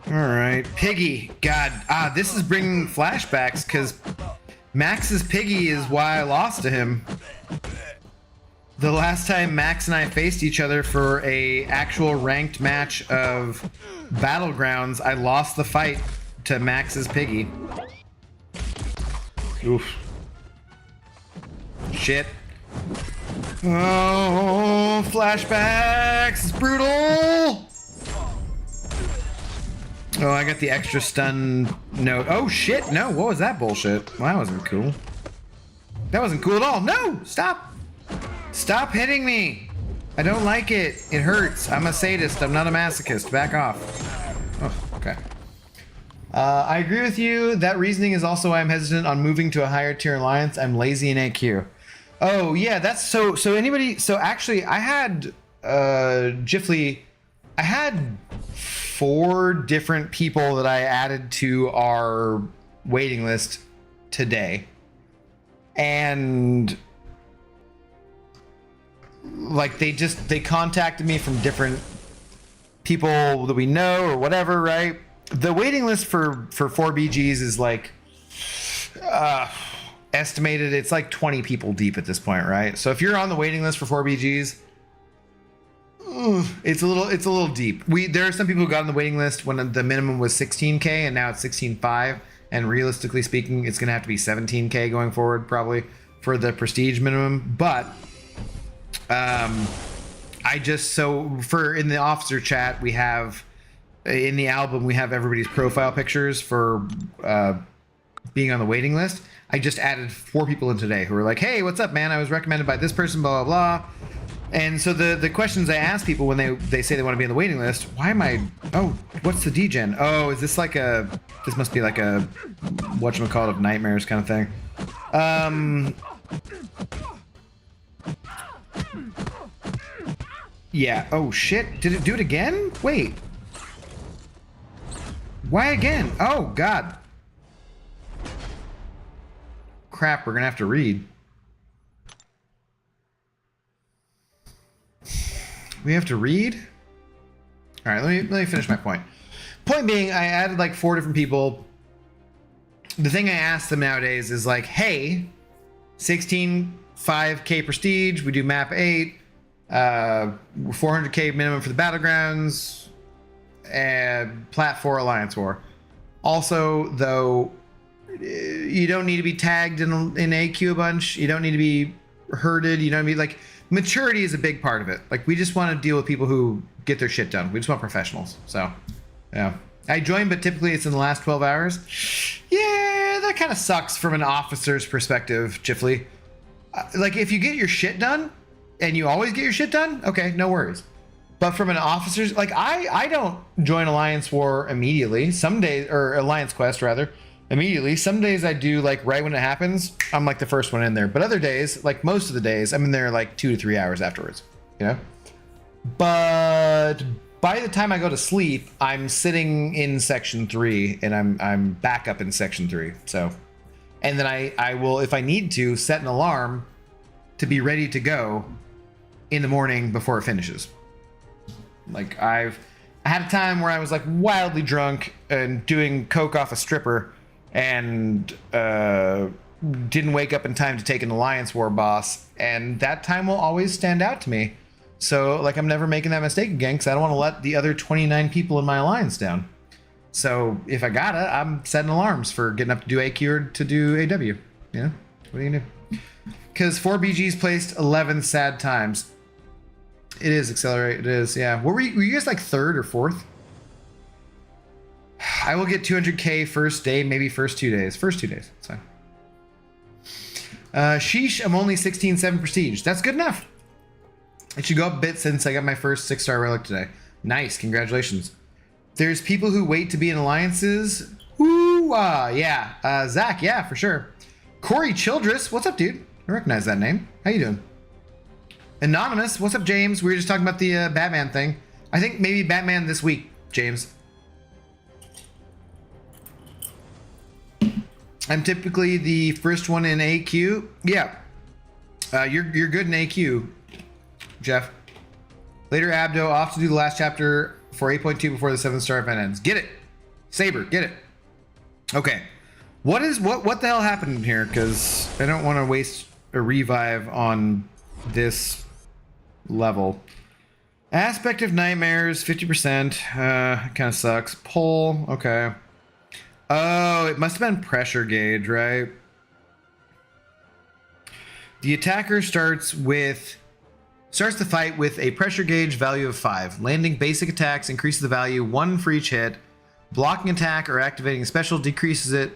Alright, Piggy. God, this is bringing flashbacks, because Max's Piggy is why I lost to him. The last time Max and I faced each other for a actual ranked match of Battlegrounds, I lost the fight to Max's Piggy. Oof. Shit. Oh, flashbacks. It's brutal. Oh, I got the extra stun note. Oh, shit. No, what was that bullshit? Well, that wasn't cool. That wasn't cool at all. No, stop. Stop hitting me. I don't like it. It hurts. I'm a sadist. I'm not a masochist. Back off. Oh, okay. I agree with you. That reasoning is also why I'm hesitant on moving to a higher tier alliance. I'm lazy in AQ. Oh, yeah, that's so anybody. So actually, I had Jiffly. I had 4 different people that I added to our waiting list today. And like they contacted me from different people that we know or whatever, right? The waiting list for 4BGs is like estimated, it's like 20 people deep at this point, right? So if you're on the waiting list for 4BGs, it's a little deep. There are some people who got on the waiting list when the minimum was 16K and now it's 16.5, and realistically speaking, it's gonna have to be 17K going forward probably for the prestige minimum. But in the officer chat, we have in the album, we have everybody's profile pictures for being on the waiting list. I just added 4 people in today who were like, hey, what's up, man? I was recommended by this person, blah, blah, blah. And so the questions I ask people when they say they want to be on the waiting list, what's the degen? Oh, is this this must be like a whatchamacallit of nightmares kind of thing. Yeah, oh shit, did it do it again? Wait. Why again? Oh, God. Crap, we're gonna have to read. We have to read? All right, let me finish my point. Point being, I added like 4 different people. The thing I ask them nowadays is like, hey, 16.5K prestige, we do map 8, 400K minimum for the battlegrounds, and Plat 4 Alliance War. Also, though, you don't need to be tagged in AQ a bunch. You don't need to be herded. You know what I mean? Like, maturity is a big part of it. Like, we just want to deal with people who get their shit done. We just want professionals. So, yeah. I joined, but typically it's in the last 12 hours. Yeah, that kind of sucks from an officer's perspective, Jiffly. Like, if you get your shit done, and you always get your shit done, okay, no worries. But from an officer's, like, I don't join Alliance War immediately. Some days, or Alliance Quest, rather, immediately. Some days I do, like, right when it happens, I'm, like, the first one in there. But other days, like, most of the days, I'm in there, like, 2 to 3 hours afterwards, you know? But by the time I go to sleep, I'm sitting in Section 3, and I'm back up in Section 3, so. And then I will, if I need to, set an alarm to be ready to go in the morning before it finishes. Like, I had a time where I was, like, wildly drunk and doing coke off a stripper and didn't wake up in time to take an Alliance War boss, and that time will always stand out to me. So, like, I'm never making that mistake again because I don't want to let the other 29 people in my alliance down. So, if I gotta, I'm setting alarms for getting up to do AQ or to do AW. You know? What are you gonna do? Because 4BG's placed 11 sad times. It is accelerate. It is, yeah. Were you guys like 3rd or 4th? I will get 200K first day, maybe first 2 days. First 2 days, that's fine. Sheesh, I'm only 16.7 prestige. That's good enough. It should go up a bit since I got my first 6-star relic today. Nice, congratulations. There's people who wait to be in alliances. Ooh, yeah. Zach, yeah, for sure. Corey Childress, what's up, dude? I recognize that name. How you doing? Anonymous, what's up, James? We were just talking about the Batman thing. I think maybe Batman this week, James. I'm typically the first one in AQ. Yeah, you're good in AQ, Jeff. Later, Abdo off to do the last chapter for 8.2 before the 7-star event ends. Get it, Saber, get it. Okay, what the hell happened here? Because I don't want to waste a revive on this level. Aspect of nightmares 50%. Kind of sucks. Pull. Okay. Oh, it must have been pressure gauge, right? The attacker starts with Starts the fight with a pressure gauge value of 5. Landing basic attacks increases the value 1 for each hit. Blocking attack or activating a special decreases the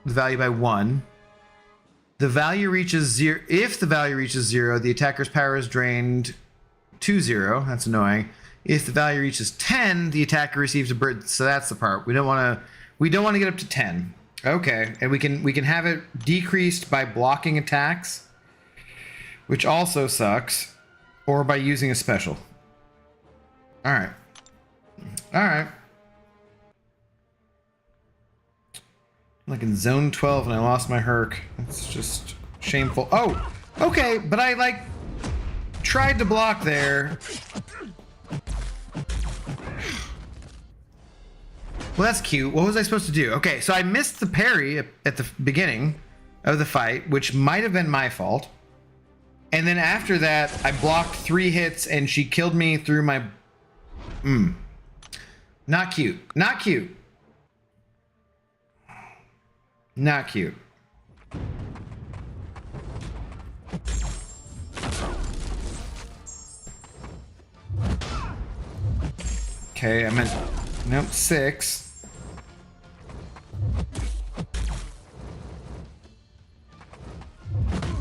value by 1. The value reaches 0. If the value reaches 0, the attacker's power is drained to 0. That's annoying. If the value reaches 10, the attacker receives a burst. So that's the part. We don't want to get up to 10. Okay, and we can have it decreased by blocking attacks, which also sucks, or by using a special. All right. All right. Like in zone 12 and I lost my Herc. That's just shameful. Oh, okay, but I like tried to block there. Well, that's cute. What was I supposed to do? Okay, so I missed the parry at the beginning of the fight, which might have been my fault. And then after that, I blocked 3 hits and she killed me through my... Not cute. Not cute. Not cute. Okay, I meant... Nope, 6.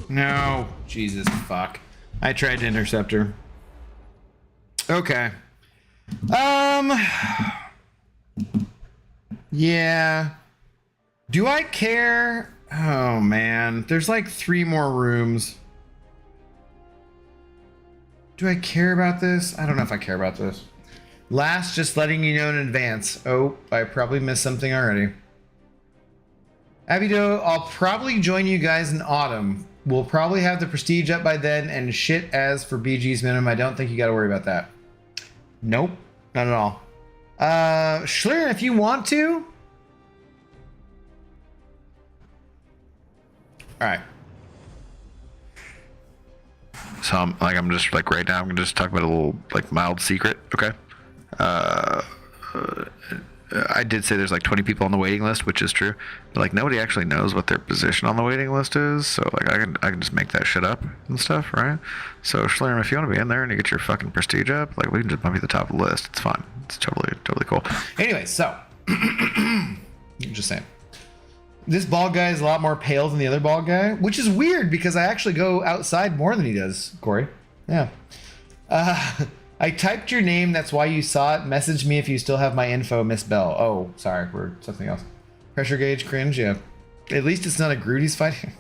No. Jesus, fuck. I tried to intercept her. Okay. Yeah. Do I care? Oh, man. There's like 3 more rooms. Do I care about this? I don't know if I care about this. Last, just letting you know in advance. Oh, I probably missed something already. Abido, I'll probably join you guys in autumn. We'll probably have the prestige up by then, and shit as for BG's minimum, I don't think you got to worry about that. Nope, not at all. Schlieren, if you want to. All right. So I'm just like right now, I'm gonna just talk about a little like mild secret, okay? I did say there's like 20 people on the waiting list, which is true, but like nobody actually knows what their position on the waiting list is. So like I can just make that shit up and stuff, right? So Schlieren, if you want to be in there and you get your fucking prestige up, like we can just bump you to the top of the list. It's fine. It's totally cool. Anyway, so just saying. This bald guy is a lot more pale than the other bald guy, which is weird because I actually go outside more than he does, Corey. Yeah. I typed your name. That's why you saw it. Message me if you still have my info, Miss Bell. Oh, sorry. We're something else. Pressure gauge cringe. Yeah. At least it's not a Groot he's fighting.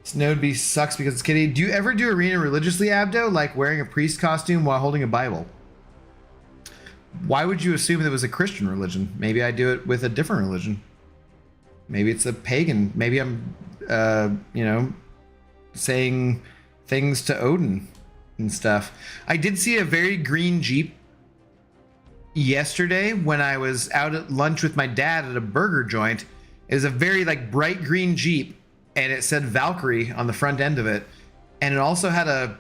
Snowed Beast sucks because it's kitty. Do you ever do arena religiously, Abdo? Like wearing a priest costume while holding a Bible? Why would you assume that it was a Christian religion? Maybe I do it with a different religion. Maybe it's a pagan. Maybe I'm, saying things to Odin and stuff. I did see a very green Jeep yesterday when I was out at lunch with my dad at a burger joint. It was a very like bright green Jeep, and it said Valkyrie on the front end of it, and it also had a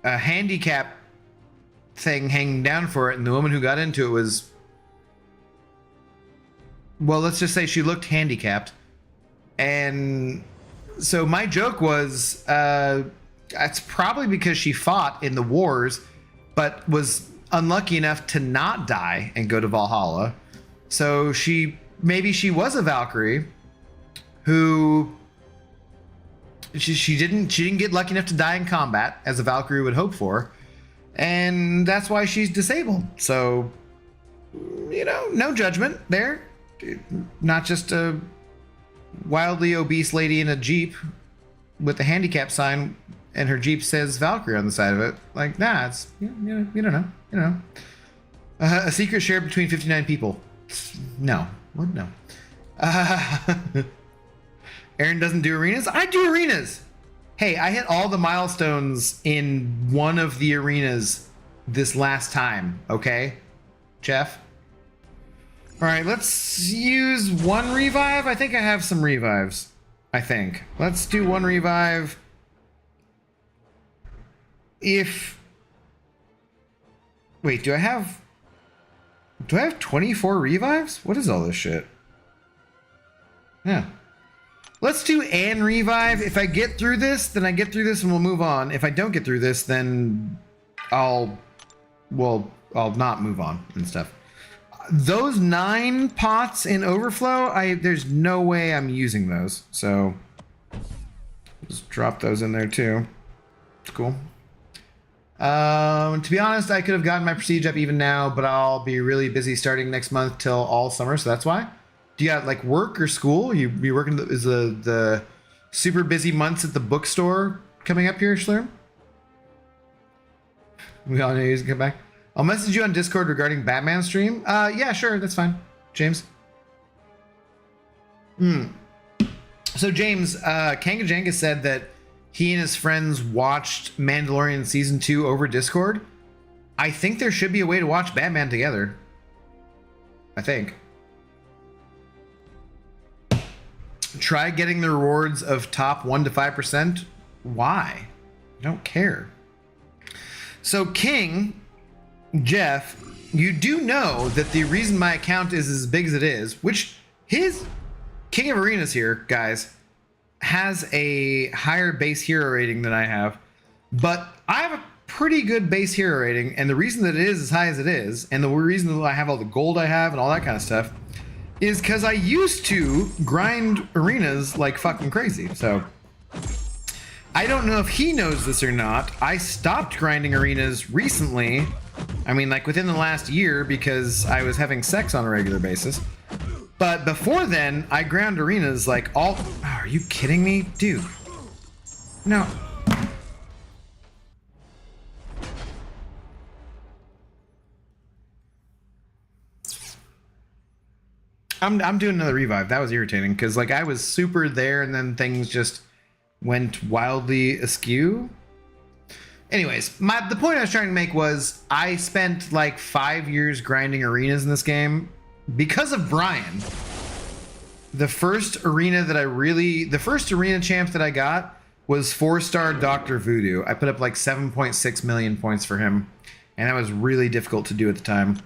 handicap thing hanging down for it, and the woman who got into it was, well, let's just say she looked handicapped. And so my joke was, it's probably because she fought in the wars, but was unlucky enough to not die and go to Valhalla. So maybe she was a Valkyrie who she didn't get lucky enough to die in combat, as a Valkyrie would hope for. And that's why she's disabled. So, no judgment there. Not just a wildly obese lady in a Jeep with a handicap sign and her Jeep says Valkyrie on the side of it. Like, nah, it's, you don't know. A secret shared between 59 people. No. What? No. Aaron doesn't do arenas? I do arenas! Hey, I hit all the milestones in one of the arenas this last time, okay? Jeff? All right, let's use 1 revive. I think I have some revives. I think. Let's do 1 revive. Wait, do I have 24 revives? What is all this shit? Yeah. Let's do an revive. If I get through this, then I get through this and we'll move on. If I don't get through this, then I'll not move on and stuff. Those 9 pots in overflow, there's no way I'm using those. So just drop those in there too. Cool. To be honest, I could have gotten my prestige up even now, but I'll be really busy starting next month till all summer, so that's why. Do you got like work or school? You be working? Is the super busy months at the bookstore coming up here, Schlurm? We all know he's gonna come back. I'll message you on Discord regarding Batman stream. Yeah, sure, that's fine, James. So James, Kanga Jenga said that he and his friends watched Mandalorian season 2 over Discord. I think there should be a way to watch Batman together. I think. Try getting the rewards of top 1 to 5%. Why? I don't care. So King, Jeff, you do know that the reason my account is as big as it is, which his King of Arenas here, guys, has a higher base hero rating than I have, but I have a pretty good base hero rating, and the reason that it is as high as it is, and the reason that I have all the gold I have and all that kind of stuff, is because I used to grind arenas like fucking crazy. So I don't know if he knows this or not. I stopped grinding arenas recently. I mean, like within the last year, because I was having sex on a regular basis. But before then, I ground arenas like all... Oh, are you kidding me? Dude. No. I'm doing another revive. That was irritating, because like I was super there and then things just went wildly askew. Anyways, the point I was trying to make was I spent like 5 years grinding arenas in this game because of Brian. The first arena champ that I got was 4-star Dr. Voodoo. I put up like 7.6 million points for him, and that was really difficult to do at the time.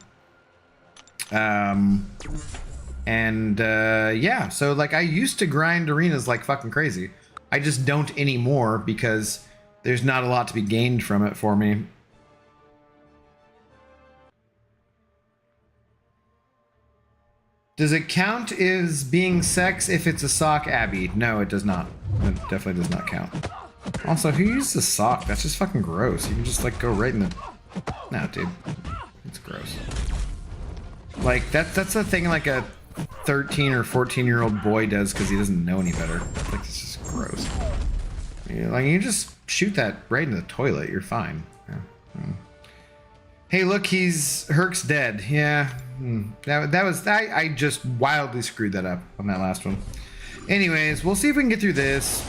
Yeah, so like I used to grind arenas like fucking crazy. I just don't anymore because there's not a lot to be gained from it for me. Does it count as being sex if it's a sock, Abby? No, it does not. It definitely does not count. Also, who uses a sock? That's just fucking gross. You can just like go right in the... No, dude. It's gross. Like, that's a thing like a 13 or 14-year-old boy does because he doesn't know any better. Like, it's just gross. Like, you just shoot that right in the toilet. You're fine. Yeah. Hey, look, Herc's dead. Yeah. That was... I just wildly screwed that up on that last one. Anyways, we'll see if we can get through this.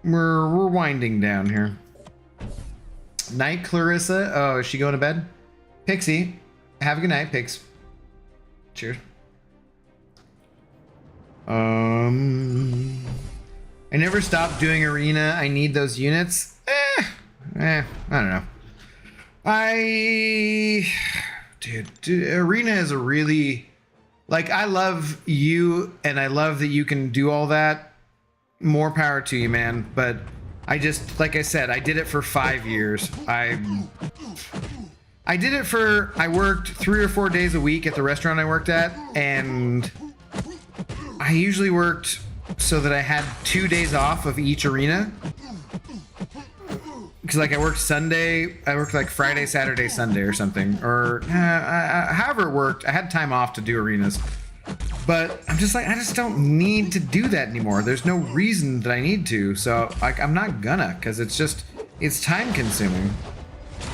We're winding down here. Night, Clarissa. Oh, is she going to bed? Pixie. Have a good night, Pix. Cheers. I never stopped doing arena. I need those units. I don't know. Dude, arena is a really... Like, I love you, and I love that you can do all that. More power to you, man. But I just, like I said, I did it for 5 years. I did it for... I worked 3 or 4 days a week at the restaurant I worked at, and I usually worked so that I had 2 days off of each arena. Because, like, I worked like Friday, Saturday, Sunday or something. Or, however it worked, I had time off to do arenas. But I'm just like, I just don't need to do that anymore. There's no reason that I need to. So, like, I'm not gonna, because it's time consuming.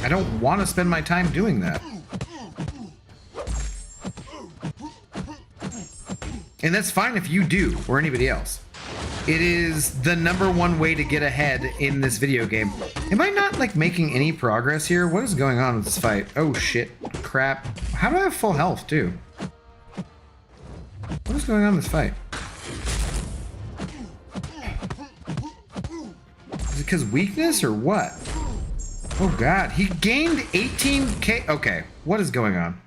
I don't want to spend my time doing that. And that's fine if you do, or anybody else. It is the #1 way to get ahead in this video game. Am I not, like, making any progress here? What is going on with this fight? Oh, shit. Crap. How do I have full health, too? What is going on in this fight? Is it because weakness, or what? Oh, God. He gained 18k. Okay. What is going on?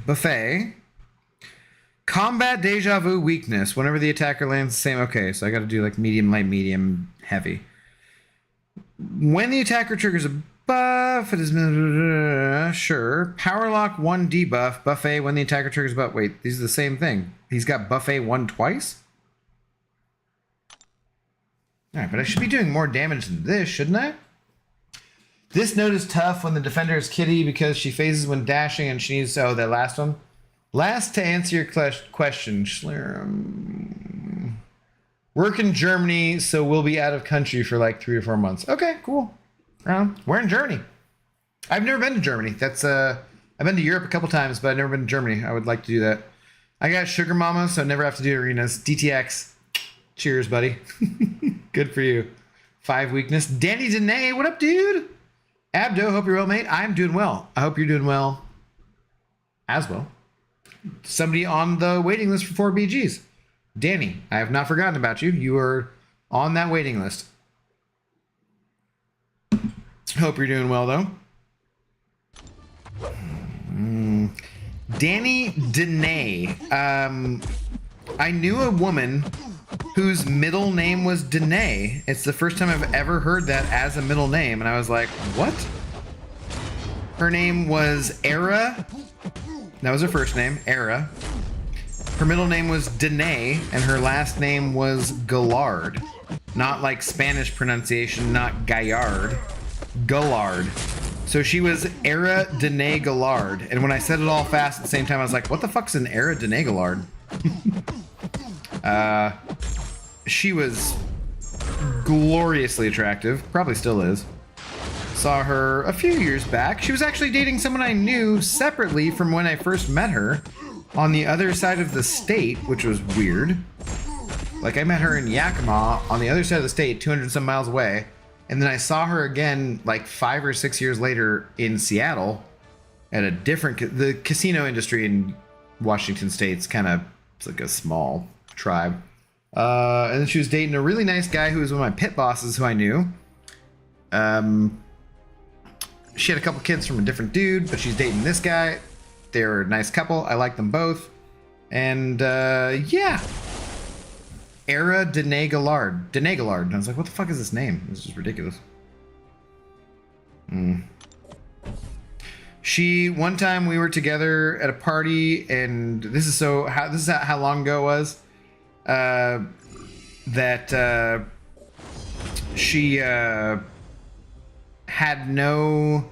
Buffet. Combat deja vu weakness. Whenever the attacker lands the same. Okay, so I got to do like medium, light, medium, heavy. When the attacker triggers a buff, it is sure. Power lock 1 debuff. Buffet when the attacker triggers a buff. Wait, these are the same thing. He's got buffet 1 twice? Alright, but I should be doing more damage than this, shouldn't I? This note is tough when the defender is Kitty because she phases when dashing and she needs... Oh, that last one? Last to answer your question, Schler. Work in Germany, so we'll be out of country for like 3 or 4 months. Okay, cool. We're in Germany. I've never been to Germany. That's I've been to Europe a couple times, but I've never been to Germany. I would like to do that. I got Sugar Mama, so I never have to do arenas. DTX. Cheers, buddy. Good for you. 5 weakness. Danny Danae, what up, dude? Abdo, hope you're well, mate. I'm doing well. I hope you're doing well as well. Somebody on the waiting list for 4 BGs. Danny, I have not forgotten about you. You are on that waiting list. Hope you're doing well, though. Danny Danae. I knew a woman whose middle name was Danae. It's the first time I've ever heard that as a middle name, and I was like, what? Her name was Era. That was her first name, Era. Her middle name was Danae, and her last name was Gallard. Not like Spanish pronunciation, not Gaillard. Gallard. So she was Era Danae Gallard. And when I said it all fast at the same time, I was like, what the fuck's an Era Danae Gallard? She was gloriously attractive. Probably still is. Saw her a few years back. She was actually dating someone I knew separately from when I first met her on the other side of the state, which was weird. Like, I met her in Yakima on the other side of the state, 200 some miles away. And then I saw her again like 5 or 6 years later in Seattle at a different... The casino industry in Washington State's kind of... It's like a small tribe. And then she was dating a really nice guy who was one of my pit bosses who I knew. She had a couple kids from a different dude, but she's dating this guy. They're a nice couple. I like them both. And yeah. Era Danae Gallard. Danae Gallard. And I was like, what the fuck is this name? This is ridiculous. One time we were together at a party, and this is how long ago it was. She had no...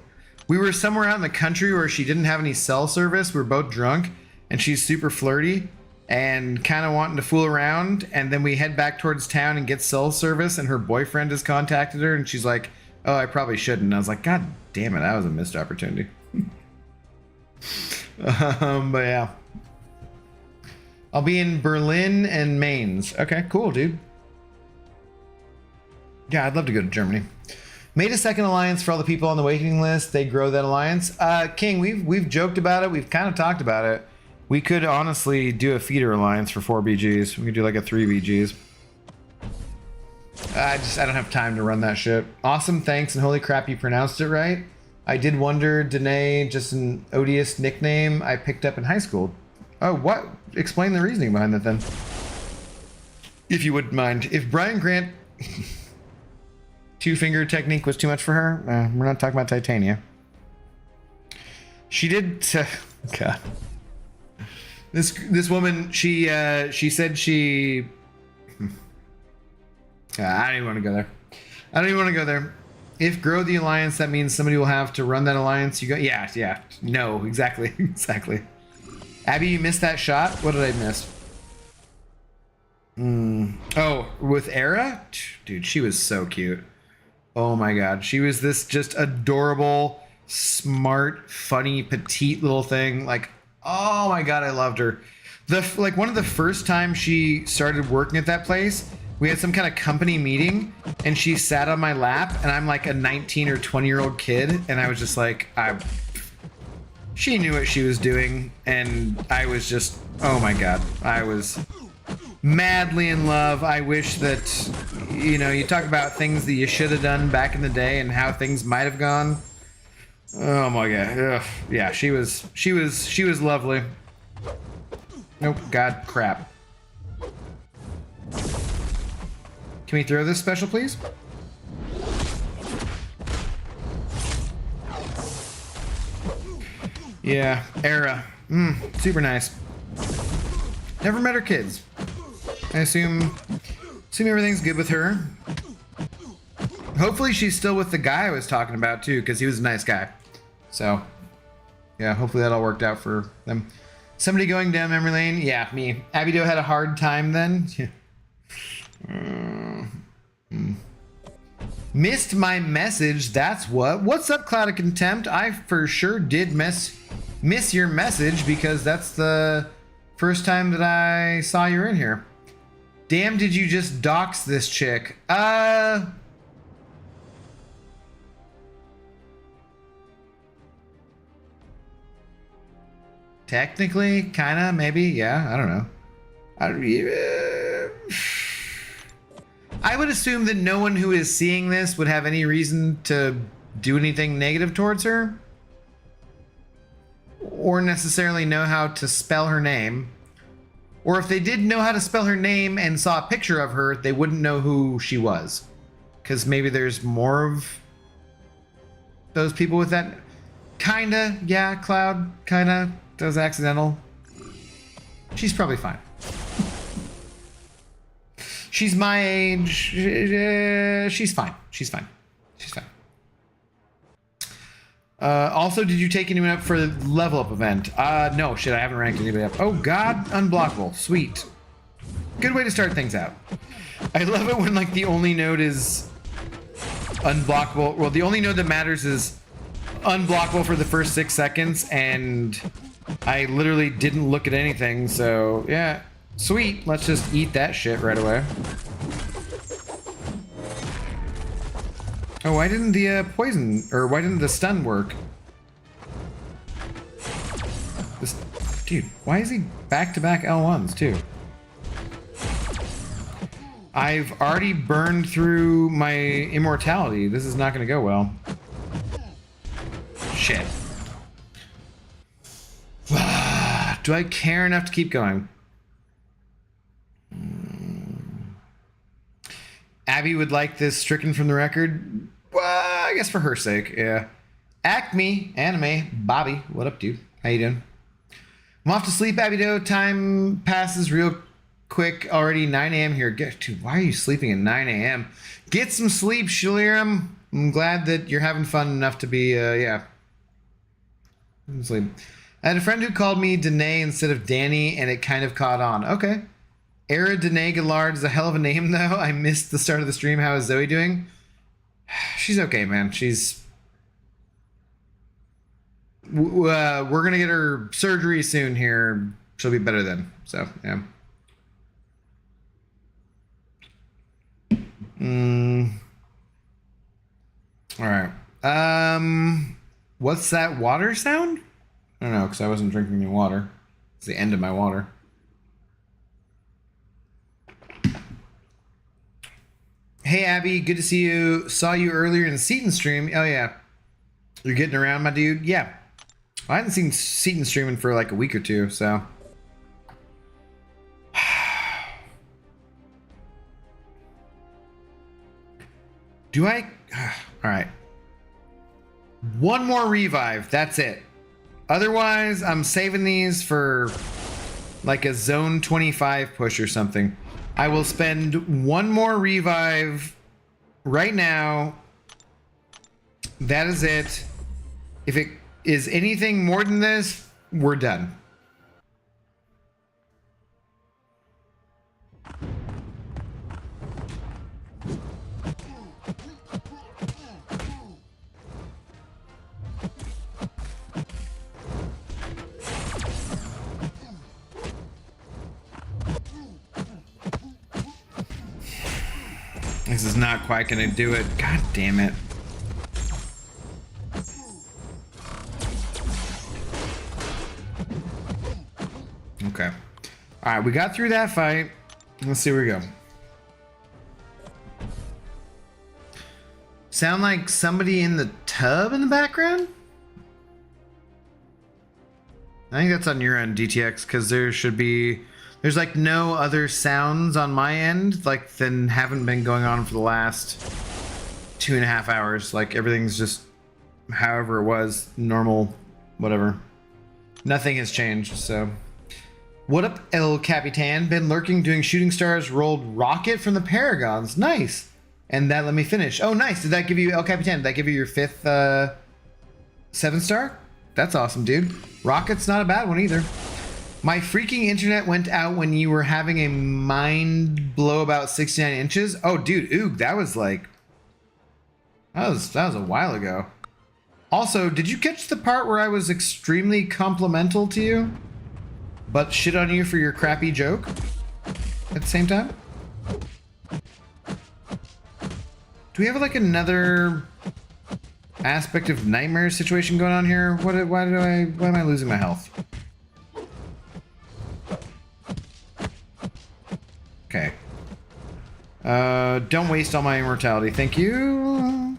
We were somewhere out in the country where she didn't have any cell service. We were both drunk, and she's super flirty and kind of wanting to fool around. And then we head back towards town and get cell service, and her boyfriend has contacted her, and she's like, oh, I probably shouldn't. And I was like, God damn it, that was a missed opportunity. But yeah. I'll be in Berlin and Mainz. Okay, cool, dude. Yeah, I'd love to go to Germany. Made a second alliance for all the people on the waiting list. They grow that alliance. King, we've joked about it. We've kind of talked about it. We could honestly do a feeder alliance for 4 BGs. We could do like a 3 BGs. I don't have time to run that shit. Awesome, thanks, and holy crap, you pronounced it right. I did wonder, Danae, just an odious nickname I picked up in high school. Oh, what? Explain the reasoning behind that then. If you wouldn't mind. If Brian Grant... two-finger technique was too much for her. We're not talking about Titania. She did... God. This woman, she said she... I don't even want to go there. I don't even want to go there. If grow the alliance, that means somebody will have to run that alliance. You go... Yeah. No, exactly. Exactly. Abby, you missed that shot? What did I miss? Oh, with Era? Dude, she was so cute. Oh my god, she was this just adorable, smart, funny, petite little thing. Like, oh my god, I loved her. Like one of the first times she started working at that place, we had some kind of company meeting, and she sat on my lap, and I'm like a 19 or 20-year-old kid, and I was just like, she knew what she was doing, and I was just, oh my god, I was madly in love. I wish that, you know, you talk about things that you should have done back in the day and how things might have gone. Oh my god. Ugh. Yeah, she was lovely. Nope. God, crap. Can we throw this special, please? Yeah, Era. Super nice. Never met her kids. I assume everything's good with her. Hopefully she's still with the guy I was talking about too, because he was a nice guy. So, yeah, hopefully that all worked out for them. Somebody going down memory lane? Yeah, me. Abido had a hard time then. Missed my message, that's what. What's up, Cloud of Contempt? I for sure did miss your message because that's the first time that I saw you're in here. Damn, did you just dox this chick? Technically, kinda, maybe, yeah, I don't know. I would assume that no one who is seeing this would have any reason to do anything negative towards her. Or necessarily know how to spell her name. Or if they did know how to spell her name and saw a picture of her, they wouldn't know who she was. Because maybe there's more of those people with that. Kinda, yeah, Cloud, kinda. That was accidental. She's probably fine. She's my age. She's fine. She's fine. She's fine. Also, did you take anyone up for the level up event? No, shit, I haven't ranked anybody up. Oh god, unblockable. Sweet. Good way to start things out. I love it when, like, the only node is unblockable. Well, the only node that matters is unblockable for the first 6 seconds, and I literally didn't look at anything, so yeah. Sweet, let's just eat that shit right away. Oh, why didn't the poison, or why didn't the stun work? This, dude, why is he back-to-back L1s too? I've already burned through my immortality. This is not gonna go well. Shit. Do I care enough to keep going? Abby would like this stricken from the record. Well, I guess for her sake, yeah. Acme, anime, Bobby, what up, dude? How you doing? I'm off to sleep, Abby Doe. Time passes real quick already. 9 a.m. here. Dude, why are you sleeping at 9 a.m.? Get some sleep, Shaliram. I'm glad that you're having fun enough to be, yeah. Sleep. I had a friend who called me Danae instead of Danny, and it kind of caught on. Okay. Era Danae Gallard is a hell of a name, though. I missed the start of the stream. How is Zoe doing? She's okay, man. She's... we're going to get her surgery soon here. She'll be better then. So, yeah. All right. What's that water sound? I don't know, because I wasn't drinking any water. It's the end of my water. Hey, Abby, good to see you. Saw you earlier in Seaton stream. Oh, yeah. You're getting around, my dude? Yeah. I hadn't seen Seaton streaming for like a week or two, so. Do I? All right. One more revive. That's it. Otherwise, I'm saving these for like a zone 25 push or something. I will spend one more revive right now. That is it. If it is anything more than this, we're done. This is not quite gonna do it. God damn it. Okay. All right, we got through that fight. Let's see where we go. Sound like somebody in the tub in the background? I think that's on your end, DTX, because there's like no other sounds on my end, like than haven't been going on for the last 2.5 hours. Like everything's just however it was, normal, whatever. Nothing has changed, so. What up, El Capitan? Been lurking, doing shooting stars, rolled rocket from the Paragons. Nice. And that let me finish. Oh, nice. Did that give you, El Capitan, did that give you your 5th 7-star? That's awesome, dude. Rocket's not a bad one either. My freaking internet went out when you were having a mind blow about 69 inches. Oh, dude, oog, that was like... That was a while ago. Also, did you catch the part where I was extremely complimental to you, but shit on you for your crappy joke at the same time? Do we have like another aspect of nightmare situation going on here? Why am I losing my health? Okay. Don't waste all my immortality. Thank you.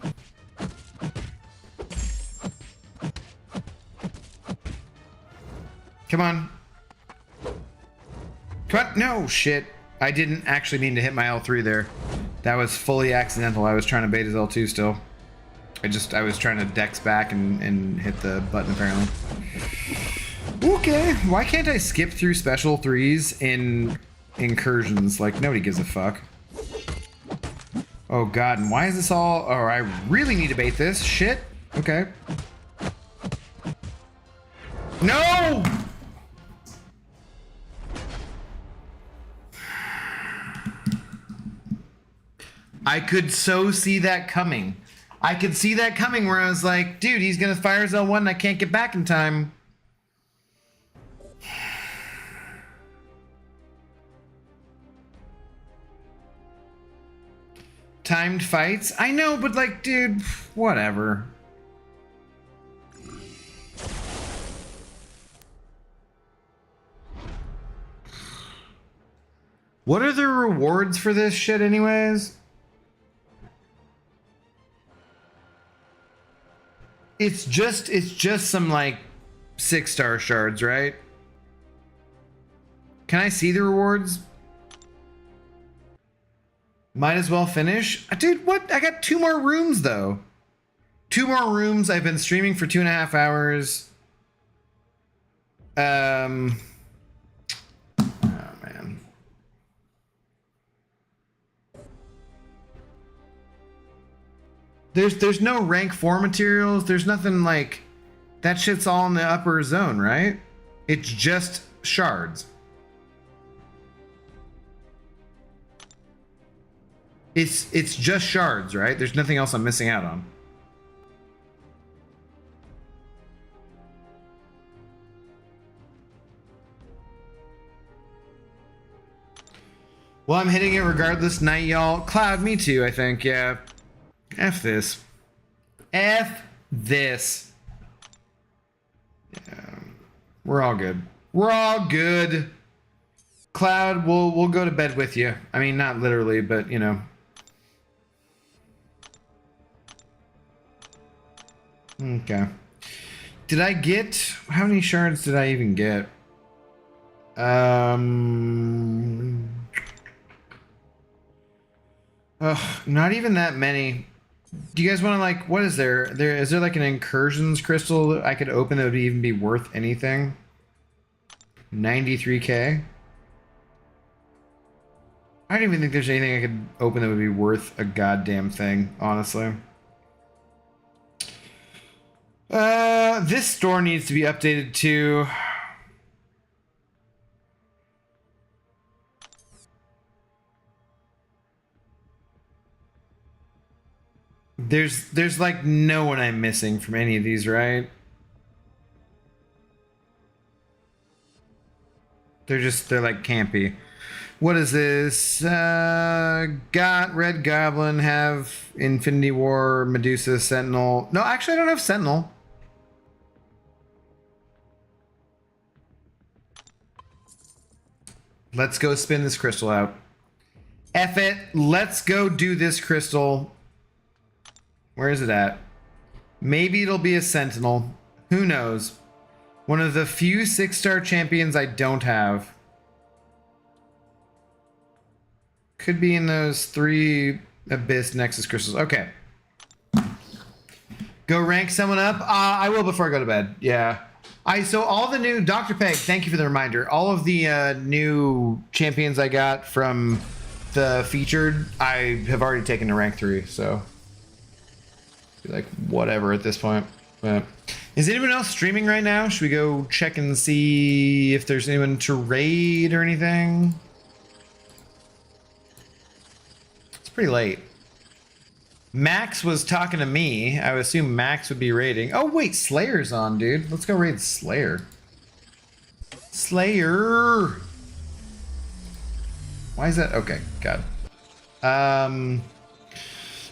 Come on. Come on. No, shit. I didn't actually mean to hit my L3 there. That was fully accidental. I was trying to bait his L2 still. I was trying to dex back and hit the button apparently. Okay. Why can't I skip through special 3s in Incursions? Like, nobody gives a fuck. Oh god, and why is this all... Oh, I really need to bait this. Shit. Okay. No! I could so see that coming. I could see that coming where I was like, dude, he's gonna fire his L1 and I can't get back in time. Timed fights? I know, but like, dude, whatever. What are the rewards for this shit anyways? It's just some like 6-star shards, right? Can I see the rewards? Might as well finish. Dude, what? I got 2 more rooms though. 2 more rooms. I've been streaming for 2.5 hours. Oh man. There's no rank 4 materials. There's nothing like that shit's all in the upper zone, right? It's just shards. It's just shards, right? There's nothing else I'm missing out on. Well, I'm hitting it regardless. Night, y'all. Cloud, me too, I think. Yeah. F this. F this. Yeah. We're all good. We're all good. Cloud, we'll go to bed with you. I mean, not literally, but you know. Okay. Did I get... How many shards did I even get? Not even that many. Do you guys want to like... What is there? Is there like an Incursions crystal that I could open that would even be worth anything? 93k? I don't even think there's anything I could open that would be worth a goddamn thing, honestly. This store needs to be updated too. There's like no one I'm missing from any of these, right? They're like campy. What is this? Got Red Goblin, have Infinity War, Medusa, Sentinel. No, actually I don't have Sentinel. Let's go spin this crystal out. F it. Let's go do this crystal. Where is it at? Maybe it'll be a Sentinel. Who knows? One of the few 6-star champions I don't have. Could be in those 3 Abyss Nexus crystals. Okay. Go rank someone up? I will before I go to bed. Yeah. So all the new Dr. Peg, thank you for the reminder. All of the new champions I got from the featured, I have already taken to rank 3, so like whatever at this point. But is anyone else streaming right now? Should we go check and see if there's anyone to raid or anything? It's pretty late. Max was talking to me. I would assume Max would be raiding. Oh wait, Slayer's on, dude. Let's go raid Slayer. Slayer. Why is that? Okay, got it.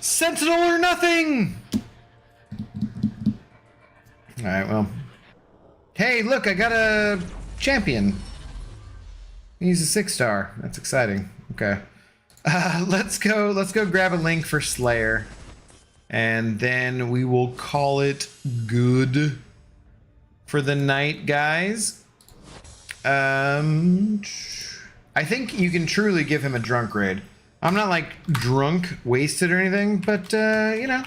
Sentinel or nothing. All right, well. Hey, look, I got a champion. He's a 6-star. That's exciting. Okay. Let's go grab a link for Slayer. And then we will call it good for the night, guys. I think you can truly give him a drunk raid. I'm not like drunk, wasted or anything, but you know.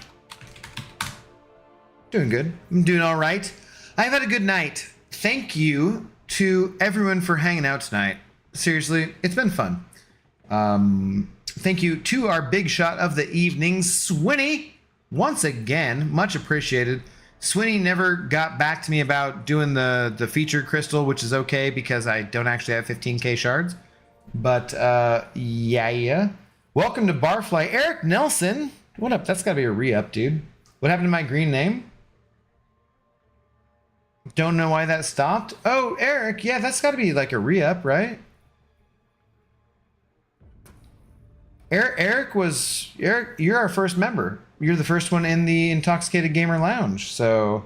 Doing good. I'm doing all right. I've had a good night. Thank you to everyone for hanging out tonight. Seriously, it's been fun. Thank you to our big shot of the evening, Swinny. Once again, much appreciated. Swinny never got back to me about doing the featured crystal, which is okay because I don't actually have 15k shards. But yeah. Welcome to Barfly. Eric Nelson. What up? That's gotta be a re-up, dude. What happened to my green name? Don't know why that stopped. Oh, Eric. Yeah, that's gotta be like a re-up, right? Eric, you're our first member. You're the first one in the Intoxicated Gamer Lounge. So,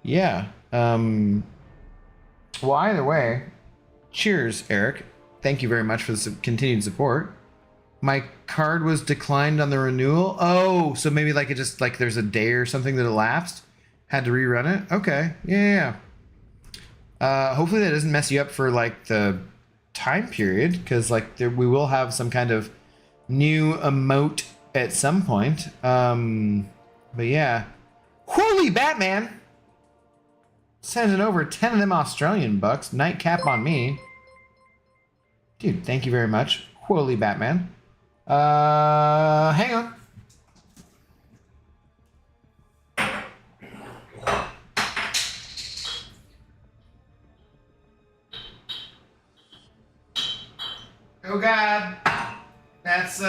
yeah. Well, either way, cheers, Eric. Thank you very much for the continued support. My card was declined on the renewal. Oh, so maybe like it just like there's a day or something that elapsed. Had to rerun it. Okay, yeah. Hopefully that doesn't mess you up for like the time period, because like we will have some kind of new emote at some point. But yeah. Holy Batman! Sending over 10 of them Australian bucks. Nightcap on me. Dude, thank you very much. Holy Batman. Hang on. Oh God. That's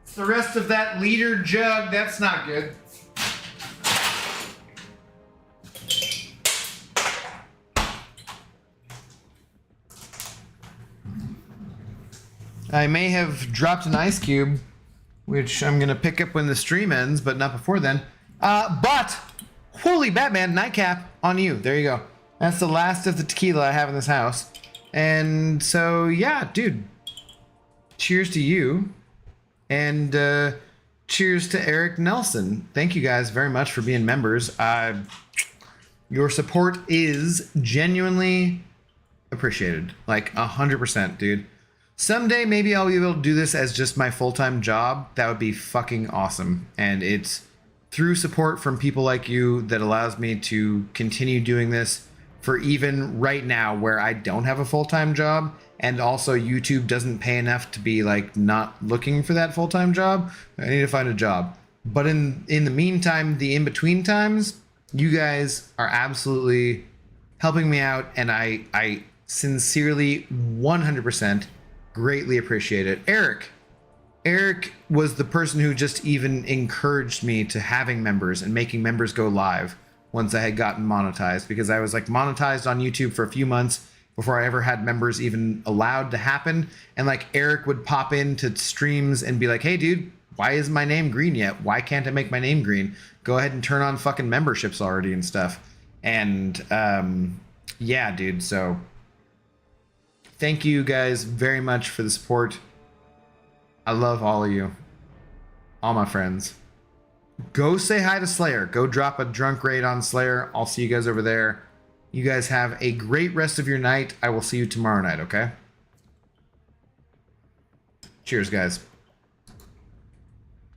it's the rest of that liter jug. That's not good. I may have dropped an ice cube, which I'm gonna pick up when the stream ends, but not before then. But holy Batman, nightcap on you. There you go. That's the last of the tequila I have in this house. And so yeah, dude. Cheers to you, and cheers to Eric Nelson. Thank you guys very much for being members. Your support is genuinely appreciated, like 100%, dude. Someday maybe I'll be able to do this as just my full-time job. That would be fucking awesome. And it's through support from people like you that allows me to continue doing this for even right now where I don't have a full-time job. And also YouTube doesn't pay enough to be like not looking for that full-time job. I need to find a job. But in the meantime, the in-between times, you guys are absolutely helping me out. And I sincerely 100% greatly appreciate it. Eric was the person who just even encouraged me to having members and making members go live once I had gotten monetized, because I was like monetized on YouTube for a few months before I ever had members even allowed to happen. And like Eric would pop into streams and be like, hey dude, why isn't my name green yet? Why can't I make my name green? Go ahead and turn on fucking memberships already and stuff. And yeah, dude, so thank you guys very much for the support. I love all of you. All my friends. Go say hi to Slayer. Go drop a drunk raid on Slayer. I'll see you guys over there. You guys have a great rest of your night. I will see you tomorrow night, okay? Cheers, guys.